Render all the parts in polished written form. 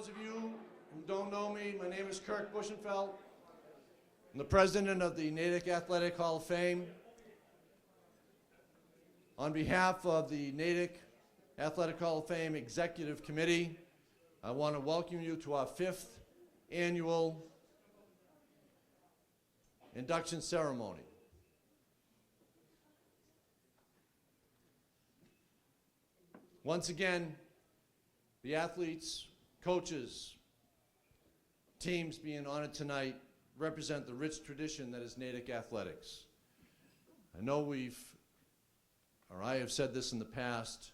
those of you who don't know me, my name is Kirk Bushenfeld. I'm the president of the Natick Athletic Hall of Fame. On behalf of the Natick Athletic Hall of Fame Executive Committee, I want to welcome you to our 5th annual induction ceremony. Once again, the athletes, coaches, teams being honored tonight represent the rich tradition that is Natick athletics. I know I have said this in the past,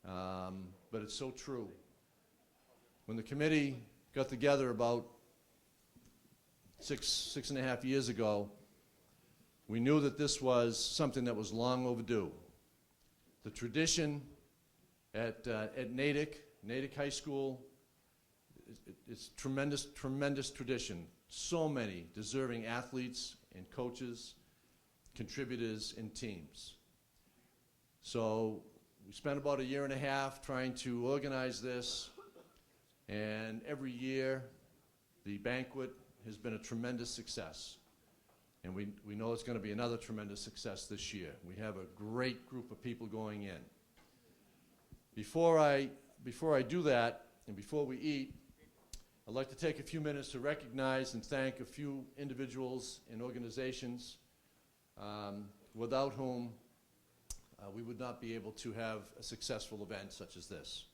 but it's so true. When the committee got together about six and a half years ago, we knew that this was something that was long overdue. The tradition at Natick High School, it's tremendous tradition. So many deserving athletes and coaches, contributors, and teams. So we spent about a year and a half trying to organize this, and every year the banquet has been a tremendous success. And we know it's going to be another tremendous success this year. We have a great group of people going in. Before I do that, and before we eat, I'd like to take a few minutes to recognize and thank a few individuals and organizations without whom we would not be able to have a successful event such as this.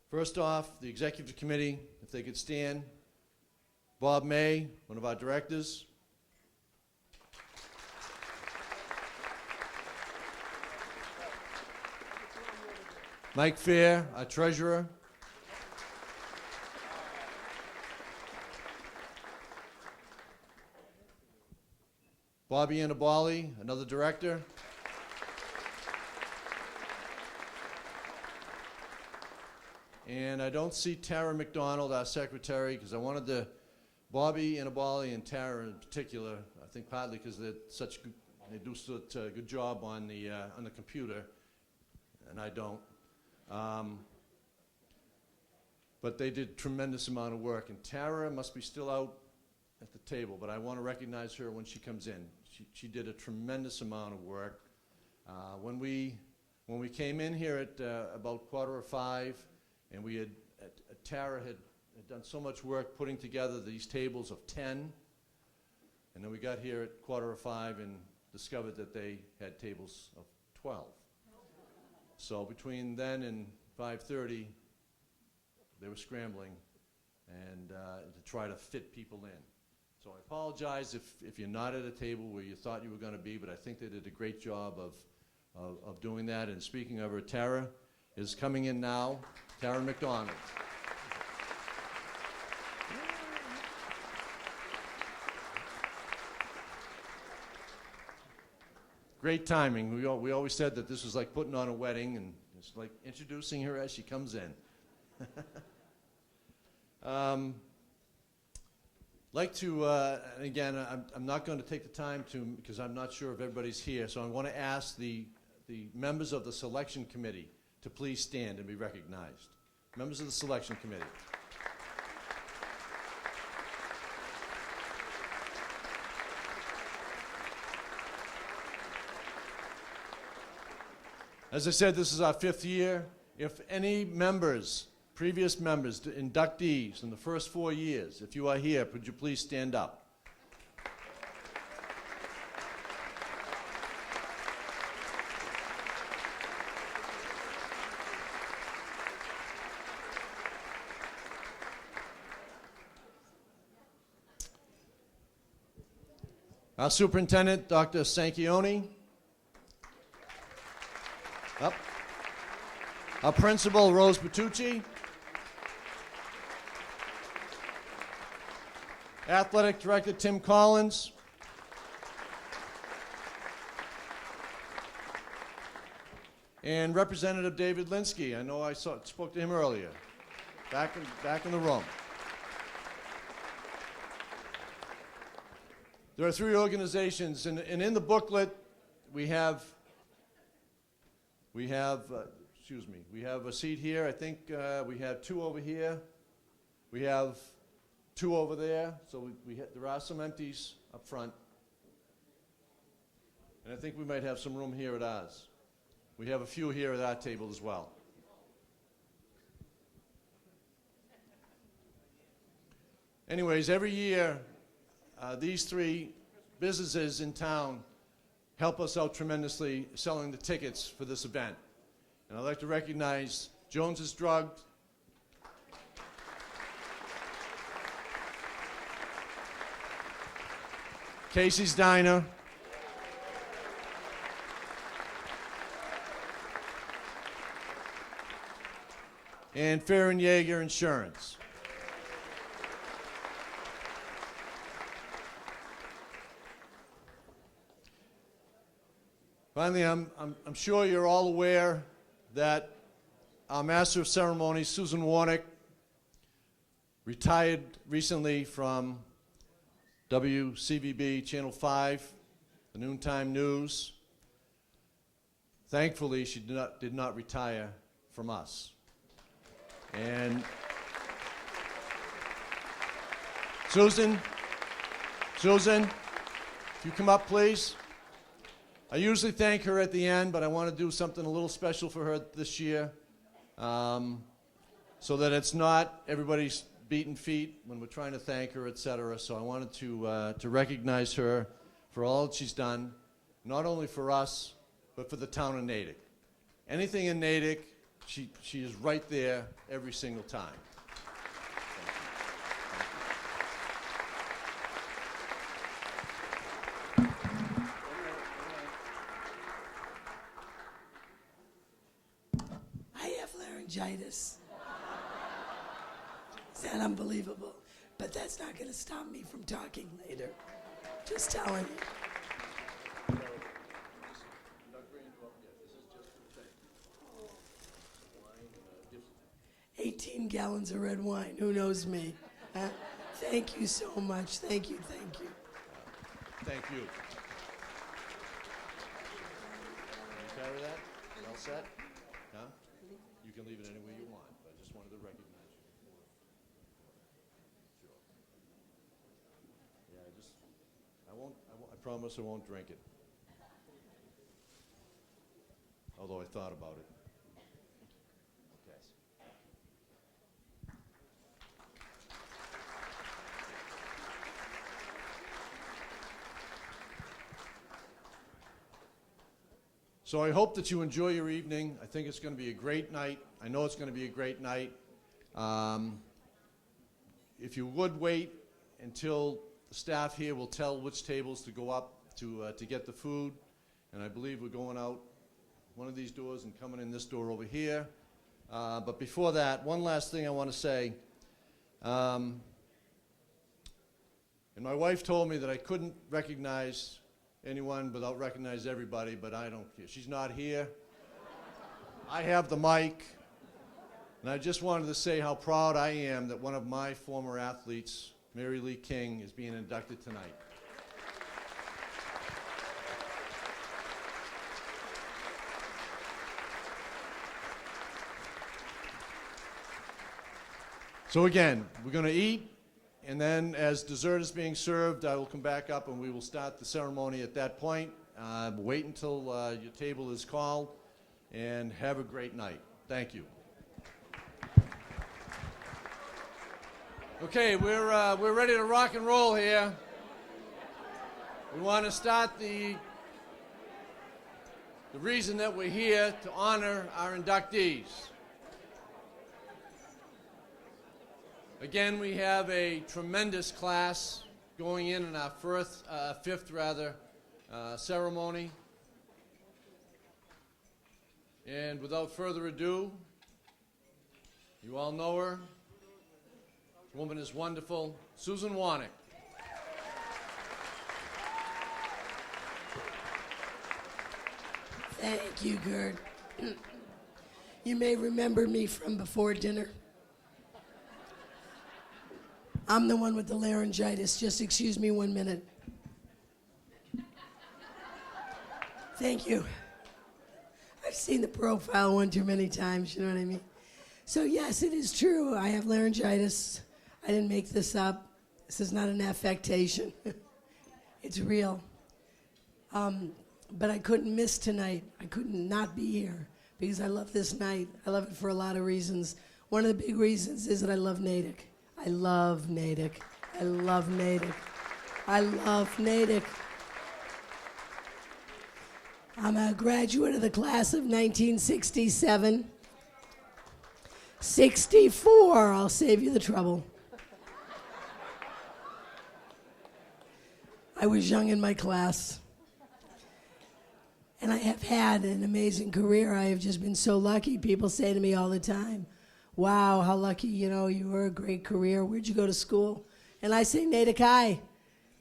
First off, the Executive Committee, if they could stand. Bob May, one of our directors. Mike Fair, our treasurer. Bobby Annabali, another director. And I don't see Tara McDonald, our secretary, because I wanted Bobby Annabali and Tara in particular, I think partly because they do such a good job on the computer, and I don't. But they did a tremendous amount of work, and Tara must be still out at the table, but I want to recognize her when she comes in. She did a tremendous amount of work. When we came in here at about 4:45, and Tara had done so much work putting together these tables of 10, and then we got here at 4:45 and discovered that they had tables of 12. So between then and 5:30, they were scrambling and to try to fit people in. So I apologize if you're not at a table where you thought you were going to be, but I think they did a great job of doing that. And speaking of her, Tara is coming in now. Tara McDonald. Great timing. We always said that this was like putting on a wedding, and it's like introducing her as she comes in. Like to, again, I'm not going to take the time because I'm not sure if everybody's here, so I want to ask the members of the selection committee to please stand and be recognized. Members of the selection committee. As I said, this is our 5th year. If any members, previous members, inductees in the first 4 years, if you are here, would you please stand up? Our superintendent, Dr. Sanchioni. Up. Our principal, Rose Bertucci. Athletic Director, Tim Collins. And Representative David Linsky. I know I spoke to him earlier. Back in the room. There are 3 organizations, and in the booklet we have excuse me, we have a seat here. I think we have 2 over here. We have 2 over there. So there are some empties up front. And I think we might have some room here at ours. We have a few here at our table as well. Anyways, every year, these 3 businesses in town help us out tremendously selling the tickets for this event. And I'd like to recognize Jones's Drug, Casey's Diner, and Fair and Yeager Insurance. Finally, I'm sure you're all aware that our Master of Ceremonies, Susan Warnick, retired recently from WCVB Channel 5, the Noontime News. Thankfully, she did not retire from us. And Susan, if you come up, please. I usually thank her at the end, but I want to do something a little special for her this year, so that it's not everybody's beating feet when we're trying to thank her, etc. So I wanted to recognize her for all that she's done, not only for us, but for the town of Natick. Anything in Natick, she is right there every single time. Laryngitis. Is that unbelievable? But that's not going to stop me from talking later. Just telling you. 18 gallons of red wine. Who knows me? Huh? Thank you so much. Thank you. Thank you. Thank you. Can you carry that? You all set? Huh? You can leave it any way you want, but I just wanted to recognize you. Sure. Yeah, I promise I won't drink it. Although I thought about it. Okay. So I hope that you enjoy your evening. I think it's going to be a great night. I know it's going to be a great night. If you would wait until the staff here will tell which tables to go up to get the food, and I believe we're going out one of these doors and coming in this door over here. But before that, one last thing I want to say. And my wife told me that I couldn't recognize anyone without recognizing everybody, but I don't care. She's not here. I have the mic, and I just wanted to say how proud I am that one of my former athletes, Mary Lee King, is being inducted tonight. So again, we're going to eat, and then as dessert is being served, I will come back up and we will start the ceremony at that point. Wait until your table is called, and have a great night. Thank you. Okay, we're ready to rock and roll here. We want to start the reason that we're here to honor our inductees. Again, we have a tremendous class going in our fifth ceremony. And without further ado, you all know her. This woman is wonderful, Susan Warnick. Thank you, Gerd. You may remember me from before dinner. I'm the one with the laryngitis. Just excuse me 1 minute. Thank you. I I've seen the profile one too many times, you know what I mean? So yes, it is true. I have laryngitis. I didn't make this up. This is not an affectation. It's real. But I couldn't miss tonight. I couldn't not be here because I love this night. I love it for a lot of reasons. One of the big reasons is that I love Natick. I love Natick. I love Natick. I love Natick. I'm a graduate of the class of 1967. 64, I'll save you the trouble. I was young in my class. And I have had an amazing career. I have just been so lucky. People say to me all the time, wow, how lucky, you were a great career. Where'd you go to school? And I say, Natick High.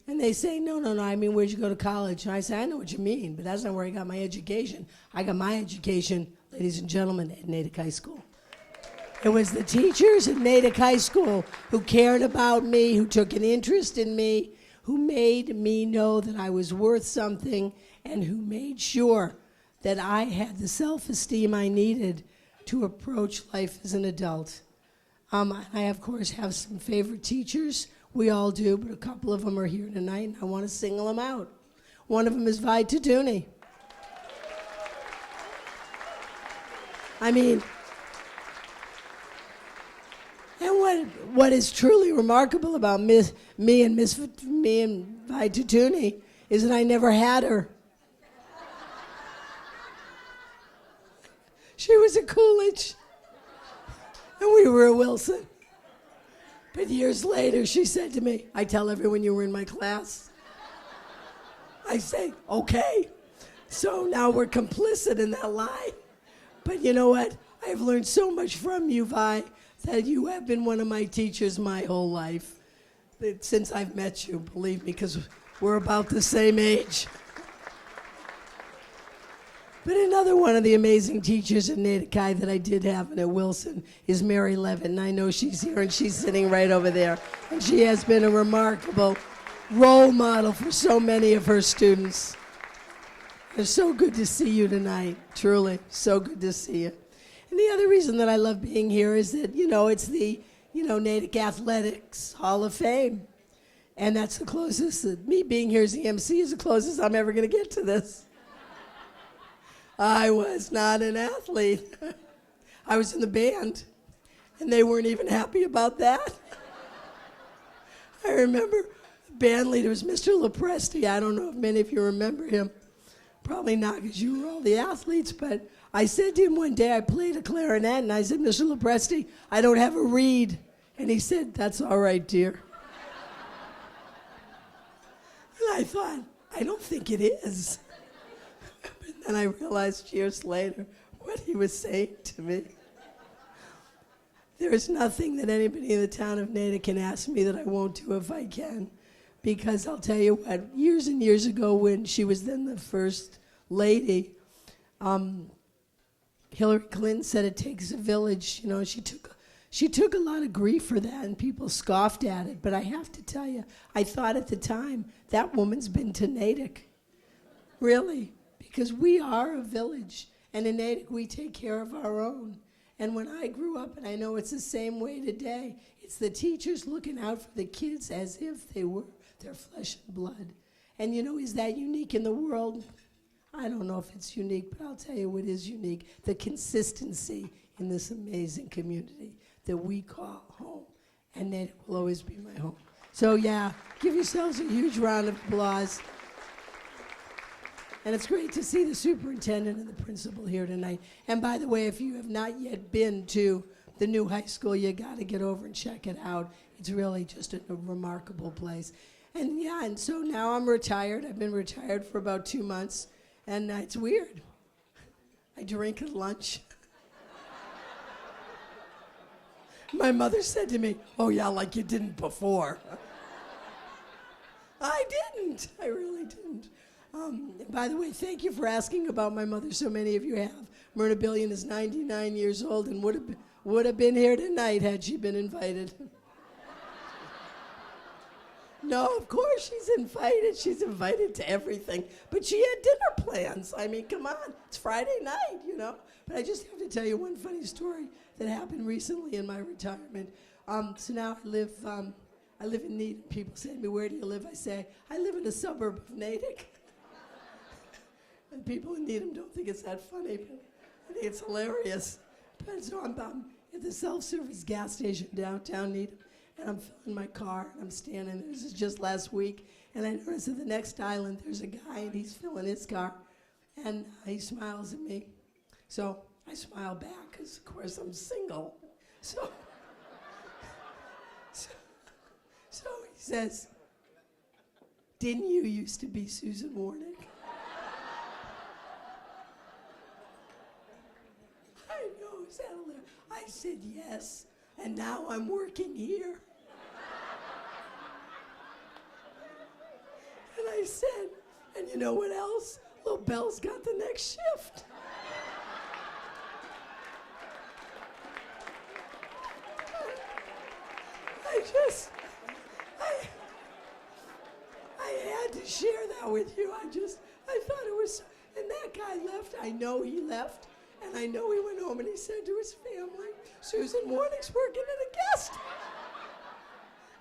And they say, no, I mean, where'd you go to college? And I say, I know what you mean, but that's not where I got my education. I got my education, ladies and gentlemen, at Natick High School. It was the teachers at Natick High School who cared about me, who took an interest in me, who made me know that I was worth something, and who made sure that I had the self-esteem I needed to approach life as an adult. I, of course, have some favorite teachers. We all do, but a couple of them are here tonight, and I want to single them out. One of them is Vi Tatuni. I mean, and what is truly remarkable about me and Vi Tatuni is that I never had her. She was at Coolidge, and we were at Wilson. But years later, she said to me, I tell everyone you were in my class. I say, okay. So now we're complicit in that lie. But you know what? I've learned so much from you, Vi, that you have been one of my teachers my whole life. Since I've met you, believe me, because we're about the same age. But another one of the amazing teachers at Natick High that I did have and at Wilson is Mary Levin. I know she's here, and she's sitting right over there. And she has been a remarkable role model for so many of her students. It's so good to see you tonight, truly. So good to see you. And the other reason that I love being here is that, it's the, Natick Athletics Hall of Fame. And that's the closest, me being here as the MC is the closest I'm ever going to get to this. I was not an athlete. I was in the band, and they weren't even happy about that. I remember the band leader was Mr. Lopresti. I don't know if many of you remember him. Probably not, because you were all the athletes, but I said to him one day, I played a clarinet, and I said, Mr. Lopresti, I don't have a reed. And he said, that's all right, dear. And I thought, I don't think it is. And I realized years later what he was saying to me. There is nothing that anybody in the town of Natick can ask me that I won't do if I can. Because I'll tell you what, years and years ago when she was then the first lady, Hillary Clinton said it takes a village. She took a lot of grief for that, and people scoffed at it. But I have to tell you, I thought at the time, that woman's been to Natick. Really. Because we are a village, and in Natick we take care of our own. And when I grew up, and I know it's the same way today, it's the teachers looking out for the kids as if they were their flesh and blood. And is that unique in the world? I don't know if it's unique, but I'll tell you what is unique. The consistency in this amazing community that we call home. And Natick will always be my home. So yeah, give yourselves a huge round of applause. And it's great to see the superintendent and the principal here tonight. And by the way, if you have not yet been to the new high school, you got to get over and check it out. It's really just a remarkable place. And so now I'm retired. I've been retired for about 2 months, and it's weird. I drink at lunch. My mother said to me, oh yeah, like you didn't before. I didn't. I really didn't. By the way, thank you for asking about my mother. So many of you have. Myrna Billion is 99 years old and would have been here tonight had she been invited. No, of course she's invited. She's invited to everything. But she had dinner plans. I mean, come on. It's Friday night, you know. But I just have to tell you one funny story that happened recently in my retirement. So now I live in Natick. People say to me, where do you live? I say, I live in a suburb of Natick. And people in Needham don't think it's that funny, but I think it's hilarious. But so I'm at the self-service gas station downtown Needham, and I'm filling my car, and I'm standing there. This is just last week, and I notice at the next island there's a guy, and he's filling his car, and he smiles at me. So I smile back, because of course I'm single. So he says, didn't you used to be Susan Warnick? I know, is that hilarious? I said yes, and now I'm working here. And I said, and you know what else? Little Belle's got the next shift. I had to share that with you. I thought it was, and that guy left. I know he left, and I know he went home and he said to his family, Susan Warnick's working at a guest.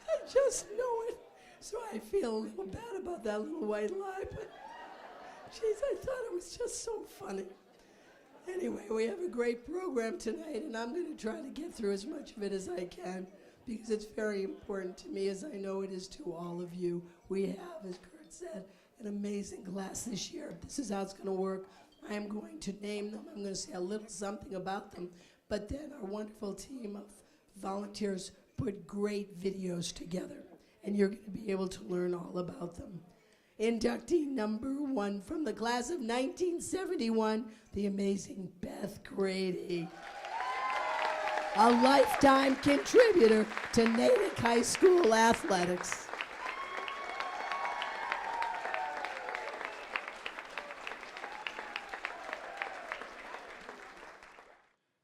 I just know it. So I feel a little bad about that little white lie, but geez, I thought it was just so funny. Anyway, we have a great program tonight, and I'm going to try to get through as much of it as I can, because it's very important to me, as I know it is to all of you. We have, as Kurt said, an amazing class this year. This is how it's going to work. I am going to name them. I'm going to say a little something about them. But then our wonderful team of volunteers put great videos together, and you're going to be able to learn all about them. Inductee number 1 from the class of 1971, the amazing Beth Grady. A lifetime contributor to Natick High School athletics.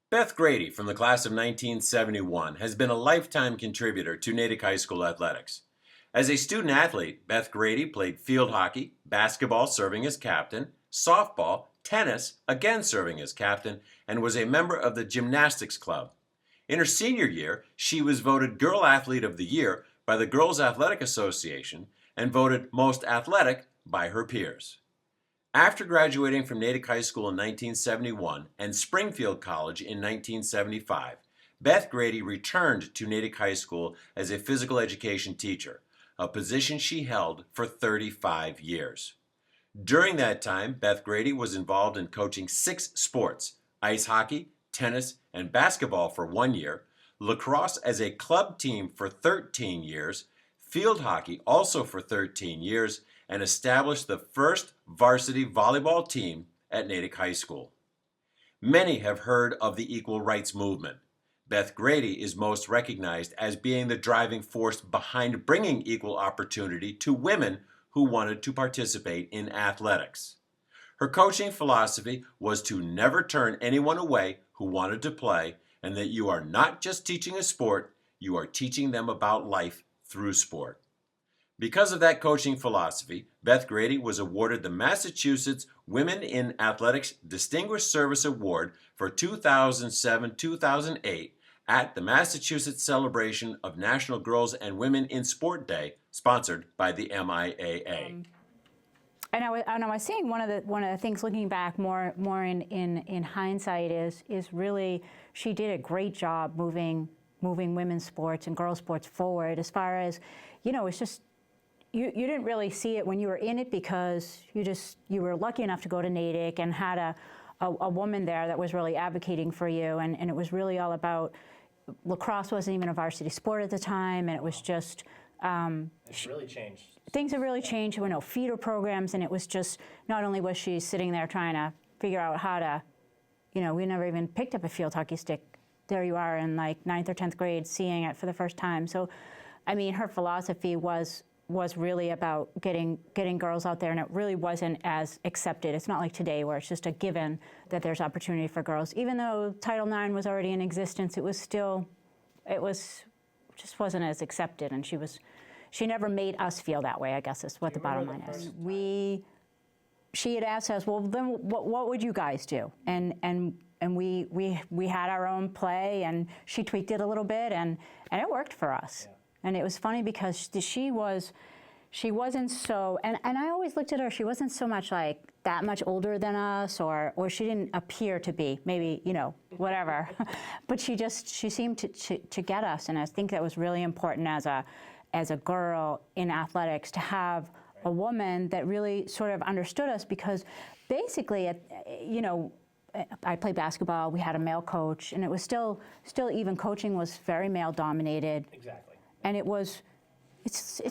Beth Grady, from the class of 1971, has been a lifetime contributor to Natick High School athletics. As a student athlete, Beth Grady played field hockey, basketball serving as captain, softball, tennis, again serving as captain, and was a member of the gymnastics club. In her senior year, she was voted Girl Athlete of the Year by the Girls Athletic Association and voted Most Athletic by her peers. After graduating from Natick High School in 1971 and Springfield College in 1975, Beth Grady returned to Natick High School as a physical education teacher, a position she held for 35 years. During that time, Beth Grady was involved in coaching 6 sports: ice hockey, tennis, and basketball for 1 year, lacrosse as a club team for 13 years, field hockey also for 13 years, and established the first varsity volleyball team at Natick High School. Many have heard of the equal rights movement. Beth Grady is most recognized as being the driving force behind bringing equal opportunity to women who wanted to participate in athletics. Her coaching philosophy was to never turn anyone away who wanted to play, and that you are not just teaching a sport, you are teaching them about life through sport. Because of that coaching philosophy, Beth Grady was awarded the Massachusetts Women in Athletics Distinguished Service Award for 2007-2008 at the Massachusetts Celebration of National Girls and Women in Sport Day, sponsored by the MIAA. And I was saying one of the things looking back more in hindsight is really she did a great job moving women's sports and girls sports forward. As far as, it's just you didn't really see it when you were in it, because you were lucky enough to go to Natick and had a woman there that was really advocating for you, and it was really all about lacrosse. Wasn't even a varsity sport at the time, and it was just It's really changed. Things have really changed. There were no feeder programs, and it was just, not only was she sitting there trying to figure out how to, we never even picked up a field hockey stick. There you are in like 9th or 10th grade seeing it for the first time. So, I mean, her philosophy was really about getting girls out there, and it really wasn't as accepted. It's not like today where it's just a given that there's opportunity for girls. Even though Title IX was already in existence, it just wasn't as accepted, and she was never made us feel that way, I guess is what the bottom line is. She had asked us, well, then what would you guys do? And we had our own play, and she tweaked it a little bit, and it worked for us. Yeah. And it was funny because she wasn't so, and I always looked at her, she wasn't so much like that much older than us, or she didn't appear to be, maybe, you know, whatever. But she seemed to get us, and I think that was really important as a girl in athletics to have a woman that really sort of understood us, because basically, you know, I played basketball, we had a male coach, and it was still even coaching was very male dominated. Exactly. And it's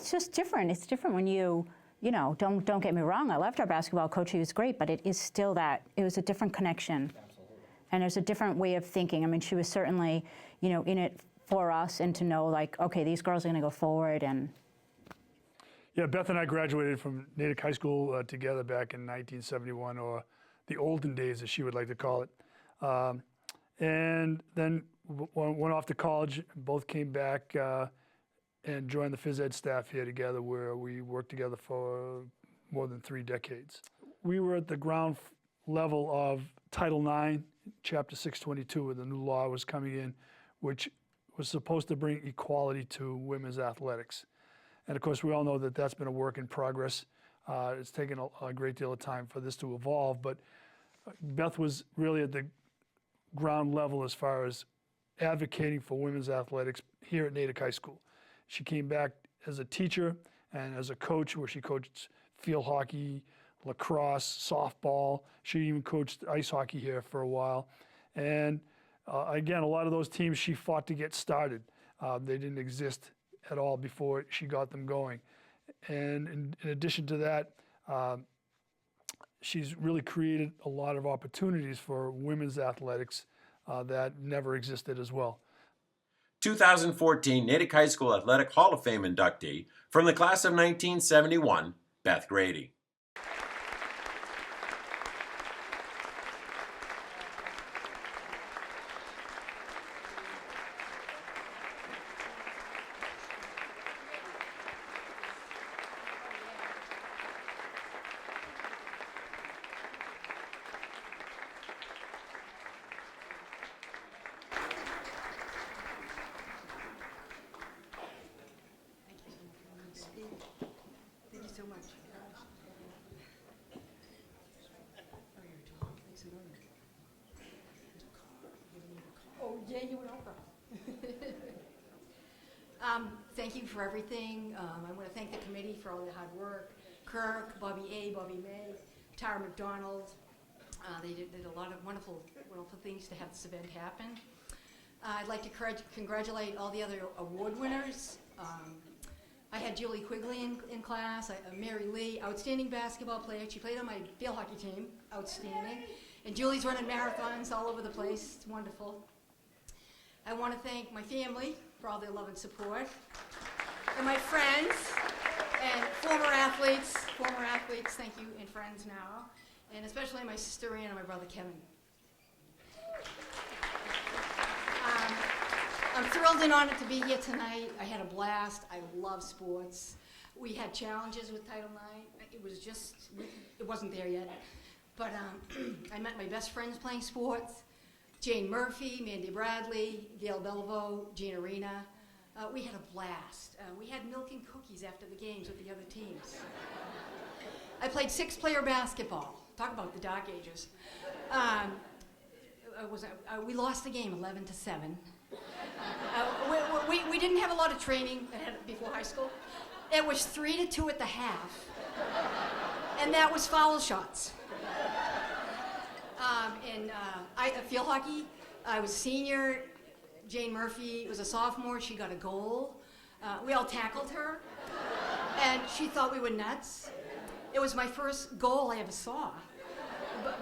just different. It's different when you know, don't get me wrong, I loved our basketball coach, he was great, but it is still that, it was a different connection. Absolutely. And there's a different way of thinking. I mean, she was certainly, you know, in it for us, and to know, like, okay, these girls are gonna go forward. And yeah, Beth and I graduated from Natick High School together back in 1971, or the olden days, as she would like to call it. And then went off to college, both came back and joined the phys ed staff here together, where we worked together for more than 3 decades. We were at the ground level of Title IX, Chapter 622, where the new law was coming in, which was supposed to bring equality to women's athletics. And of course, we all know that that's been a work in progress. It's taken a great deal of time for this to evolve, but Beth was really at the ground level as far as advocating for women's athletics here at Natick High School. She came back as a teacher and as a coach, where she coached field hockey, lacrosse, softball. She even coached ice hockey here for a while. And again, a lot of those teams she fought to get started. They didn't exist at all before she got them going. And in addition to that, she's really created a lot of opportunities for women's athletics that never existed as well. 2014 Natick High School Athletic Hall of Fame inductee from the class of 1971, Beth Grady. Thank you so much. Oh, yeah, you and Oprah. Thank you for everything. I want to thank the committee for all their hard work. Kirk, Bobby A., Bobby May, Tara McDonald. They did a lot of wonderful things to have this event happen. I'd like to congratulate all the other award winners. I had Julie Quigley in class, Mary Lee, outstanding basketball player. She played on my field hockey team, outstanding. And Julie's running marathons all over the place. It's wonderful. I want to thank my family for all their love and support, and my friends and former athletes, thank you, and friends now, and especially my sister Ann and my brother Kevin. I'm thrilled and honored to be here tonight. I had a blast. I love sports. We had challenges with Title IX. It wasn't there yet. But I met my best friends playing sports. Jane Murphy, Mandy Bradley, Gail Bellevaux, Gina Arena. We had a blast. We had milk and cookies after the games with the other teams. I played 6-player basketball. Talk about the dark ages. We lost the game 11-7. We didn't have a lot of training before high school. It was 3-2 at the half, and that was foul shots. Field hockey, I was a senior. Jane Murphy was a sophomore. She got a goal. We all tackled her, and she thought we were nuts. It was my first goal I ever saw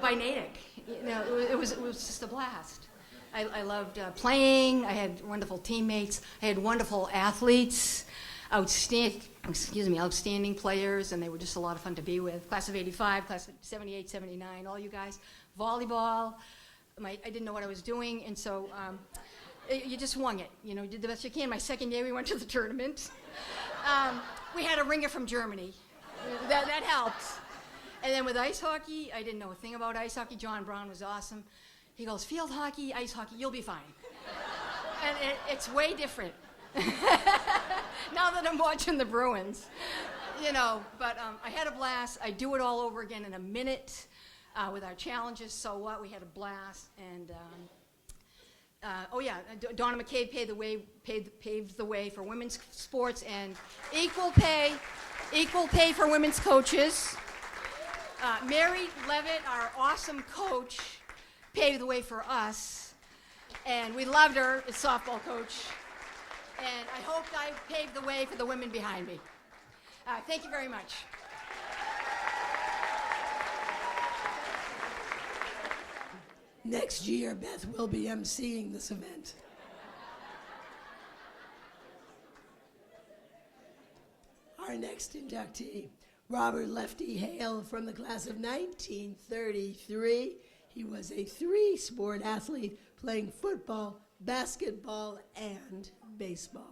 by Natick. You know, it was just a blast. I loved playing. I had wonderful teammates. I had wonderful athletes, outstanding players, and they were just a lot of fun to be with. Class of 85, class of 78, 79, all you guys. Volleyball. I didn't know what I was doing, and so You just wung it. You know, you did the best you can. My second year, we went to the tournament. We had a ringer from Germany. That helped. And then with ice hockey, I didn't know a thing about ice hockey. John Brown was awesome. He goes, field hockey, ice hockey, you'll be fine. And it's way different. Now that I'm watching the Bruins. You know, but I had a blast. I'd do it all over again in a minute with our challenges. So what? We had a blast. And, Donna McCabe paved the way for women's sports and equal pay for women's coaches. Mary Levitt, our awesome coach, paved the way for us. And we loved her as softball coach. And I hope I paved the way for the women behind me. Thank you very much. Next year, Beth will be emceeing this event. Our next inductee, Robert Lefty Hale from the class of 1933. He was a three-sport athlete playing football, basketball, and baseball.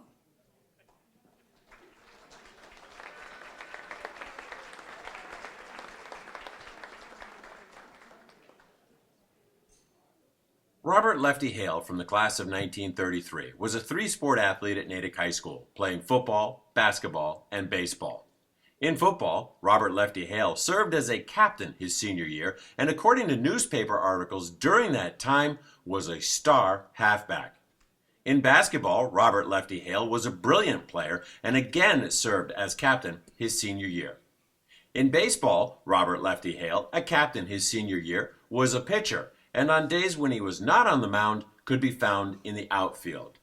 Robert Lefty Hale from the class of 1933 was a three-sport athlete at Natick High School, playing football, basketball, and baseball. In football, Robert Lefty Hale served as a captain his senior year, and according to newspaper articles during that time, was a star halfback. In basketball, Robert Lefty Hale was a brilliant player and again served as captain his senior year. In baseball, Robert Lefty Hale, a captain his senior year, was a pitcher, and on days when he was not on the mound, could be found in the outfield.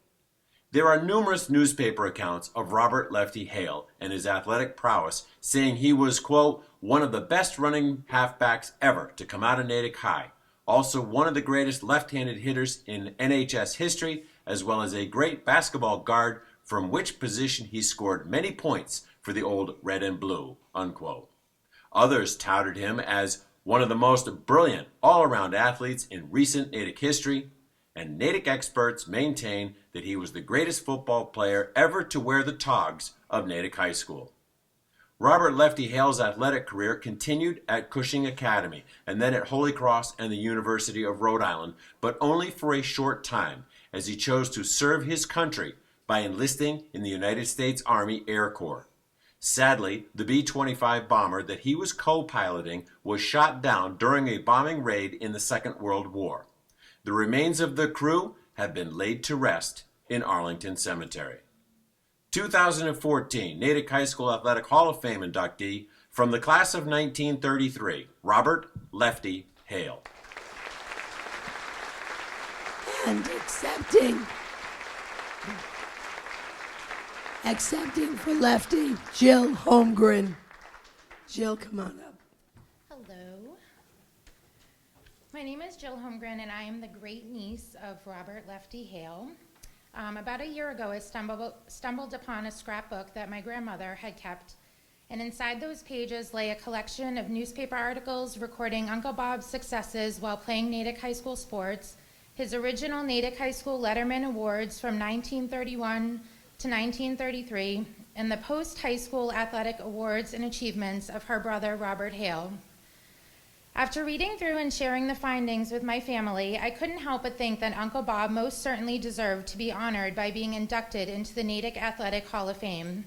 There are numerous newspaper accounts of Robert Lefty Hale and his athletic prowess, saying he was, quote, one of the best running halfbacks ever to come out of Natick High, also one of the greatest left-handed hitters in NHS history, as well as a great basketball guard from which position he scored many points for the old red and blue, unquote. Others touted him as one of the most brilliant all-around athletes in recent Natick history, and Natick experts maintain that he was the greatest football player ever to wear the togs of Natick High School. Robert Lefty Hale's athletic career continued at Cushing Academy and then at Holy Cross and the University of Rhode Island, but only for a short time, as he chose to serve his country by enlisting in the United States Army Air Corps. Sadly, the B-25 bomber that he was co-piloting was shot down during a bombing raid in the Second World War. The remains of the crew have been laid to rest in Arlington Cemetery. 2014 Natick High School Athletic Hall of Fame inductee from the class of 1933, Robert Lefty Hale. And accepting for Lefty, Jill Holmgren. Jill, come on up. Hello. My name is Jill Holmgren, and I am the great niece of Robert Lefty Hale. About a year ago, I stumbled upon a scrapbook that my grandmother had kept, and inside those pages lay a collection of newspaper articles recording Uncle Bob's successes while playing Natick High School sports, his original Natick High School Letterman Awards from 1931 to 1933, and the post-high school athletic awards and achievements of her brother, Robert Hale. After reading through and sharing the findings with my family, I couldn't help but think that Uncle Bob most certainly deserved to be honored by being inducted into the Natick Athletic Hall of Fame.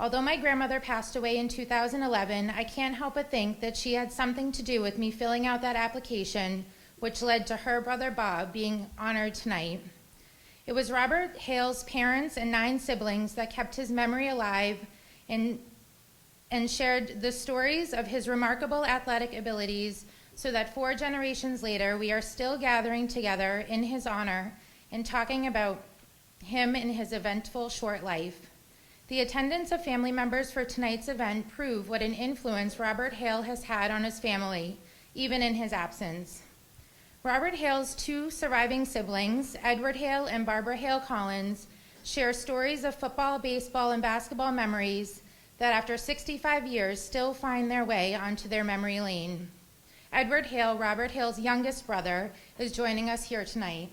Although my grandmother passed away in 2011, I can't help but think that she had something to do with me filling out that application, which led to her brother Bob being honored tonight. It was Robert Hale's parents and 9 siblings that kept his memory alive and shared the stories of his remarkable athletic abilities so that 4 generations later we are still gathering together in his honor and talking about him and his eventful short life. The attendance of family members for tonight's event prove what an influence Robert Hale has had on his family, even in his absence. Robert Hale's 2 surviving siblings, Edward Hale and Barbara Hale Collins, share stories of football, baseball, and basketball memories that after 65 years still find their way onto their memory lane. Edward Hale, Robert Hale's youngest brother, is joining us here tonight.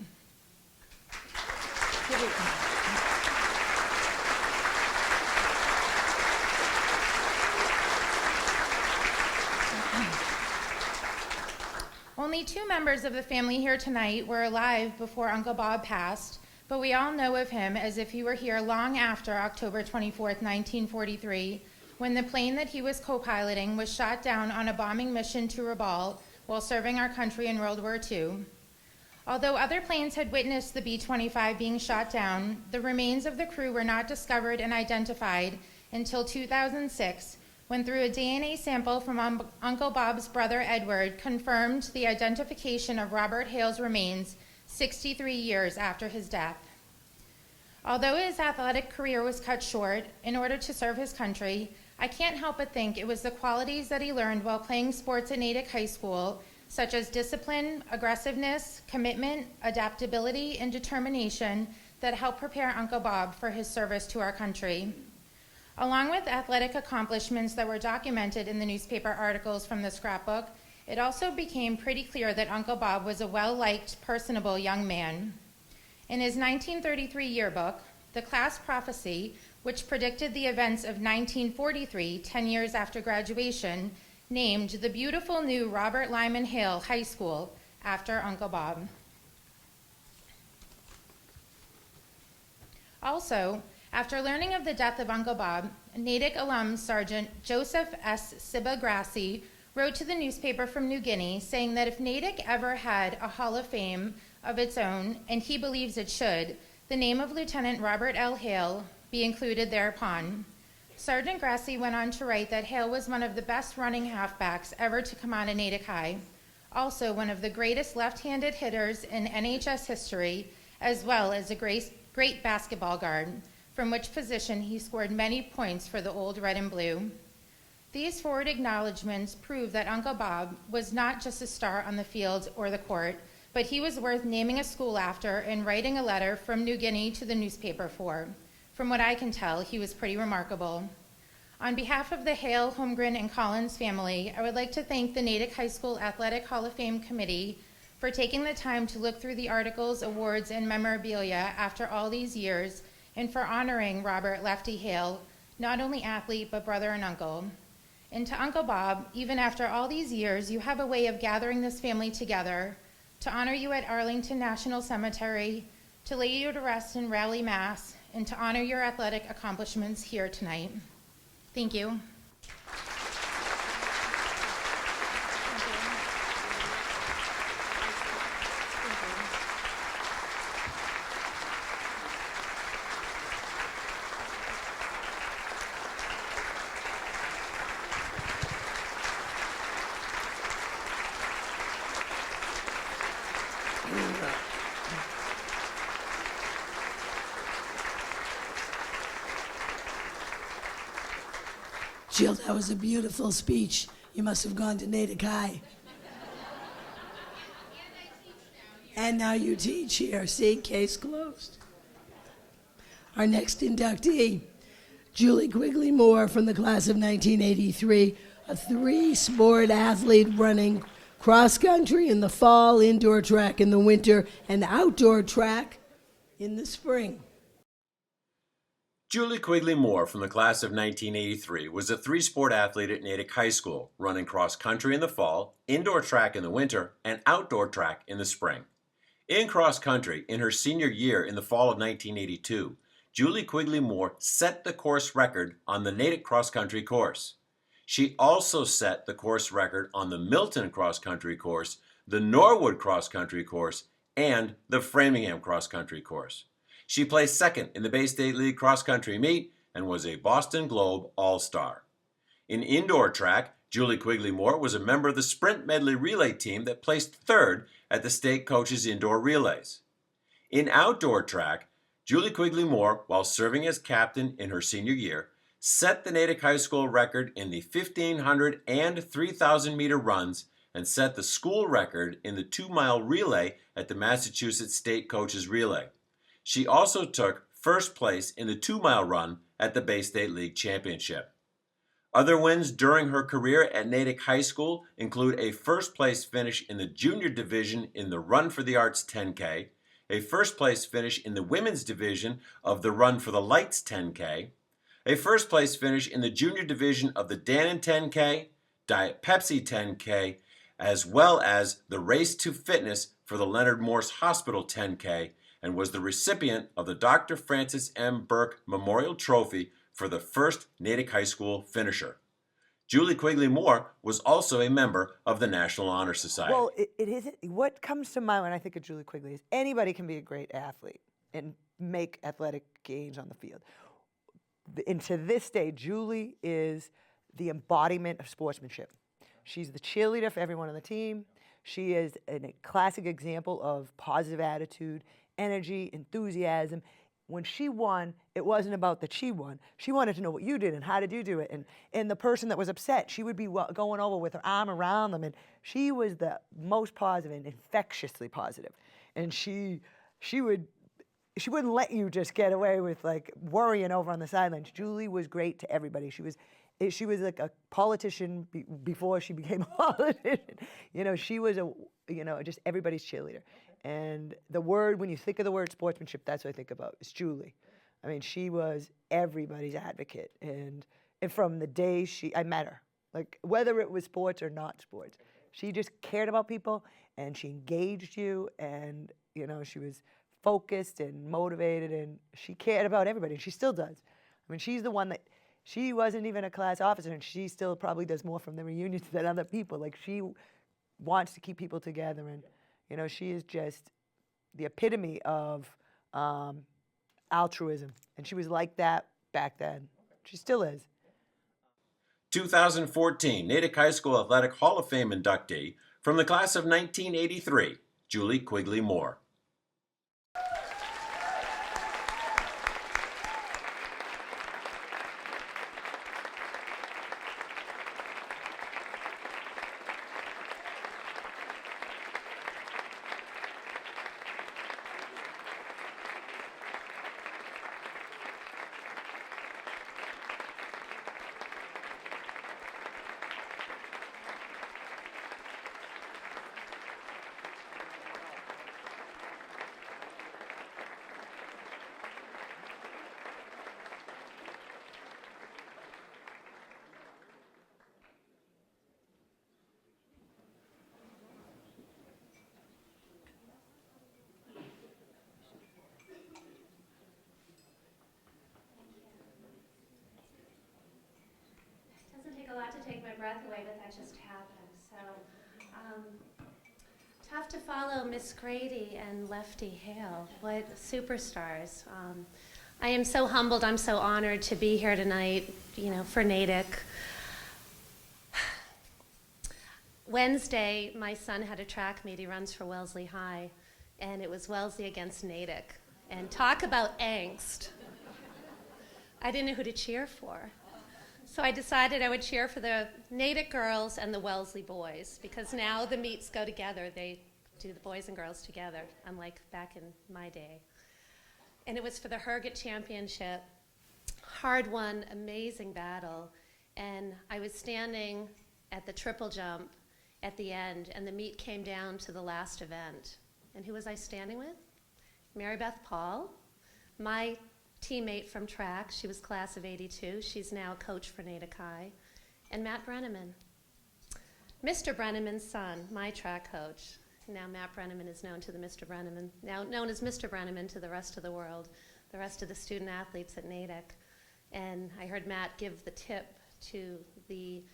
Only 2 members of the family here tonight were alive before Uncle Bob passed, but we all know of him as if he were here long after October 24th, 1943, when the plane that he was co-piloting was shot down on a bombing mission to Rabaul while serving our country in World War II. Although other planes had witnessed the B-25 being shot down, the remains of the crew were not discovered and identified until 2006, when through a DNA sample from Uncle Bob's brother Edward confirmed the identification of Robert Hale's remains 63 years after his death. Although his athletic career was cut short in order to serve his country, I can't help but think it was the qualities that he learned while playing sports at Natick High School, such as discipline, aggressiveness, commitment, adaptability, and determination, that helped prepare Uncle Bob for his service to our country. Along with athletic accomplishments that were documented in the newspaper articles from the scrapbook, it also became pretty clear that Uncle Bob was a well-liked, personable young man. In his 1933 yearbook, the class prophecy, which predicted the events of 1943, 10 years after graduation, named the beautiful new Robert Lyman Hale High School after Uncle Bob. Also, after learning of the death of Uncle Bob, Natick alum Sergeant Joseph S. Sibagrassi wrote to the newspaper from New Guinea saying that if Natick ever had a Hall of Fame of its own, and he believes it should, the name of Lieutenant Robert L. Hale be included thereupon. Sergeant Grassi went on to write that Hale was one of the best running halfbacks ever to come out of Natick High, also one of the greatest left-handed hitters in NHS history, as well as a great basketball guard, from which position he scored many points for the old red and blue. These forward acknowledgments prove that Uncle Bob was not just a star on the field or the court, but he was worth naming a school after and writing a letter from New Guinea to the newspaper for. From what I can tell, he was pretty remarkable. On behalf of the Hale, Holmgren, and Collins family, I would like to thank the Natick High School Athletic Hall of Fame Committee for taking the time to look through the articles, awards, and memorabilia after all these years, and for honoring Robert Lefty Hale, not only athlete, but brother and uncle. And to Uncle Bob, even after all these years, you have a way of gathering this family together to honor you at Arlington National Cemetery, to lay you to rest in Raleigh, Mass., and to honor your athletic accomplishments here tonight. Thank you. Jill, that was a beautiful speech. You must have gone to Natick High. And now you teach here. See, case closed. Our next inductee, Julie Quigley Moore from the class of 1983, a 3-sport athlete running cross country in the fall, indoor track in the winter, and outdoor track in the spring. Julie Quigley Moore from the class of 1983 was a 3-sport athlete at Natick High School, running cross country in the fall, indoor track in the winter, and outdoor track in the spring. In cross country, in her senior year in the fall of 1982, Julie Quigley Moore set the course record on the Natick cross country course. She also set the course record on the Milton cross country course, the Norwood cross country course, and the Framingham cross country course. She placed second in the Bay State League cross country meet and was a Boston Globe All-Star. In indoor track, Julie Quigley Moore was a member of the sprint medley relay team that placed third at the state coaches indoor relays. In outdoor track, Julie Quigley Moore, while serving as captain in her senior year, set the Natick High School record in the 1,500 and 3,000 meter runs and set the school record in the 2-mile relay at the Massachusetts State Coaches Relay. She also took first place in the 2-mile run at the Bay State League Championship. Other wins during her career at Natick High School include a first-place finish in the junior division in the Run for the Arts 10K. a first-place finish in the women's division of the Run for the Lights 10K, a first-place finish in the junior division of the Dannon 10K, Diet Pepsi 10K, as well as the Race to Fitness for the Leonard Morse Hospital 10K, and was the recipient of the Dr. Francis M. Burke Memorial Trophy for the first Natick High School finisher. Julie Quigley Moore was also a member of the National Honor Society. Well, it isn't. What comes to mind when I think of Julie Quigley is anybody can be a great athlete and make athletic gains on the field. And to this day, Julie is the embodiment of sportsmanship. She's the cheerleader for everyone on the team. She is a classic example of positive attitude, energy, enthusiasm. When she won, it wasn't about that she won. She wanted to know what you did and how did you do it. And the person that was upset, she would be going over with her arm around them. And she was the most positive and infectiously positive. And she wouldn't let you just get away with like worrying over on the sidelines. Julie was great to everybody. She was like a politician before she became a politician. You know, she was just everybody's cheerleader. And when you think of the word sportsmanship, that's what I think about. It's Julie. I mean, she was everybody's advocate. And from the day I met her, like whether it was sports or not sports, she just cared about people and she engaged you and, you know, she was focused and motivated and she cared about everybody. And she still does. I mean, she's the one that, she wasn't even a class officer and she still probably does more from the reunions than other people. Like she wants to keep people together and, you know, she is just the epitome of altruism. And she was like that back then. She still is. 2014 Natick High School Athletic Hall of Fame inductee from the class of 1983, Julie Quigley Moore. A lot to take my breath away, but that just happened. So, tough to follow Miss Grady and Lefty Hale. What superstars. I am so humbled, I'm so honored to be here tonight, you know, for Natick. Wednesday, my son had a track meet. He runs for Wellesley High, and it was Wellesley against Natick. And talk about angst. I didn't know who to cheer for. So I decided I would cheer for the Natick girls and the Wellesley boys, because now the meets go together. They do the boys and girls together, unlike back in my day. And it was for the Herget Championship. Hard won, amazing battle. And I was standing at the triple jump at the end, and the meet came down to the last event. And who was I standing with? Mary Beth Paul, my teammate from track. She was class of 82. She's now coach for Natick High. And Matt Brenneman. Mr. Brenneman's son, my track coach. Now Matt Brenneman is known to the Mr. Brenneman, now known as Mr. Brenneman to the rest of the world, the rest of the student athletes at Natick. And I heard Matt give the tip to the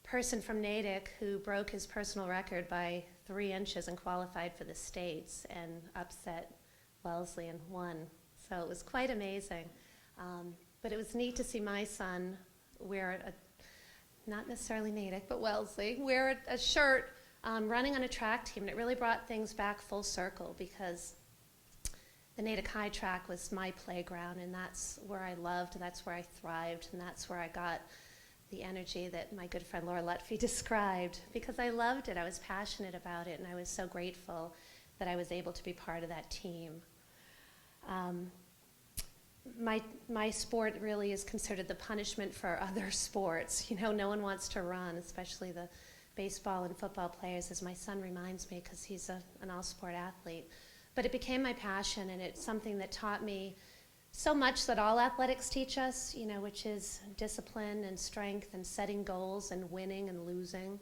person from Natick who broke his personal record by 3 inches and qualified for the States and upset Wellesley and won. So it was quite amazing. But it was neat to see my son wear not necessarily Natick, but Wellesley, wear a shirt running on a track team. And it really brought things back full circle, because the Natick High track was my playground, and that's where I loved, that's where I thrived, and that's where I got the energy that my good friend Laura Lutfi described, because I loved it. I was passionate about it, and I was so grateful that I was able to be part of that team. My sport really is considered the punishment for other sports. You know, no one wants to run, especially the baseball and football players, as my son reminds me, because he's an all-sport athlete. but it became my passion, and it's something that taught me so much that all athletics teach us, you know, which is discipline and strength and setting goals and winning and losing.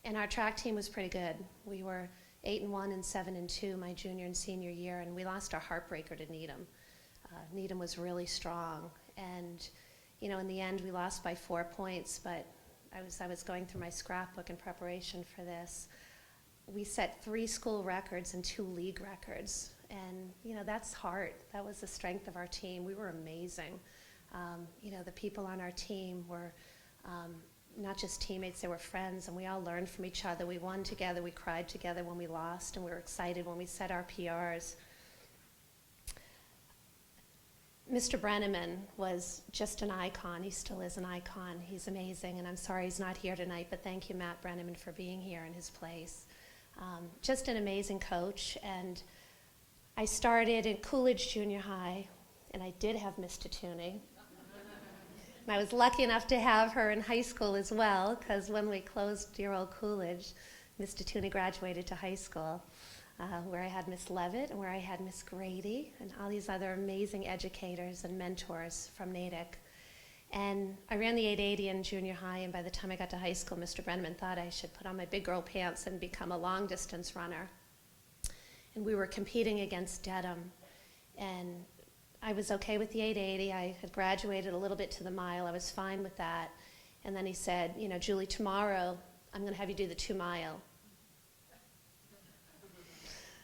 And our track team was pretty good. We were 8-1 and 7-2 my junior and senior year, and we lost our heartbreaker to Needham. Needham was really strong, and you know, in the end we lost by 4 points, but I was going through my scrapbook in preparation for this. We set 3 school records and 2 league records, and you know, that's heart. That was the strength of our team. We were amazing. You know, the people on our team were not just teammates, they were friends, and we all learned from each other. We won together, we cried together when we lost, and we were excited when we set our PRs. Mr. Brenneman was just an icon. He still is an icon. He's amazing, and I'm sorry he's not here tonight, but thank you, Matt Brenneman, for being here in his place. Just an amazing coach, and I started in Coolidge Junior High, and I did have Miss Tatuni. And I was lucky enough to have her in high school as well, because when we closed dear old Coolidge, Miss Tatuni graduated to high school, where I had Miss Levitt and where I had Miss Grady and all these other amazing educators and mentors from Natick. And I ran the 880 in junior high, and by the time I got to high school, Mr. Brenneman thought I should put on my big girl pants and become a long distance runner. And we were competing against Dedham, and I was okay with the 880. I had graduated a little bit to the mile. I was fine with that. And then he said, you know, Julie, tomorrow I'm going to have you do the 2 mile.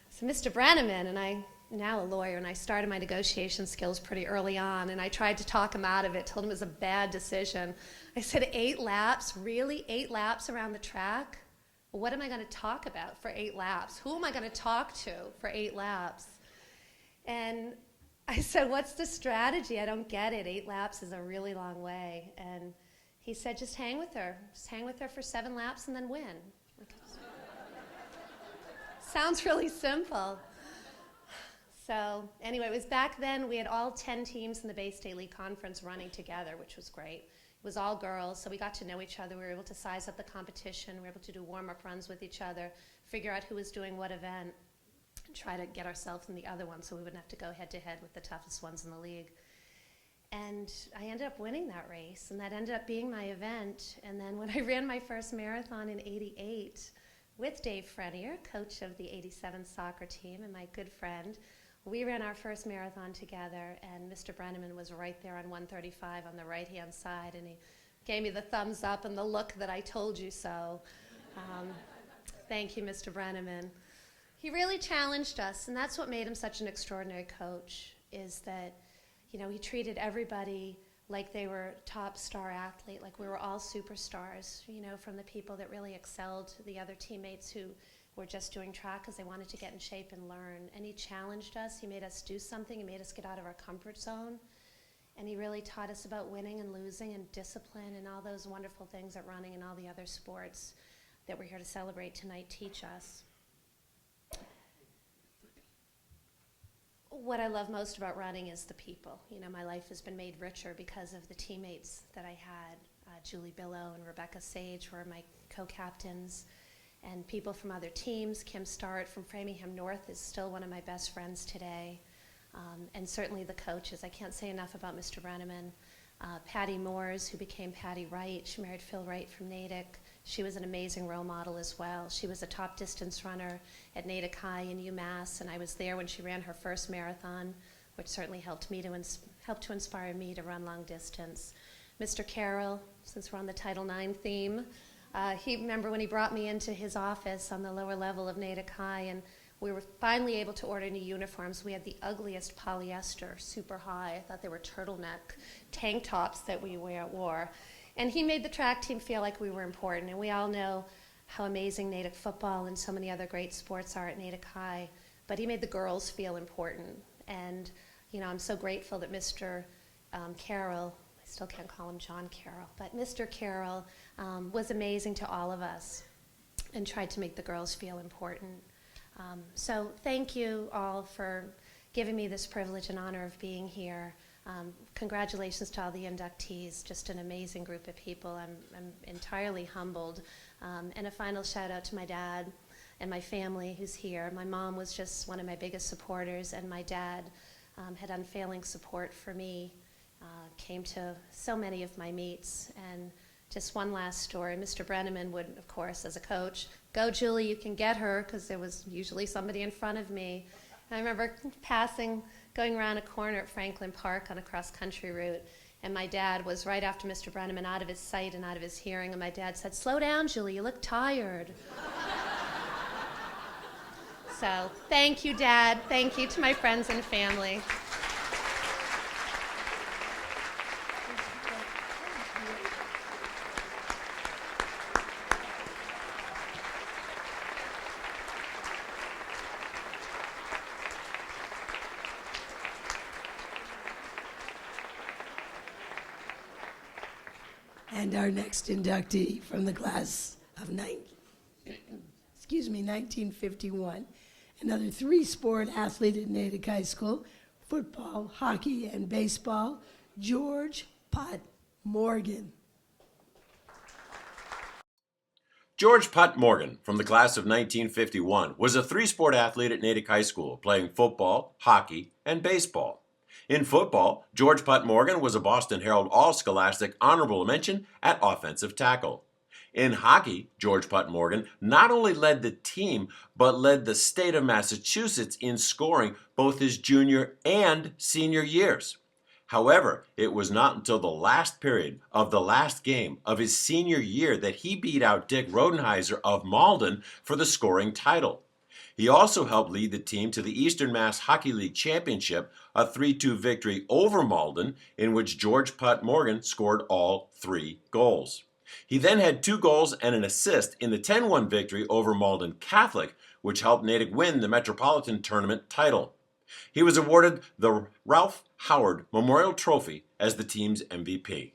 So Mr. Brenneman, and I'm now a lawyer, and I started my negotiation skills pretty early on, and I tried to talk him out of it, told him it was a bad decision. I said, 8 laps? Really? 8 laps around the track? Well, what am I going to talk about for 8 laps? Who am I going to talk to for 8 laps? And I said, what's the strategy? I don't get it. 8 laps is a really long way. And he said, just hang with her. Just hang with her for 7 laps and then win. Sounds really simple. So anyway, it was back then we had all 10 teams in the Bay State League Conference running together, which was great. It was all girls, so we got to know each other. We were able to size up the competition. We were able to do warm-up runs with each other, figure out who was doing what event, and try to get ourselves in the other one so we wouldn't have to go head-to-head with the toughest ones in the league. And I ended up winning that race, and that ended up being my event. And then when I ran my first marathon in '88 with Dave Frenier, coach of the '87 soccer team and my good friend, we ran our first marathon together, and Mr. Brenneman was right there on 135 on the right-hand side, and he gave me the thumbs up and the look that I told you so. Thank you, Mr. Brenneman. He really challenged us, and that's what made him such an extraordinary coach, is that, you know, he treated everybody like they were top star athlete, like we were all superstars, you know, from the people that really excelled to the other teammates who were just doing track because they wanted to get in shape and learn. And he challenged us. He made us do something. He made us get out of our comfort zone. And he really taught us about winning and losing and discipline and all those wonderful things that running and all the other sports that we're here to celebrate tonight teach us. What I love most about running is the people. You know, my life has been made richer because of the teammates that I had. Julie Billow and Rebecca Sage were my co-captains, and people from other teams. Kim Starrett from Framingham North is still one of my best friends today. And certainly the coaches. I can't say enough about Mr. Brenneman. Patty Moores, who became Patty Wright. She married Phil Wright from Natick. She was an amazing role model as well. She was a top distance runner at Natick High in UMass, and I was there when she ran her first marathon, which certainly helped to inspire me to run long distance. Mr. Carroll, since we're on the Title IX theme, he remember when he brought me into his office on the lower level of Natick High, and we were finally able to order new uniforms. We had the ugliest polyester, super high. I thought they were turtleneck tank tops that we wore. And he made the track team feel like we were important. And we all know how amazing Natick football and so many other great sports are at Natick High. But he made the girls feel important. And, you know, I'm so grateful that Mr. Carroll, I still can't call him John Carroll, but Mr. Carroll was amazing to all of us and tried to make the girls feel important. So thank you all for giving me this privilege and honor of being here. Congratulations to all the inductees, just an amazing group of people. I'm entirely humbled. And a final shout out to my dad and my family who's here. My mom was just one of my biggest supporters, and my dad had unfailing support for me, came to so many of my meets. And just one last story, Mr. Brenneman would, of course, as a coach, go Julie, you can get her, because there was usually somebody in front of me. And I remember going around a corner at Franklin Park on a cross-country route, and my dad was right after Mr. Brenneman, out of his sight and out of his hearing, and my dad said, slow down, Julie, you look tired. So thank you, Dad. Thank you to my friends and family. And our next inductee from the class of 1951, another three-sport athlete at Natick High School, football, hockey, and baseball, George Putt Morgan. George Putt Morgan, from the class of 1951, was a three-sport athlete at Natick High School, playing football, hockey, and baseball. In football, George Putt Morgan was a Boston Herald All-Scholastic honorable mention at offensive tackle. In hockey, George Putt Morgan not only led the team, but led the state of Massachusetts in scoring both his junior and senior years. However, it was not until the last period of the last game of his senior year that he beat out Dick Rodenheiser of Malden for the scoring title. He also helped lead the team to the Eastern Mass Hockey League Championship, a 3-2 victory over Malden, in which George Putt Morgan scored all 3 goals. He then had 2 goals and an assist in the 10-1 victory over Malden Catholic, which helped Natick win the Metropolitan Tournament title. He was awarded the Ralph Howard Memorial Trophy as the team's MVP.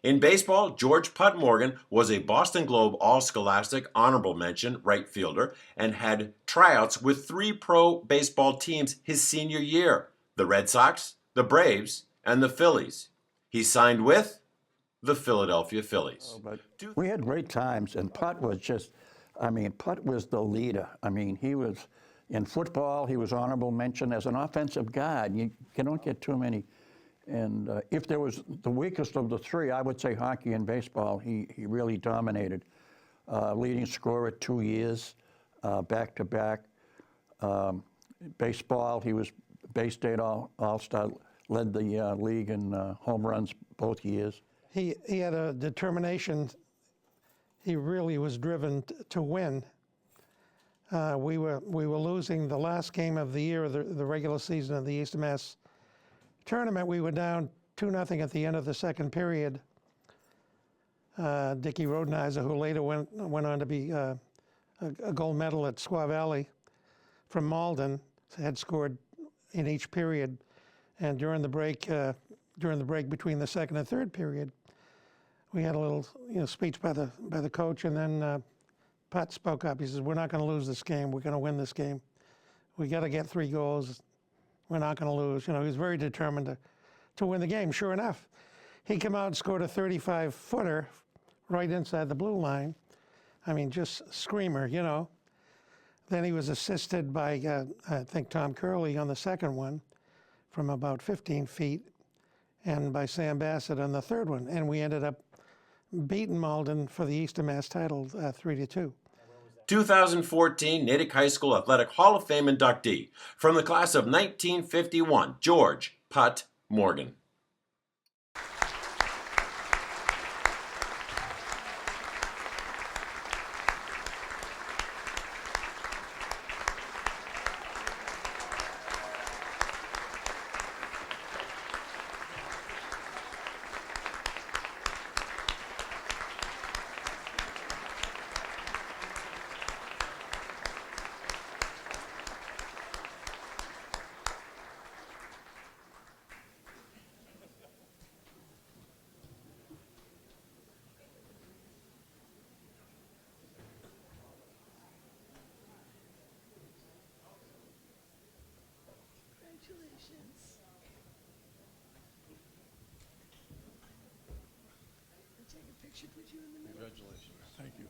In baseball, George Putt Morgan was a Boston Globe All-Scholastic honorable mention right fielder and had tryouts with 3 pro baseball teams his senior year, the Red Sox, the Braves, and the Phillies. He signed with the Philadelphia Phillies. But we had great times, and Putt was Putt was the leader. He was, in football, he was honorable mention as an offensive guard. You don't get too many. And if there was the weakest of the 3, I would say hockey and baseball. He really dominated. Leading scorer 2 years, back-to-back. Baseball, he was Bay State All-Star, led the league in home runs both years. He had a determination. He really was driven to win. We were losing the last game of the year, the regular season of the Eastern Mass Tournament. We were down 2-0 at the end of the second period. Dickie Rodenheiser, who later went on to be a gold medal at Squaw Valley from Malden, had scored in each period. And during the break between the second and third period, we had a little speech by the coach, and then Putt spoke up. He says, "We're not going to lose this game. We're going to win this game. We got to get 3 goals. We're not going to lose." He was very determined to win the game. Sure enough, he came out and scored a 35-footer right inside the blue line. Just screamer, Then he was assisted by, I think, Tom Curley on the second one from about 15 feet, and by Sam Bassett on the third one. And we ended up beating Malden for the Eastern Mass title 3-2. 2014 Natick High School Athletic Hall of Fame inductee from the class of 1951, George Putt Morgan. Congratulations. I'll take a picture, put you in the middle. Congratulations. Thank you.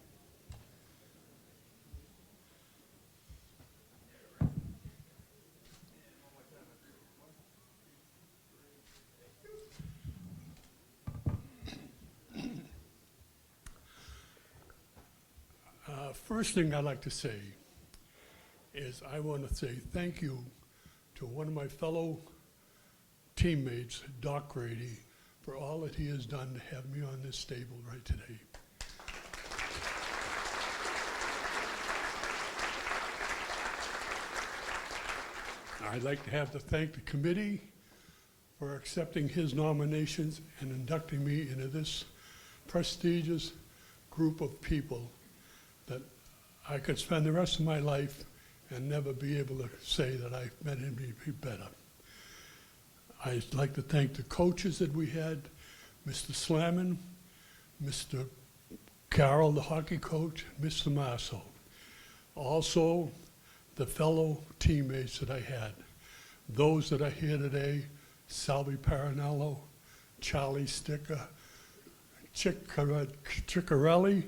First thing I'd like to say is I want to say thank you to one of my fellow teammates, Doc Grady, for all that he has done to have me on this table right today. I'd like to thank the committee for accepting his nominations and inducting me into this prestigious group of people that I could spend the rest of my life and never be able to say that I've made him be better. I'd like to thank the coaches that we had, Mr. Slammin, Mr. Carroll, the hockey coach, Mr. Marso. Also, the fellow teammates that I had. Those that are here today, Salvi Paranello, Charlie Sticker, Ciccarelli,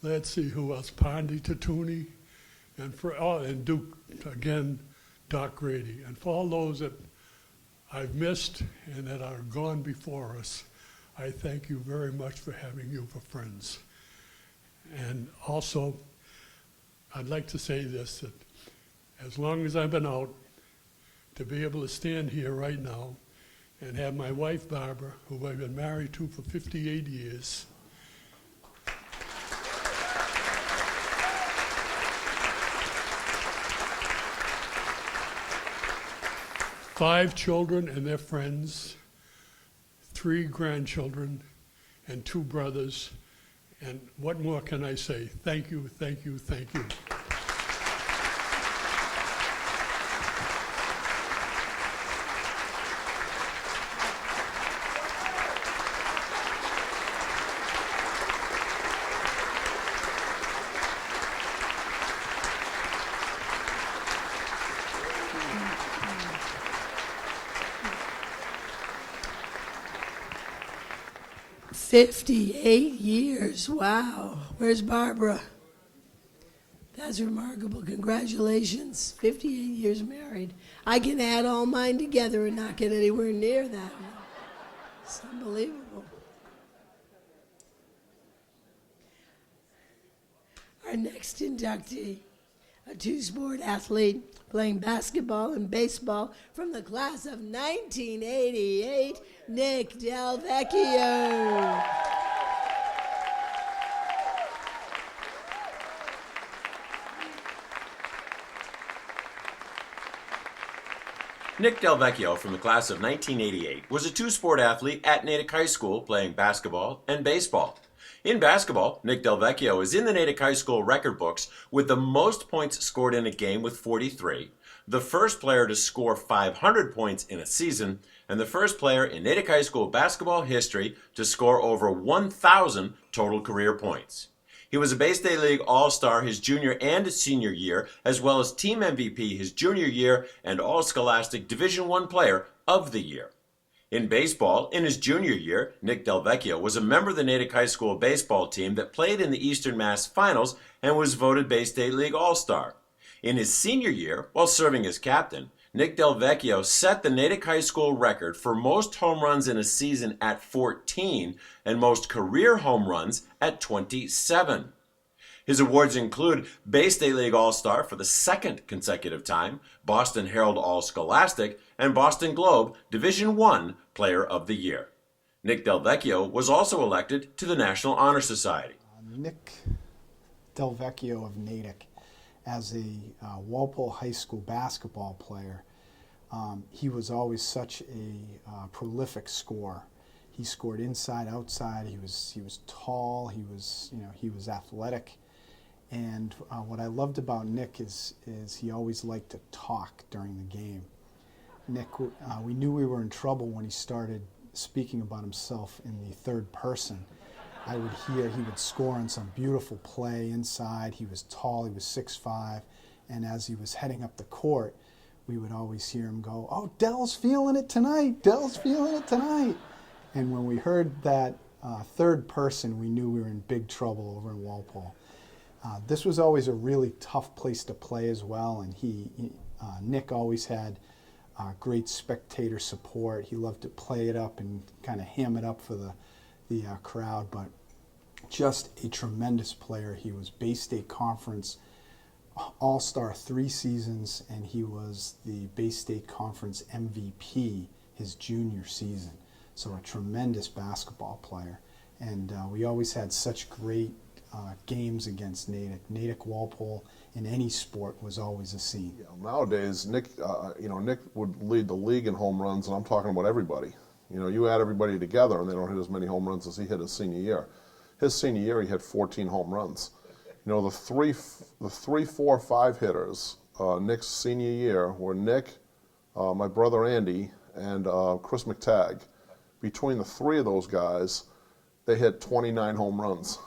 let's see who else, Pondi Tatuni, and Duke, again, Doc Grady. And for all those that I've missed and that are gone before us, I thank you very much for having you for friends. And also, I'd like to say this, that as long as I've been out, to be able to stand here right now and have my wife, Barbara, who I've been married to for 58 years, five children and their friends, 3 grandchildren, and 2 brothers. And what more can I say? Thank you, thank you, thank you. "58 years, wow. Where's Barbara? That's remarkable. Congratulations. 58 years married. I can add all mine together and not get anywhere near that. It's unbelievable. Our next inductee, a 2-sport athlete playing basketball and baseball from the class of 1988, Nick Del Vecchio. Nick Del Vecchio from the class of 1988 was a 2-sport athlete at Natick High School playing basketball and baseball. In basketball, Nick Del Vecchio is in the Natick High School record books with the most points scored in a game with 43, the first player to score 500 points in a season, and the first player in Natick High School basketball history to score over 1,000 total career points. He was a Bay State League All-Star his junior and senior year, as well as Team MVP his junior year and All-Scholastic Division I Player of the Year. In baseball, in his junior year, Nick Del Vecchio was a member of the Natick High School baseball team that played in the Eastern Mass Finals and was voted Bay State League All-Star. In his senior year, while serving as captain, Nick Del Vecchio set the Natick High School record for most home runs in a season at 14 and most career home runs at 27. His awards include Bay State League All-Star for the 2nd consecutive time, Boston Herald All-Scholastic, and Boston Globe Division I Player of the Year. Nick Del Vecchio was also elected to the National Honor Society. Nick Del Vecchio of Natick, as a Walpole High School basketball player, he was always such a prolific scorer. He scored inside, outside. He was tall. He was athletic. And what I loved about Nick is he always liked to talk during the game. Nick, we knew we were in trouble when he started speaking about himself in the third person. I would hear he would score on some beautiful play inside. He was tall, he was 6'5", and as he was heading up the court, we would always hear him go, "Oh, Del's feeling it tonight, Del's feeling it tonight." And when we heard that third person, we knew we were in big trouble over in Walpole. This was always a really tough place to play as well, and Nick always had great spectator support. He loved to play it up and kind of ham it up for the crowd, but just a tremendous player. He was Bay State Conference All-Star 3 seasons, and he was the Bay State Conference MVP his junior season. So a tremendous basketball player. And we always had such great games against Natick. Natick Walpole in any sport was always a scene. Yeah, nowadays, Nick, Nick would lead the league in home runs, and I'm talking about everybody. You add everybody together, and they don't hit as many home runs as he hit his senior year. His senior year, he had 14 home runs. The 3, 4, 5 hitters Nick's senior year were Nick, my brother Andy, and Chris McTagg. Between the 3 of those guys, they hit 29 home runs.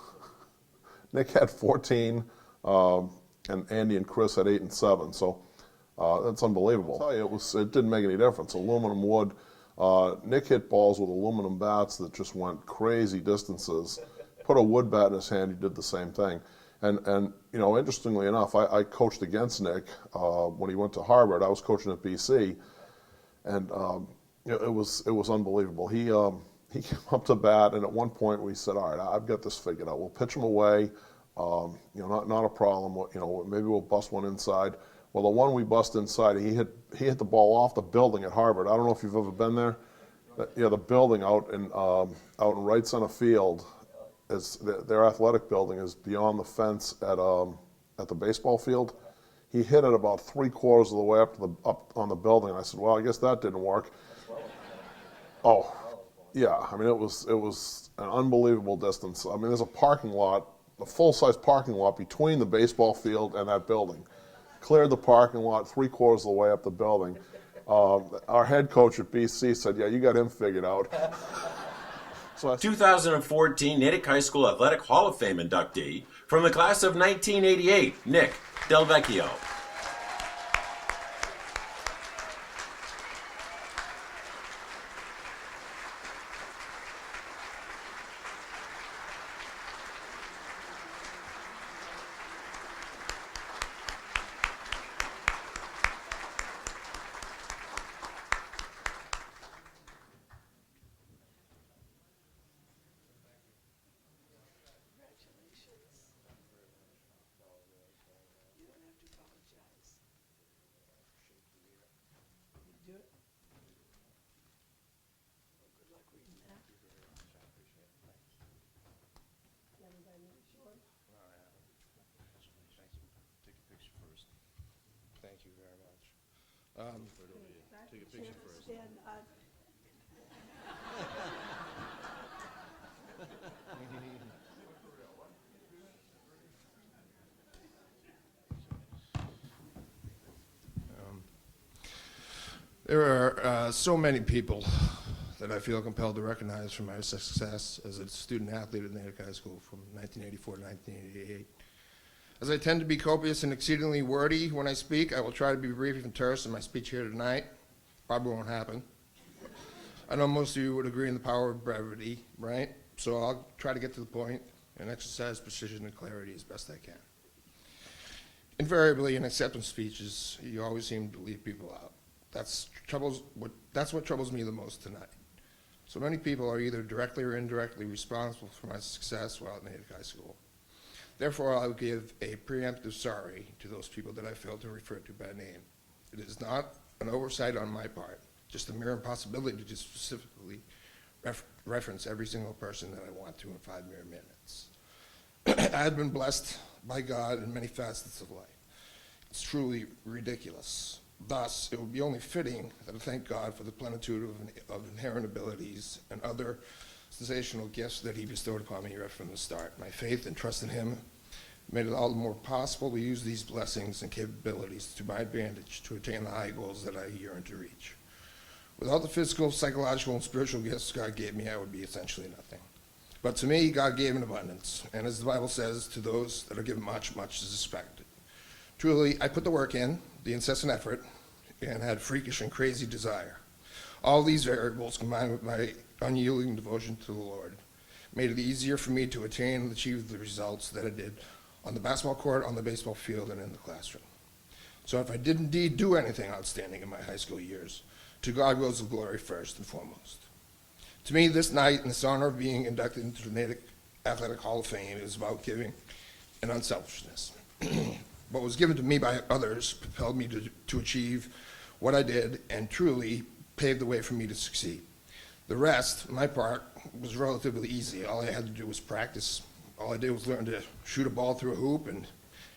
Nick had 14, and Andy and Chris had 8 and 7. So that's unbelievable. I'll tell you, it didn't make any difference. Aluminum wood. Nick hit balls with aluminum bats that just went crazy distances. Put a wood bat in his hand, he did the same thing. And interestingly enough, I coached against Nick when he went to Harvard. I was coaching at BC, and it was unbelievable. He came up to bat, and at one point we said, "All right, I've got this figured out. We'll pitch him away. Not a problem. Maybe we'll bust one inside." Well, the one we bust inside, he hit the ball off the building at Harvard. I don't know if you've ever been there. Yeah, the building out in right center field. Their athletic building is beyond the fence at the baseball field. He hit it about 3/4 of the way up on the building. I said, "Well, I guess that didn't work." Oh, yeah. I mean, it was an unbelievable distance. I mean, there's a parking lot, a full-size parking lot between the baseball field and that building. Cleared the parking lot 3/4 of the way up the building. Our head coach at BC said, "Yeah, you got him figured out." 2014 Natick High School Athletic Hall of Fame inductee from the class of 1988, Nick Del Vecchio. Thank you very much. Take a picture first. There are so many people that I feel compelled to recognize for my success as a student athlete at Natick High School from 1984 to 1988. As I tend to be copious and exceedingly wordy when I speak, I will try to be brief and terse in my speech here tonight. Probably won't happen. I know most of you would agree in the power of brevity, right? So I'll try to get to the point and exercise precision and clarity as best I can. Invariably, in acceptance speeches, you always seem to leave people out. That's what troubles me the most tonight. So many people are either directly or indirectly responsible for my success while at Natick High School. Therefore, I'll give a preemptive sorry to those people that I failed to refer to by name. It is not an oversight on my part, just a mere impossibility to specifically reference every single person that I want to in 5 mere minutes. I have been blessed by God in many facets of life. It's truly ridiculous. Thus, it would be only fitting that I thank God for the plenitude of inherent abilities and other sensational gifts that he bestowed upon me right from the start. My faith and trust in him made it all the more possible to use these blessings and capabilities to my advantage to attain the high goals that I yearn to reach. Without the physical, psychological, and spiritual gifts God gave me, I would be essentially nothing. But to me, God gave in abundance, and as the Bible says, to those that are given much, much is expected. Truly, I put the work in, the incessant effort, and had freakish and crazy desire. All these variables, combined with my unyielding devotion to the Lord, made it easier for me to attain and achieve the results that I did on the basketball court, on the baseball field, and in the classroom. So if I did indeed do anything outstanding in my high school years, to God goes the glory first and foremost. To me, this night, in this honor of being inducted into the Natick Athletic Hall of Fame is about giving and unselfishness. What was given to me by others propelled me to achieve what I did and truly paved the way for me to succeed. The rest, my part, was relatively easy. All I had to do was practice. All I did was learn to shoot a ball through a hoop and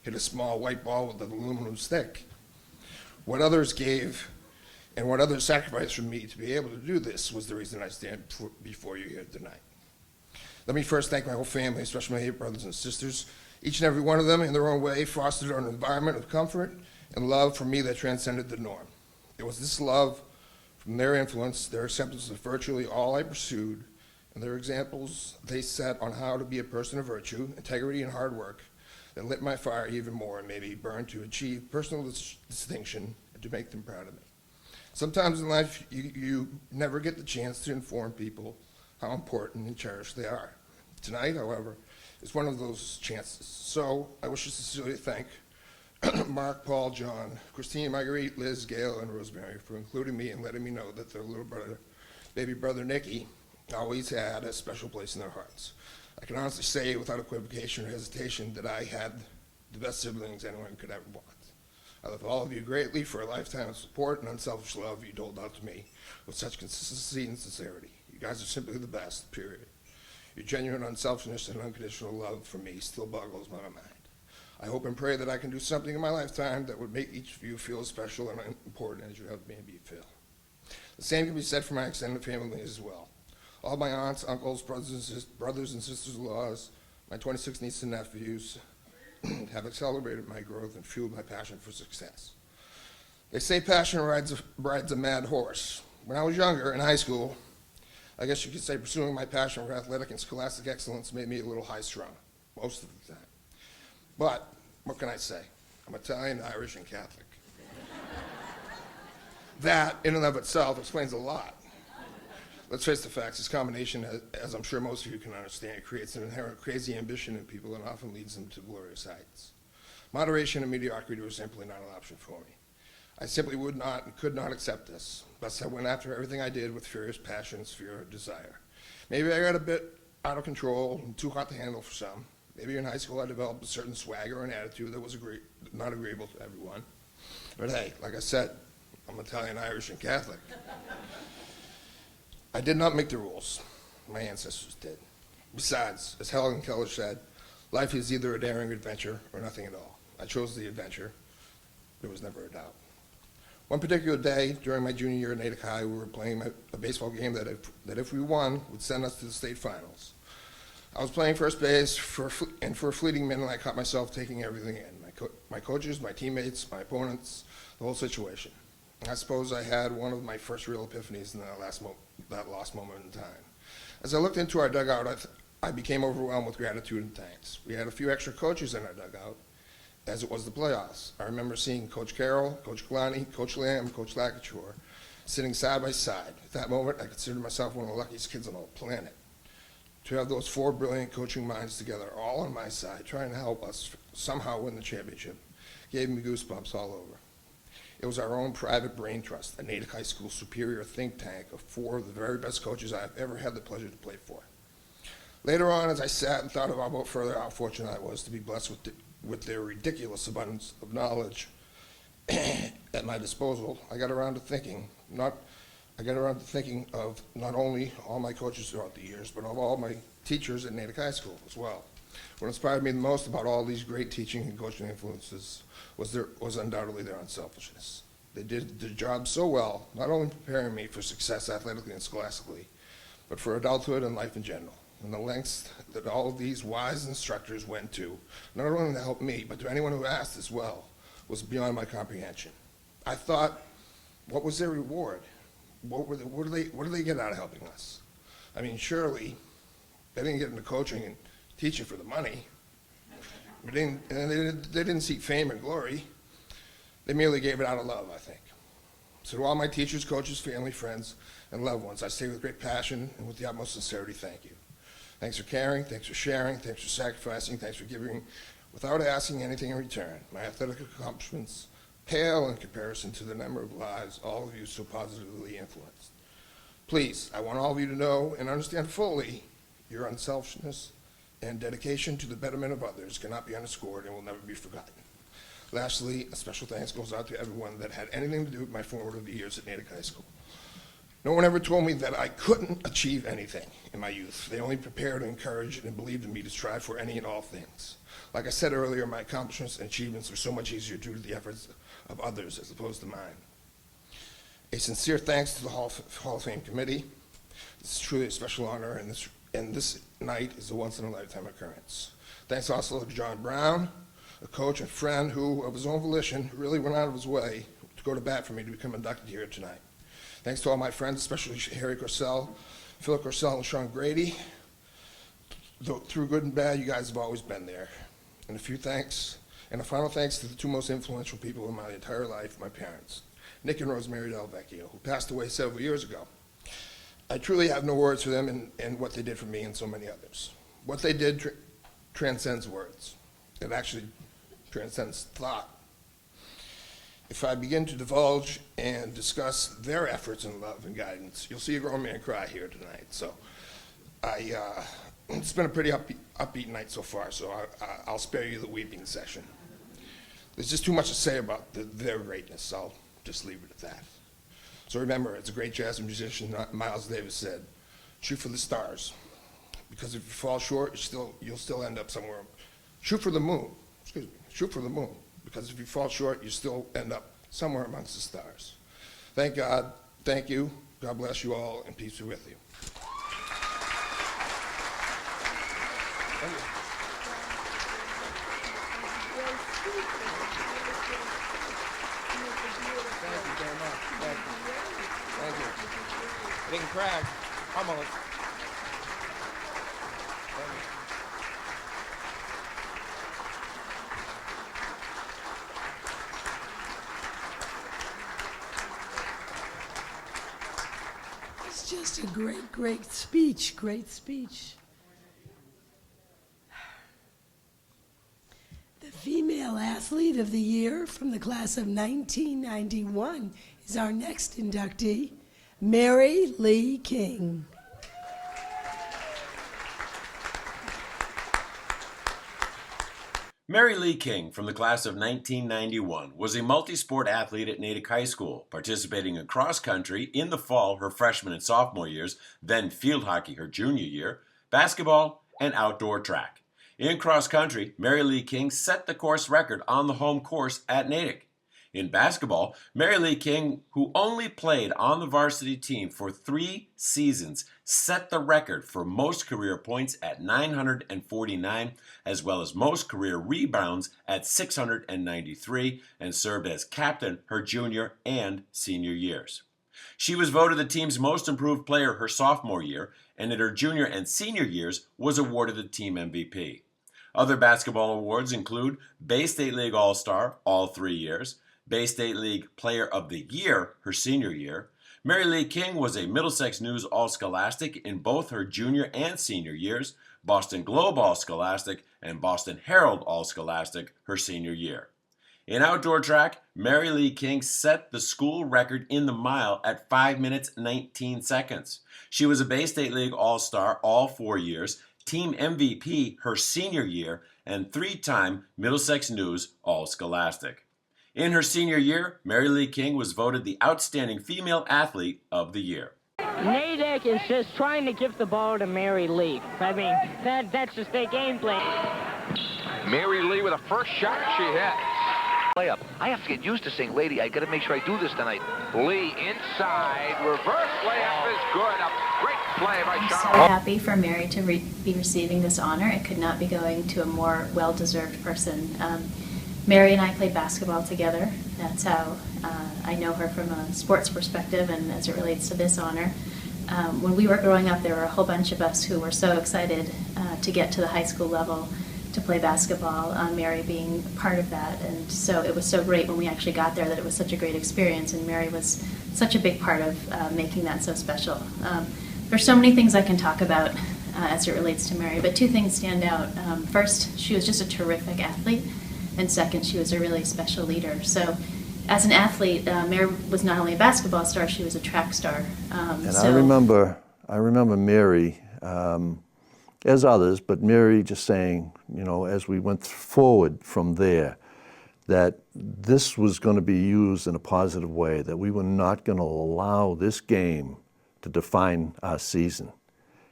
hit a small white ball with an aluminum stick. What others gave and what others sacrificed for me to be able to do this was the reason I stand before you here tonight. Let me first thank my whole family, especially my 8 brothers and sisters. Each and every one of them, in their own way, fostered an environment of comfort and love for me that transcended the norm. It was this love, from their influence, their acceptance of virtually all I pursued, and their examples they set on how to be a person of virtue, integrity, and hard work that lit my fire even more and made me burn to achieve personal distinction and to make them proud of me. Sometimes in life, you never get the chance to inform people how important and cherished they are. Tonight, however, is one of those chances. So I wish to sincerely thank Mark, Paul, John, Christine, Marguerite, Liz, Gail, and Rosemary for including me and letting me know that their little brother, baby brother Nicky, always had a special place in their hearts. I can honestly say without equivocation or hesitation that I had the best siblings anyone could ever want. I love all of you greatly for a lifetime of support and unselfish love you doled out to me with such consistency and sincerity. You guys are simply the best, period. Your genuine unselfishness and unconditional love for me still boggles my mind. I hope and pray that I can do something in my lifetime that would make each of you feel as special and important as you have made me feel. The same can be said for my extended family as well. All my aunts, uncles, brothers and sisters-in-laws, my 26 nieces and nephews have accelerated my growth and fueled my passion for success. They say passion rides a mad horse. When I was younger, in high school, I guess you could say pursuing my passion for athletic and scholastic excellence made me a little high-strung, most of the time. But what can I say? I'm Italian, Irish, and Catholic. That, in and of itself, explains a lot. Let's face the facts. This combination, as I'm sure most of you can understand, creates an inherent crazy ambition in people and often leads them to glorious heights. Moderation and mediocrity were simply not an option for me. I simply would not and could not accept this. Thus, I went after everything I did with furious passion and fear of desire. Maybe I got a bit out of control and too hot to handle for some. Maybe in high school I developed a certain swagger and attitude that was not agreeable to everyone. But hey, like I said, I'm Italian, Irish, and Catholic. I did not make the rules. My ancestors did. Besides, as Helen Keller said, life is either a daring adventure or nothing at all. I chose the adventure. There was never a doubt. One particular day during my junior year at Natick High, we were playing a baseball game that if we won, would send us to the state finals. I was playing first base, and for a fleeting minute, I caught myself taking everything in. My coaches, my teammates, my opponents, the whole situation. I suppose I had one of my first real epiphanies in that lost moment in time. As I looked into our dugout, I became overwhelmed with gratitude and thanks. We had a few extra coaches in our dugout, as it was the playoffs. I remember seeing Coach Carroll, Coach Kalani, Coach Lamb, Coach Lacouture sitting side by side. At that moment, I considered myself one of the luckiest kids on the planet. To have those 4 brilliant coaching minds together, all on my side, trying to help us somehow win the championship, gave me goosebumps all over. It was our own private brain trust, a Natick High School superior think tank of 4 of the very best coaches I've ever had the pleasure to play for. Later on, as I sat and thought about further how fortunate I was to be blessed with their ridiculous abundance of knowledge at my disposal, I got around to thinking of not only all my coaches throughout the years, but of all my teachers at Natick High School as well. What inspired me the most about all these great teaching and coaching influences was undoubtedly their unselfishness. They did their job so well, not only preparing me for success athletically and scholastically, but for adulthood and life in general. And the lengths that all of these wise instructors went to, not only to help me, but to anyone who asked as well, was beyond my comprehension. I thought, what was their reward? What do they get out of helping us? I mean, surely they didn't get into coaching and teaching for the money. They didn't seek fame and glory. They merely gave it out of love, I think. So to all my teachers, coaches, family, friends, and loved ones, I say with great passion and with the utmost sincerity, thank you. Thanks for caring, thanks for sharing, thanks for sacrificing, thanks for giving without asking anything in return. My athletic accomplishments pale in comparison to the number of lives all of you so positively influenced. Please, I want all of you to know and understand fully your unselfishness and dedication to the betterment of others cannot be underscored and will never be forgotten. Lastly, a special thanks goes out to everyone that had anything to do with my formative years at Natick High School. No one ever told me that I couldn't achieve anything in my youth. They only prepared, encouraged, and believed in me to strive for any and all things. Like I said earlier, my accomplishments and achievements are so much easier due to the efforts of others as opposed to mine. A sincere thanks to the Hall of Fame Committee. This is truly a special honor, and this night is a once-in-a-lifetime occurrence. Thanks also to John Brown, a coach and friend who, of his own volition, really went out of his way to go to bat for me to become inducted here tonight. Thanks to all my friends, especially Harry Corsell, Philip Corsell, and Sean Grady. Through good and bad, you guys have always been there. And a final thanks to the two most influential people in my entire life, my parents, Nick and Rosemary Del Vecchio, who passed away several years ago. I truly have no words for them and what they did for me and so many others. What they did transcends words. It actually transcends thought. If I begin to divulge and discuss their efforts in love and guidance, you'll see a grown man cry here tonight. So it's been a pretty upbeat night so far, so I'll spare you the weeping session. There's just too much to say about their greatness. I'll just leave it at that. So remember, as a great jazz musician, Miles Davis said, shoot for the stars, because if you fall short, you'll still end up somewhere. Shoot for the moon, excuse me, shoot for the moon, because if you fall short, you still end up somewhere amongst the stars. Thank God, thank you, God bless you all, and peace be with you. Thank you. Thank you very much. Thank you. Thank you. I didn't crash. Almost. Thank you. It's just a great, great speech. Great speech. The Female Athlete of the Year from the class of 1991 is our next inductee, Mary Lee King. Mary Lee King from the class of 1991 was a multi-sport athlete at Natick High School, participating in cross country in the fall her freshman and sophomore years, then field hockey her junior year, basketball, and outdoor track. In cross country, Mary Lee King set the course record on the home course at Natick. In basketball, Mary Lee King, who only played on the varsity team for 3 seasons, set the record for most career points at 949, as well as most career rebounds at 693, and served as captain her junior and senior years. She was voted the team's most improved player her sophomore year, and in her junior and senior years was awarded the team MVP. Other basketball awards include Bay State League All-Star all 3 years, Bay State League Player of the Year her senior year. Mary Lee King was a Middlesex News All-Scholastic in both her junior and senior years, Boston Globe All-Scholastic, and Boston Herald All-Scholastic her senior year. In outdoor track, Mary Lee King set the school record in the mile at 5 minutes 19 seconds. She was a Bay State League All-Star all 4 years, team MVP her senior year, and 3-time Middlesex News All-Scholastic. In her senior year, Mary Lee King was voted the Outstanding Female Athlete of the Year. Natick is just trying to give the ball to Mary Lee. I mean, that's just their game plan. Mary Lee with a first shot she hit. Layup. I have to get used to saying, lady, I got to make sure I do this tonight. Lee inside, reverse layup is good. A great play by Sean. I'm so happy for Mary to be receiving this honor. It could not be going to a more well-deserved person. Mary and I played basketball together. That's how I know her from a sports perspective, and as it relates to this honor. When we were growing up, there were a whole bunch of us who were so excited to get to the high school level to play basketball, Mary being part of that. And so it was so great when we actually got there that it was such a great experience, and Mary was such a big part of making that so special. There's so many things I can talk about as it relates to Mary, but 2 things stand out. First, she was just a terrific athlete, and second, she was a really special leader. So as an athlete, Mary was not only a basketball star, she was a track star. And I remember Mary, as others, but Mary just saying, you know, as we went forward from there, that this was going to be used in a positive way, that we were not going to allow this game to define our season.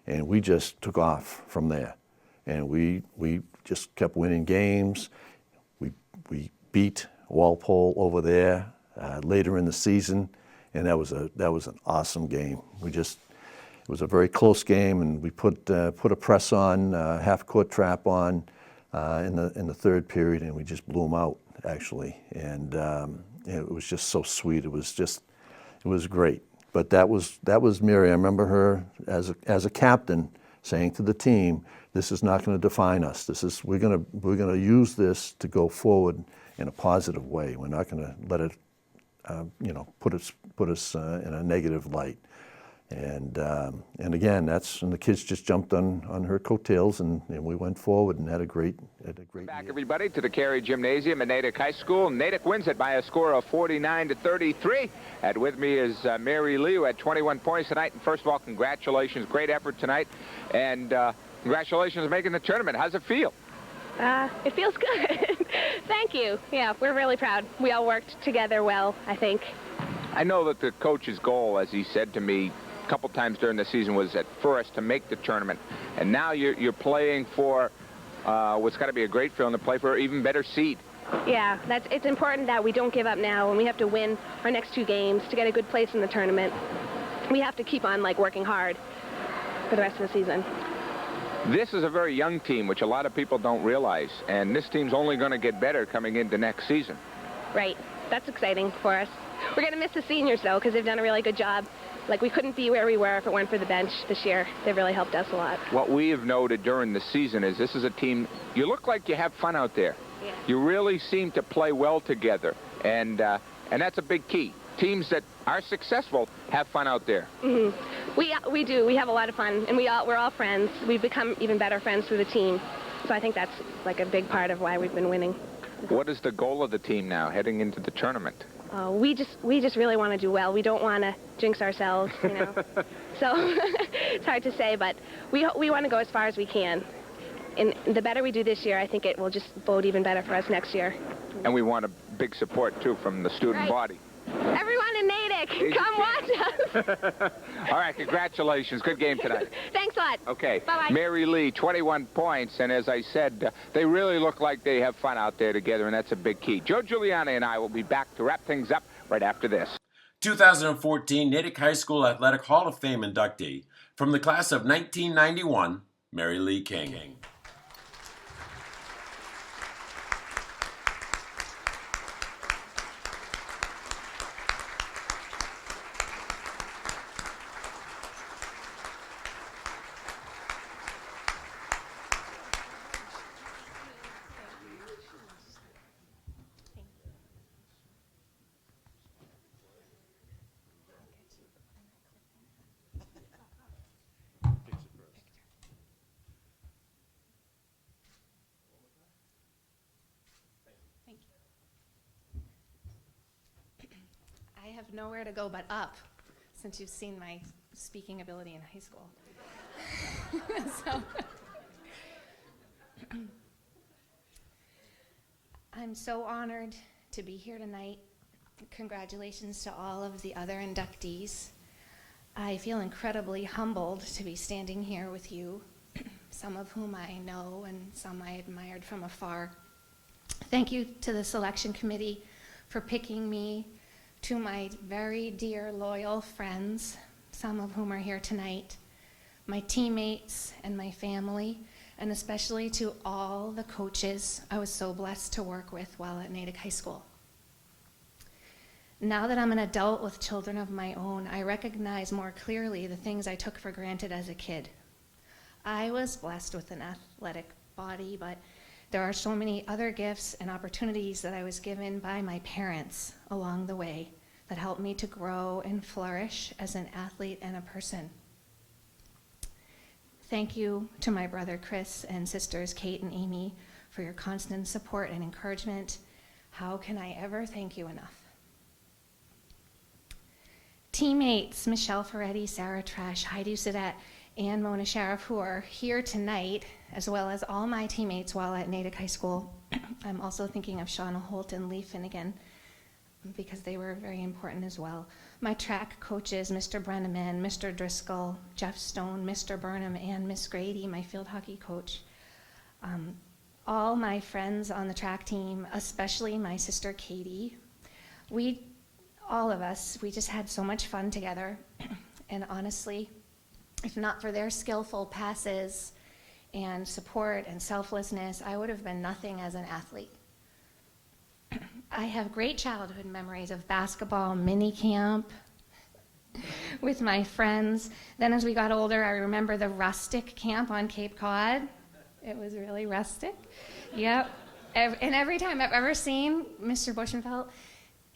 And we just took off from there. And we just kept winning games. We beat Walpole over there later in the season, and that was an awesome game. It was a very close game, and we put a press on, half-court trap on in the third period, and we just blew them out, actually. And it was just so sweet. It was great. But that was Mary. I remember her as a captain saying to the team, "This is not going to define us. We're going to use this to go forward in a positive way. We're not going to let it, put us in a negative light." And again, and the kids just jumped on her coattails, and we went forward and had a great Back, everybody, to the Carey Gymnasium at Natick High School. Natick wins it by a score of 49-33. And with me is Mary Lee, who had 21 points tonight. And first of all, congratulations. Great effort tonight. And congratulations on making the tournament. How's it feel? It feels good. Thank you. Yeah, we're really proud. We all worked together well, I think. I know that the coach's goal, as he said to me a couple times during the season, was at first to make the tournament. And now you're playing for what's got to be a great feeling, to play for an even better seed. Yeah, it's important that we don't give up now, and we have to win our next 2 games to get a good place in the tournament. We have to keep on working hard for the rest of the season. This is a very young team, which a lot of people don't realize, and this team's only going to get better coming into next season. Right. That's exciting for us. We're going to miss the seniors, though, because they've done a really good job. We couldn't be where we were if it weren't for the bench this year. They've really helped us a lot. What we have noted during the season is this is a team, you look like you have fun out there. Yeah. You really seem to play well together, and that's a big key. Teams that are successful have fun out there. Mm-hmm. We do. We have a lot of fun, and we're all friends. We've become even better friends through the team. So I think that's a big part of why we've been winning. What is the goal of the team now heading into the tournament? We just really want to do well. We don't want to jinx ourselves, So it's hard to say, but we want to go as far as we can. And the better we do this year, I think it will just bode even better for us next year. And we want a big support, too, from the student body. Everyone in Natick, come watch us. All right, congratulations. Good game tonight. Thanks a lot. Okay. Bye-bye. Mary Lee, 21 points, and as I said, they really look like they have fun out there together, and that's a big key. Joe Giuliani and I will be back to wrap things up right after this. 2014 Natick High School Athletic Hall of Fame inductee from the class of 1991, Mary Lee King. I have nowhere to go but up, since you've seen my speaking ability in high school. I'm so honored to be here tonight. Congratulations to all of the other inductees. I feel incredibly humbled to be standing here with you, some of whom I know and some I admired from afar. Thank you to the selection committee for picking me, to my very dear, loyal friends, some of whom are here tonight, my teammates and my family, and especially to all the coaches I was so blessed to work with while at Natick High School. Now that I'm an adult with children of my own, I recognize more clearly the things I took for granted as a kid. I was blessed with an athletic body, but there are so many other gifts and opportunities that I was given by my parents along the way that helped me to grow and flourish as an athlete and a person. Thank you to my brother Chris and sisters Kate and Amy for your constant support and encouragement. How can I ever thank you enough? Teammates Michelle Ferretti, Sarah Trash, Heidi Sadette, and Mona Sheriff, who are here tonight, as well as all my teammates while at Natick High School. I'm also thinking of Shauna Holt and Lee Finnegan, because they were very important as well. My track coaches, Mr. Brenneman, Mr. Driscoll, Jeff Stone, Mr. Burnham, and Miss Grady, my field hockey coach. All my friends on the track team, especially my sister Katie. All of us, we just had so much fun together. And honestly, if not for their skillful passes and support and selflessness, I would have been nothing as an athlete. I have great childhood memories of basketball, mini camp with my friends. Then as we got older, I remember the rustic camp on Cape Cod. It was really rustic. Yep. And every time I've ever seen Mr. Bushенfeld,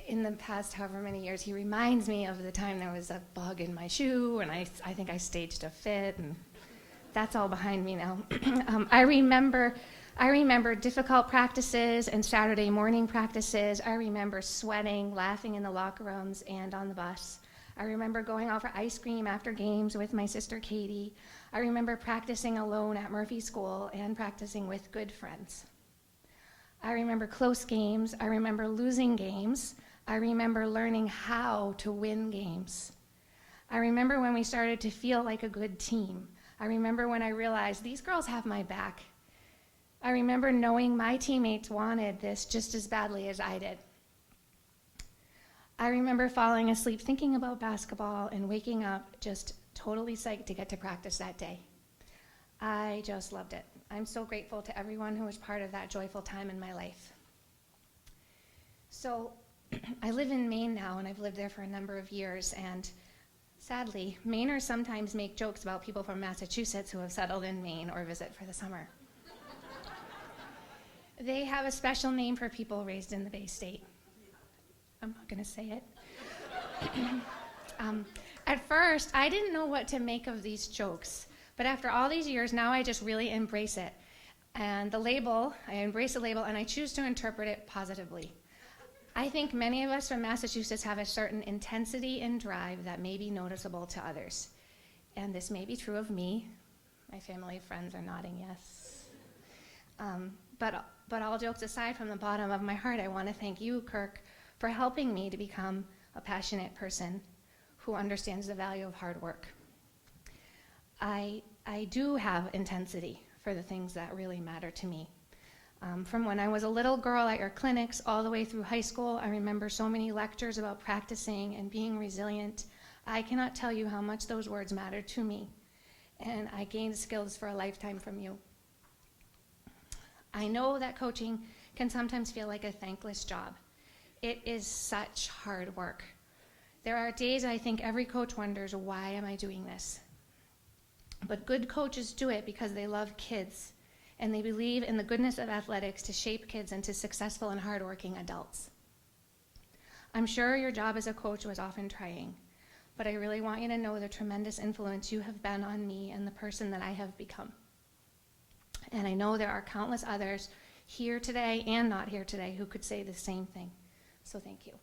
in the past however many years, he reminds me of the time there was a bug in my shoe, and I think I staged a fit, and that's all behind me now. I remember difficult practices and Saturday morning practices. I remember sweating, laughing in the locker rooms and on the bus. I remember going out for ice cream after games with my sister Katie. I remember practicing alone at Murphy School and practicing with good friends. I remember close games. I remember losing games. I remember learning how to win games. I remember when we started to feel like a good team. I remember when I realized these girls have my back. I remember knowing my teammates wanted this just as badly as I did. I remember falling asleep thinking about basketball and waking up just totally psyched to get to practice that day. I just loved it. I'm so grateful to everyone who was part of that joyful time in my life. So I live in Maine now, and I've lived there for a number of years, and sadly, Mainers sometimes make jokes about people from Massachusetts who have settled in Maine or visit for the summer. They have a special name for people raised in the Bay State. I'm not going to say it. At first, I didn't know what to make of these jokes, but after all these years, now I just really embrace it. And the label, I embrace the label, and I choose to interpret it positively. I think many of us from Massachusetts have a certain intensity and drive that may be noticeable to others. And this may be true of me. My family and friends are nodding yes. But all jokes aside, from the bottom of my heart, I want to thank you, Kirk, for helping me to become a passionate person who understands the value of hard work. I do have intensity for the things that really matter to me. From when I was a little girl at your clinics all the way through high school, I remember so many lectures about practicing and being resilient. I cannot tell you how much those words mattered to me, and I gained skills for a lifetime from you. I know that coaching can sometimes feel like a thankless job. It is such hard work. There are days I think every coach wonders, why am I doing this? But good coaches do it because they love kids, and they believe in the goodness of athletics to shape kids into successful and hardworking adults. I'm sure your job as a coach was often trying, but I really want you to know the tremendous influence you have been on me and the person that I have become. And I know there are countless others here today and not here today who could say the same thing. So thank you.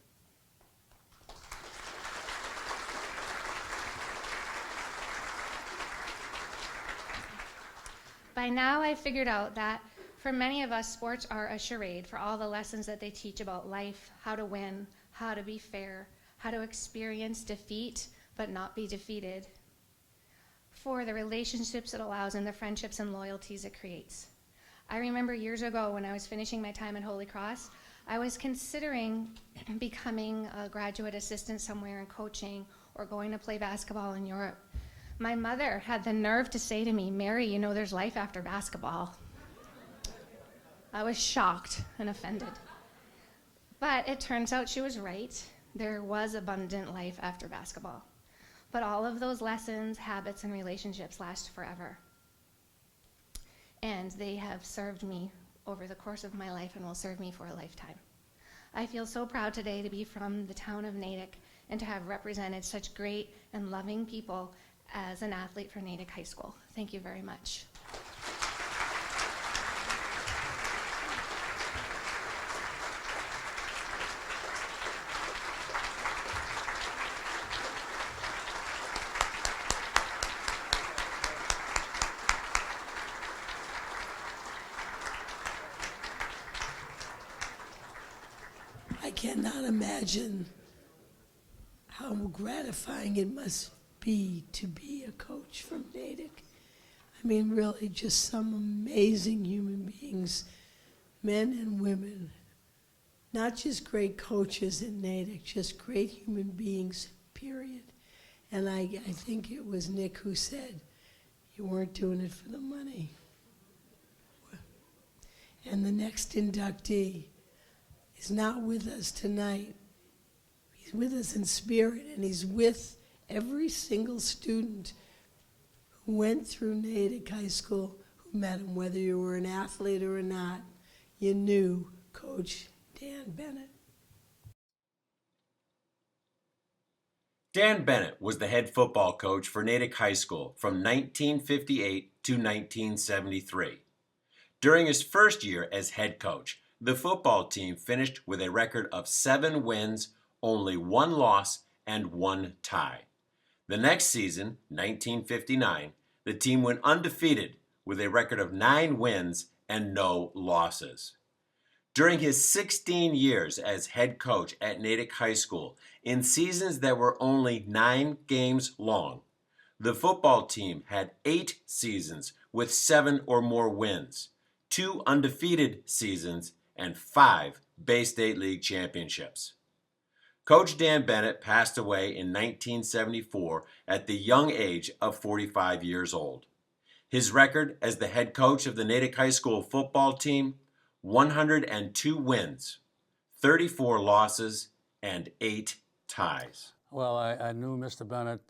By now, I've figured out that for many of us, sports are a charade for all the lessons that they teach about life, how to win, how to be fair, how to experience defeat but not be defeated, for the relationships it allows and the friendships and loyalties it creates. I remember years ago when I was finishing my time at Holy Cross, I was considering becoming a graduate assistant somewhere in coaching or going to play basketball in Europe. My mother had the nerve to say to me, "Mary, you know there's life after basketball." I was shocked and offended. But it turns out she was right. There was abundant life after basketball. But all of those lessons, habits, and relationships last forever. And they have served me over the course of my life and will serve me for a lifetime. I feel so proud today to be from the town of Natick and to have represented such great and loving people as an athlete for Natick High School. Thank you very much. cannot imagine how gratifying it must be to be a coach from Natick. I mean, really, just some amazing human beings, men and women. Not just great coaches in Natick, just great human beings, period. And I think it was Nick who said, you weren't doing it for the money. And the next inductee is not with us tonight. He's with us in spirit, and he's with every single student who went through Natick High School, who met him, whether you were an athlete or not, you knew Coach Dan Bennett. Dan Bennett was the head football coach for Natick High School from 1958 to 1973. During his first year as head coach, the football team finished with a record of 7 wins, only 1 loss, and 1 tie. The next season, 1959, the team went undefeated with a record of 9 wins and no losses. During his 16 years as head coach at Natick High School, in seasons that were only 9 games long, the football team had 8 seasons with 7 or more wins, 2 undefeated seasons, and 5 Bay State League championships. Coach Dan Bennett passed away in 1974 at the young age of 45 years old. His record as the head coach of the Natick High School football team, 102 wins, 34 losses, and 8 ties. Well, I knew Mr. Bennett.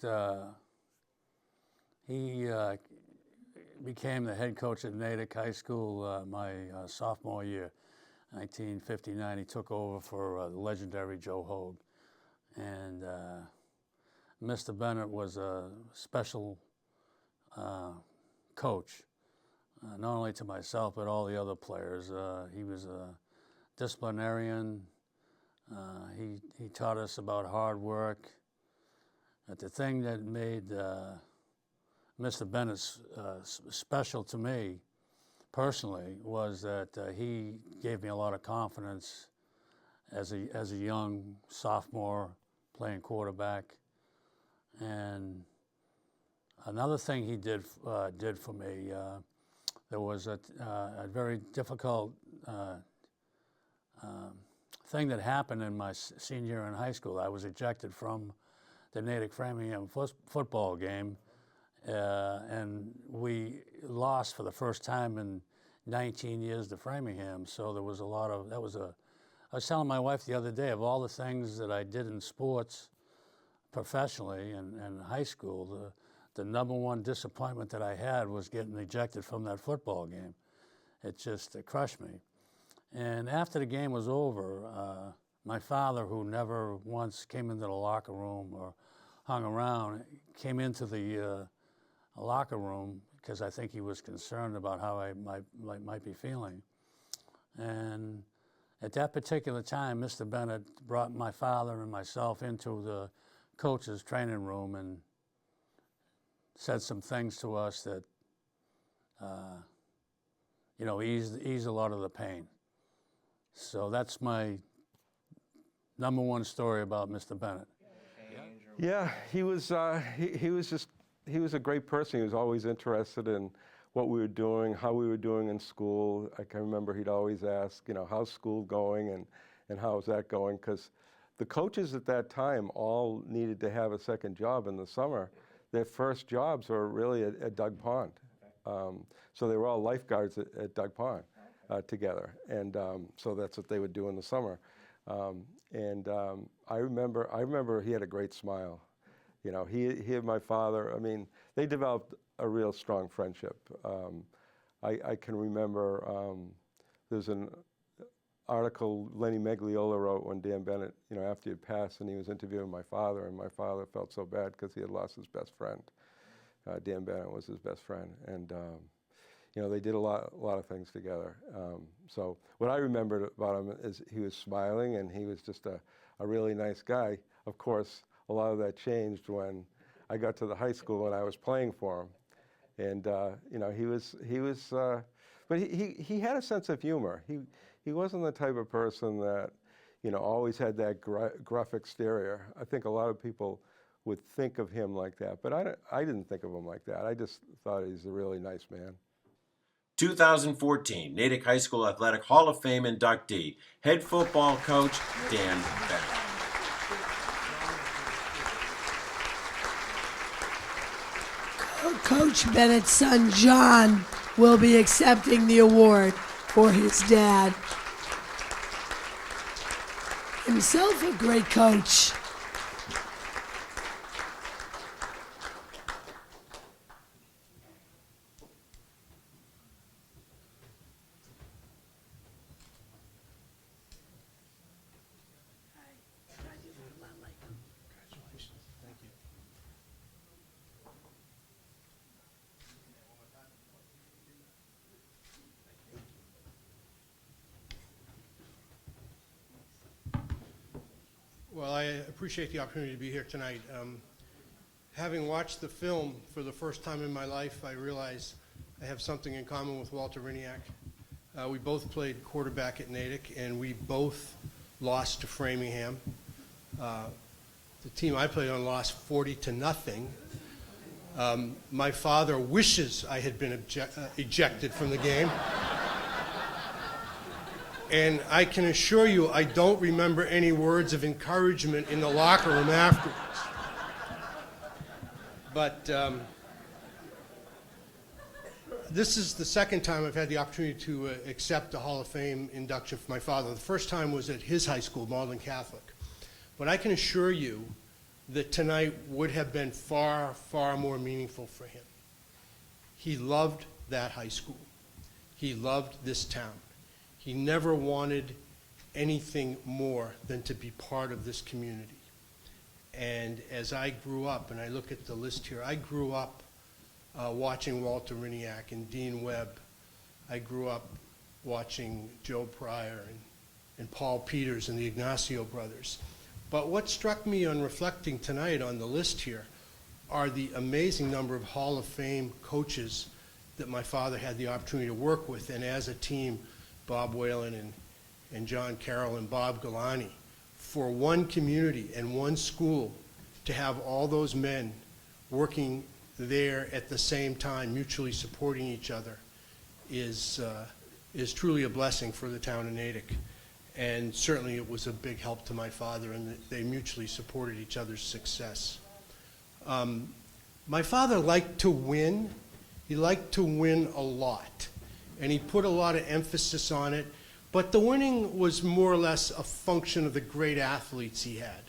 He became the head coach at Natick High School my sophomore year, 1959. He took over for the legendary Joe Hogue. And Mr. Bennett was a special coach, not only to myself, but all the other players. He was a disciplinarian. He taught us about hard work. But the thing that made Mr. Bennett special to me personally was that he gave me a lot of confidence as a young sophomore playing quarterback. And another thing he did for me, there was a very difficult thing that happened in my senior year in high school. I was ejected from the Natick Framingham football game, and we lost for the first time in 19 years to Framingham. So there was a lot of, I was telling my wife the other day, of all the things that I did in sports professionally and high school, the number one disappointment that I had was getting ejected from that football game. It just crushed me. And after the game was over, my father, who never once came into the locker room or hung around, came into the locker room because I think he was concerned about how I might be feeling. And at that particular time, Mr. Bennett brought my father and myself into the coach's training room and said some things to us that, eased a lot of the pain. So that's my number one story about Mr. Bennett. Yeah, he was a great person. He was always interested in what we were doing, how we were doing in school. I can remember he'd always ask, how's school going and how's that going? Because the coaches at that time all needed to have a second job in the summer. Their first jobs were really at Doug Pond. So they were all lifeguards at Doug Pond together. And so that's what they would do in the summer. I remember he had a great smile. He and my father, they developed a real strong friendship. I can remember there's an article Lenny Megliola wrote when Dan Bennett, after he had passed, and he was interviewing my father, and my father felt so bad because he had lost his best friend. Dan Bennett was his best friend, and they did a lot of things together. So what I remembered about him is he was smiling, and he was just a really nice guy. Of course, a lot of that changed when I got to the high school and I was playing for him, and but he had a sense of humor. He wasn't the type of person that always had that gruff exterior. I think a lot of people would think of him like that, but I didn't think of him like that. I just thought he's a really nice man. 2014 Natick High School Athletic Hall of Fame inductee, head football coach Dan Bennett. Coach Bennett's son, John, will be accepting the award for his dad. Himself a great coach. Well, I appreciate the opportunity to be here tonight. Having watched the film for the first time in my life, I realize I have something in common with Walter Riniak. We both played quarterback at Natick, and we both lost to Framingham. The team I played on lost 40-0. My father wishes I had been ejected from the game. And I can assure you, I don't remember any words of encouragement in the locker room afterwards. But this is the second time I've had the opportunity to accept a Hall of Fame induction for my father. The first time was at his high school, Malden Catholic. But I can assure you that tonight would have been far, far more meaningful for him. He loved that high school. He loved this town. He never wanted anything more than to be part of this community. And as I grew up, and I look at the list here, I grew up watching Walter Riniak and Dean Webb. I grew up watching Joe Pryor and Paul Peters and the Ignacio brothers. But what struck me on reflecting tonight on the list here are the amazing number of Hall of Fame coaches that my father had the opportunity to work with, and as a team, Bob Whalen and John Carroll and Bob Galani, for one community and one school to have all those men working there at the same time, mutually supporting each other, is truly a blessing for the town of Natick. And certainly it was a big help to my father, and they mutually supported each other's success. My father liked to win. He liked to win a lot. And he put a lot of emphasis on it, but the winning was more or less a function of the great athletes he had.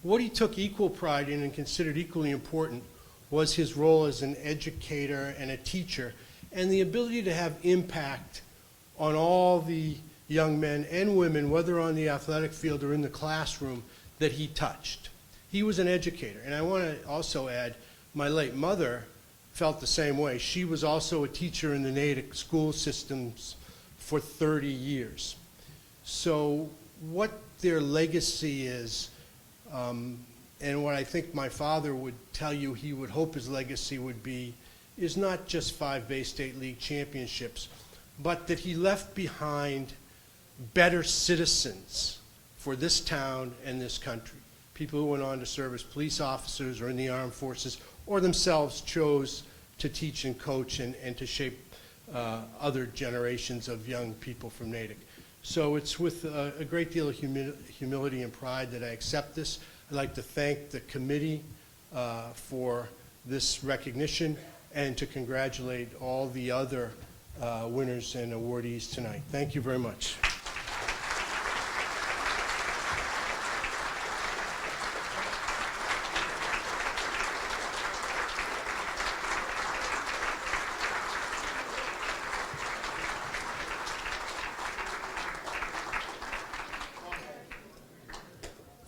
What he took equal pride in and considered equally important was his role as an educator and a teacher, and the ability to have impact on all the young men and women, whether on the athletic field or in the classroom, that he touched. He was an educator, and I want to also add, my late mother felt the same way. She was also a teacher in the Natick school systems for 30 years. So what their legacy is, and what I think my father would tell you he would hope his legacy would be, is not just 5 Bay State League championships, but that he left behind better citizens for this town and this country. People who went on to serve as police officers or in the armed forces, or themselves chose to teach and coach and to shape other generations of young people from Natick. So it's with a great deal of humility and pride that I accept this. I'd like to thank the committee for this recognition and to congratulate all the other winners and awardees tonight. Thank you very much.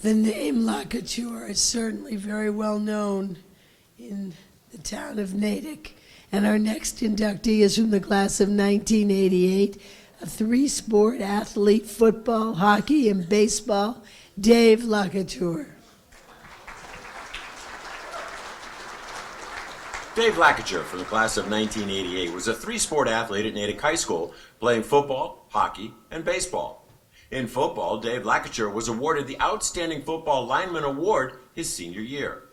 The name La Couture is certainly very well known in the town of Natick. And our next inductee is from the class of 1988, a 3-sport athlete, football, hockey, and baseball, Dave La Couture. Dave Lacouture from the class of 1988 was a 3-sport athlete at Natick High School, playing football, hockey, and baseball. In football, Dave Lakacher was awarded the Outstanding Football Lineman Award his senior year.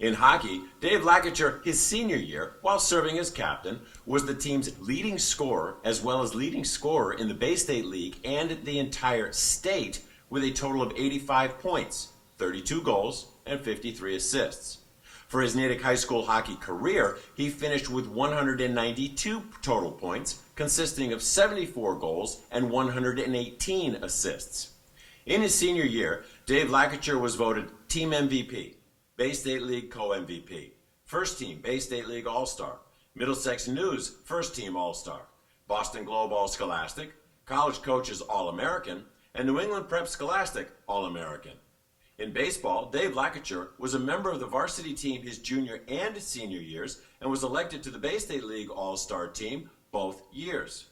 In hockey, Dave Lakacher, his senior year, while serving as captain, was the team's leading scorer as well as leading scorer in the Bay State League and the entire state with a total of 85 points, 32 goals, and 53 assists. For his Natick High School hockey career, he finished with 192 total points, consisting of 74 goals and 118 assists. In his senior year, Dave Lakacher was voted Team MVP, Bay State League Co-MVP, First Team Bay State League All-Star, Middlesex News First Team All-Star, Boston Globe All-Scholastic, College Coaches All-American, and New England Prep Scholastic All-American. In baseball, Dave Lakacher was a member of the varsity team his junior and senior years and was elected to the Bay State League All-Star team both years.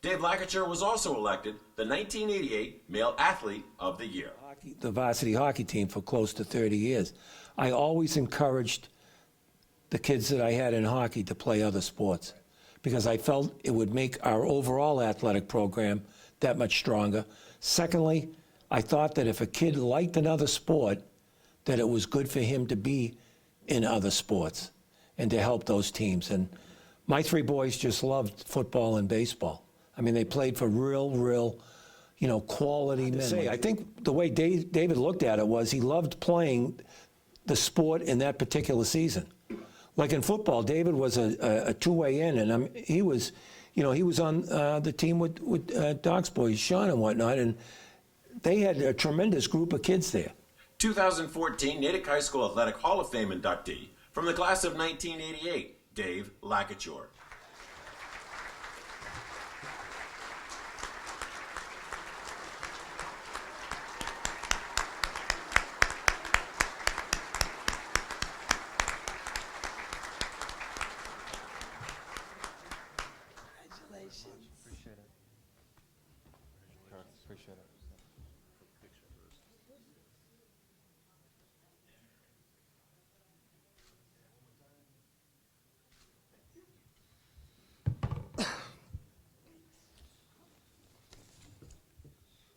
Dave Lakacher was also elected the 1988 Male Athlete of the Year. The varsity hockey team for close to 30 years. I always encouraged the kids that I had in hockey to play other sports because I felt it would make our overall athletic program that much stronger. Secondly, I thought that if a kid liked another sport, that it was good for him to be in other sports and to help those teams. And my three boys just loved football and baseball. I mean, they played for real, quality men. I think the way David looked at it was he loved playing the sport in that particular season. Like in football, David was a two-way in, and he was on the team with Doc's boys, Sean and whatnot, and they had a tremendous group of kids there. 2014 Natick High School Athletic Hall of Fame inductee from the class of 1988, Dave Lakacher. Appreciate it.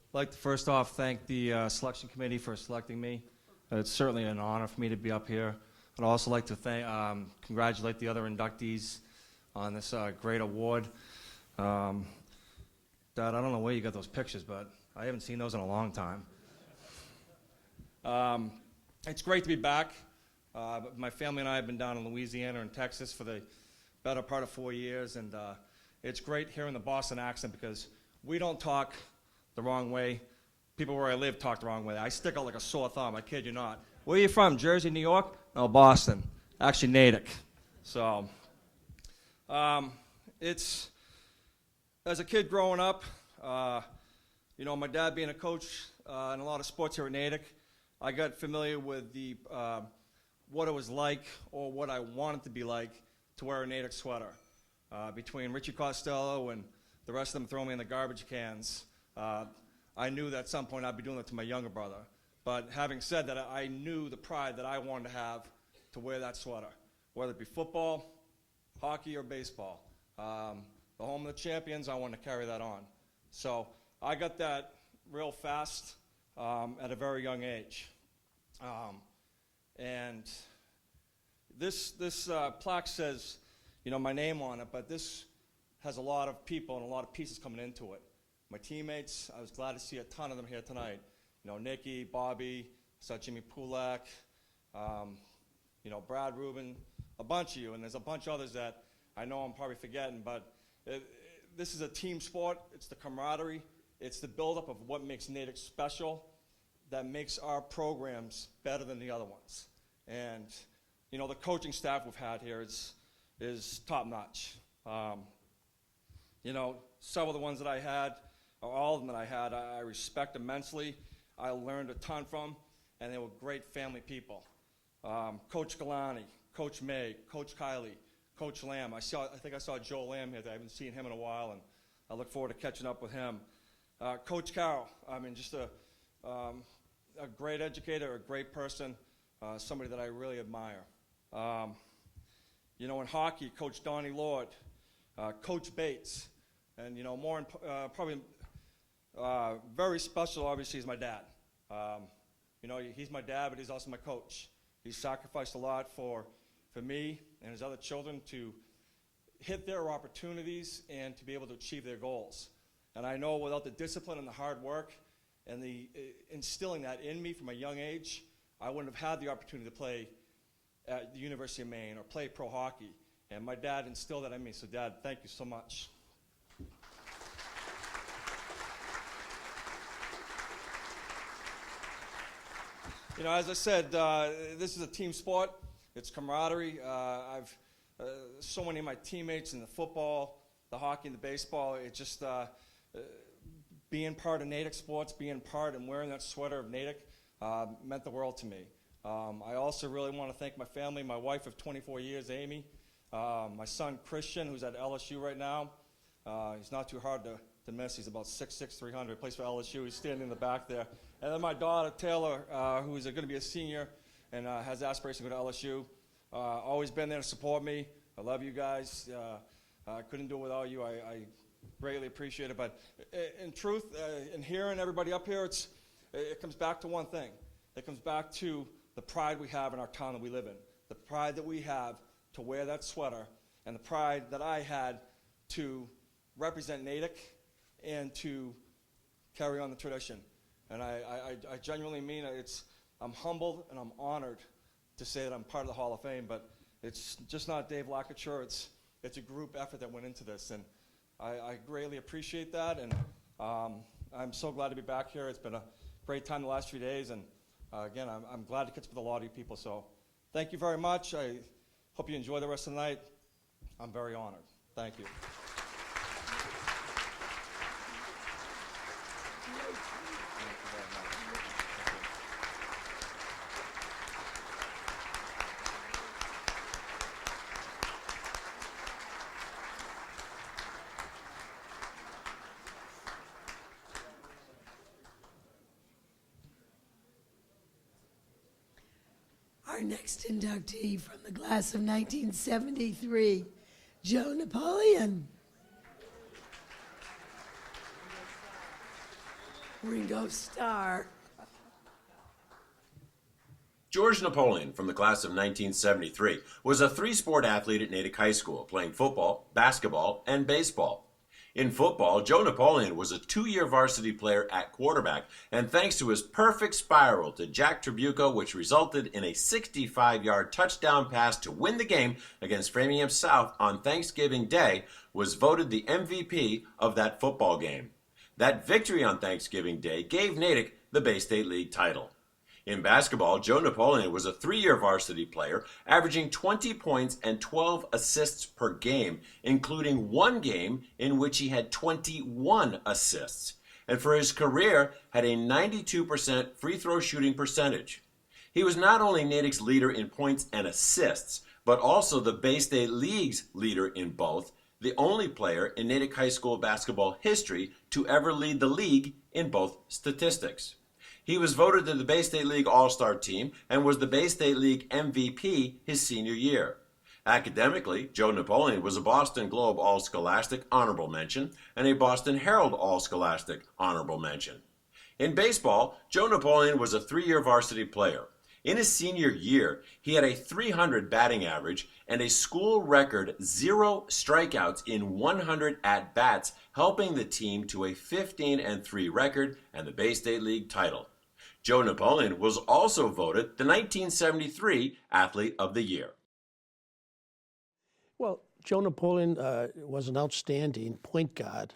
I'd like to first off thank the selection committee for selecting me. It's certainly an honor for me to be up here. I'd also like to congratulate the other inductees on this great award. Dad, I don't know where you got those pictures, but I haven't seen those in a long time. It's great to be back. My family and I have been down in Louisiana and Texas for the better part of 4 years, and it's great hearing the Boston accent because we don't talk the wrong way. People where I live talk the wrong way. I stick out like a sore thumb, I kid you not. Where are you from, Jersey, New York? No, Boston. Actually, Natick. So, it's... As a kid growing up, my dad being a coach in a lot of sports here at Natick, I got familiar with the what it was like or what I wanted to be like to wear a Natick sweater. Between Richie Costello and the rest of them throwing me in the garbage cans, I knew that at some point I'd be doing that to my younger brother. But having said that, I knew the pride that I wanted to have to wear that sweater, whether it be football, hockey, or baseball. The home of the champions, I wanted to carry that on. So I got that real fast at a very young age. And this plaque says, my name on it, but this has a lot of people and a lot of pieces coming into it. My teammates, I was glad to see a ton of them here tonight. Nikki, Bobby, I saw Jimmy Pulak, Brad Rubin, a bunch of you, and there's a bunch of others that I know I'm probably forgetting, but this is a team sport. It's the camaraderie. It's the buildup of what makes Natick special that makes our programs better than the other ones. And, the coaching staff we've had here is top-notch. Some of the ones that I had, or all of them that I had, I respect immensely. I learned a ton from, and they were great family people. Coach Galani, Coach May, Coach Kiley, Coach Lamb. I think I saw Joe Lamb here. I haven't seen him in a while, and I look forward to catching up with him. Coach Carroll, just a great educator, a great person, somebody that I really admire. In hockey, Coach Donnie Lord, Coach Bates, and probably very special, obviously, is my dad. You know, he's my dad, but he's also my coach. He's sacrificed a lot for me and his other children to hit their opportunities and to be able to achieve their goals. And I know without the discipline and the hard work and the instilling that in me from a young age, I wouldn't have had the opportunity to play at the University of Maine or play pro hockey. And my dad instilled that in me. So, Dad, thank you so much. You know, as I said, this is a team sport. It's camaraderie. I've so many of my teammates in the football, the hockey, and the baseball. It just being part of Natick sports, being part and wearing that sweater of Natick meant the world to me. I also really want to thank my family, my wife of 24 years, Amy, my son Christian, who's at LSU right now. He's not too hard to miss. He's about 6'6", 300. Plays for LSU. He's standing in the back there. And then my daughter, Taylor, who's going to be a senior and has aspirations to go to LSU. Always been there to support me. I love you guys. I couldn't do it without you. I greatly appreciate it. But in truth, in hearing everybody up here, it comes back to one thing. It comes back to the pride we have in our town that we live in. The pride that we have to wear that sweater, and the pride that I had to represent Natick and to carry on the tradition. And I genuinely mean it. I'm humbled and I'm honored to say that I'm part of the Hall of Fame, but it's just not Dave Lacouture. It's a group effort that went into this, and I greatly appreciate that, and I'm so glad to be back here. It's been a great time the last few days, and again, I'm glad to catch up with a lot of you people, so thank you very much. I hope you enjoy the rest of the night. I'm very honored. Thank you. Our next inductee from the class of 1973, Joe Napoleon. Ringo Starr. George Napoleon, from the class of 1973, was a three-sport athlete at Natick High School, playing football, basketball, and baseball. In football, Joe Napoleon was a two-year varsity player at quarterback, and thanks to his perfect spiral to Jack Tribuco, which resulted in a 65-yard touchdown pass to win the game against Framingham South on Thanksgiving Day, was voted the MVP of that football game. That victory on Thanksgiving Day gave Natick the Bay State League title. In basketball, Joe Napoleon was a three-year varsity player, averaging 20 points and 12 assists per game, including one game in which he had 21 assists, and for his career had a 92% free throw shooting percentage. He was not only Natick's leader in points and assists, but also the Bay State League's leader in both, the only player in Natick High School basketball history to ever lead the league in both statistics. He was voted to the Bay State League All-Star team and was the Bay State League MVP his senior year. Academically, Joe Napoleon was a Boston Globe All-Scholastic Honorable Mention and a Boston Herald All-Scholastic Honorable Mention. In baseball, Joe Napoleon was a three-year varsity player. In his senior year, he had a .300 batting average and a school record 0 strikeouts in 100 at-bats, helping the team to a 15-3 record and the Bay State League title. Joe Napoleon was also voted the 1973 Athlete of the Year. Well, Joe Napoleon was an outstanding point guard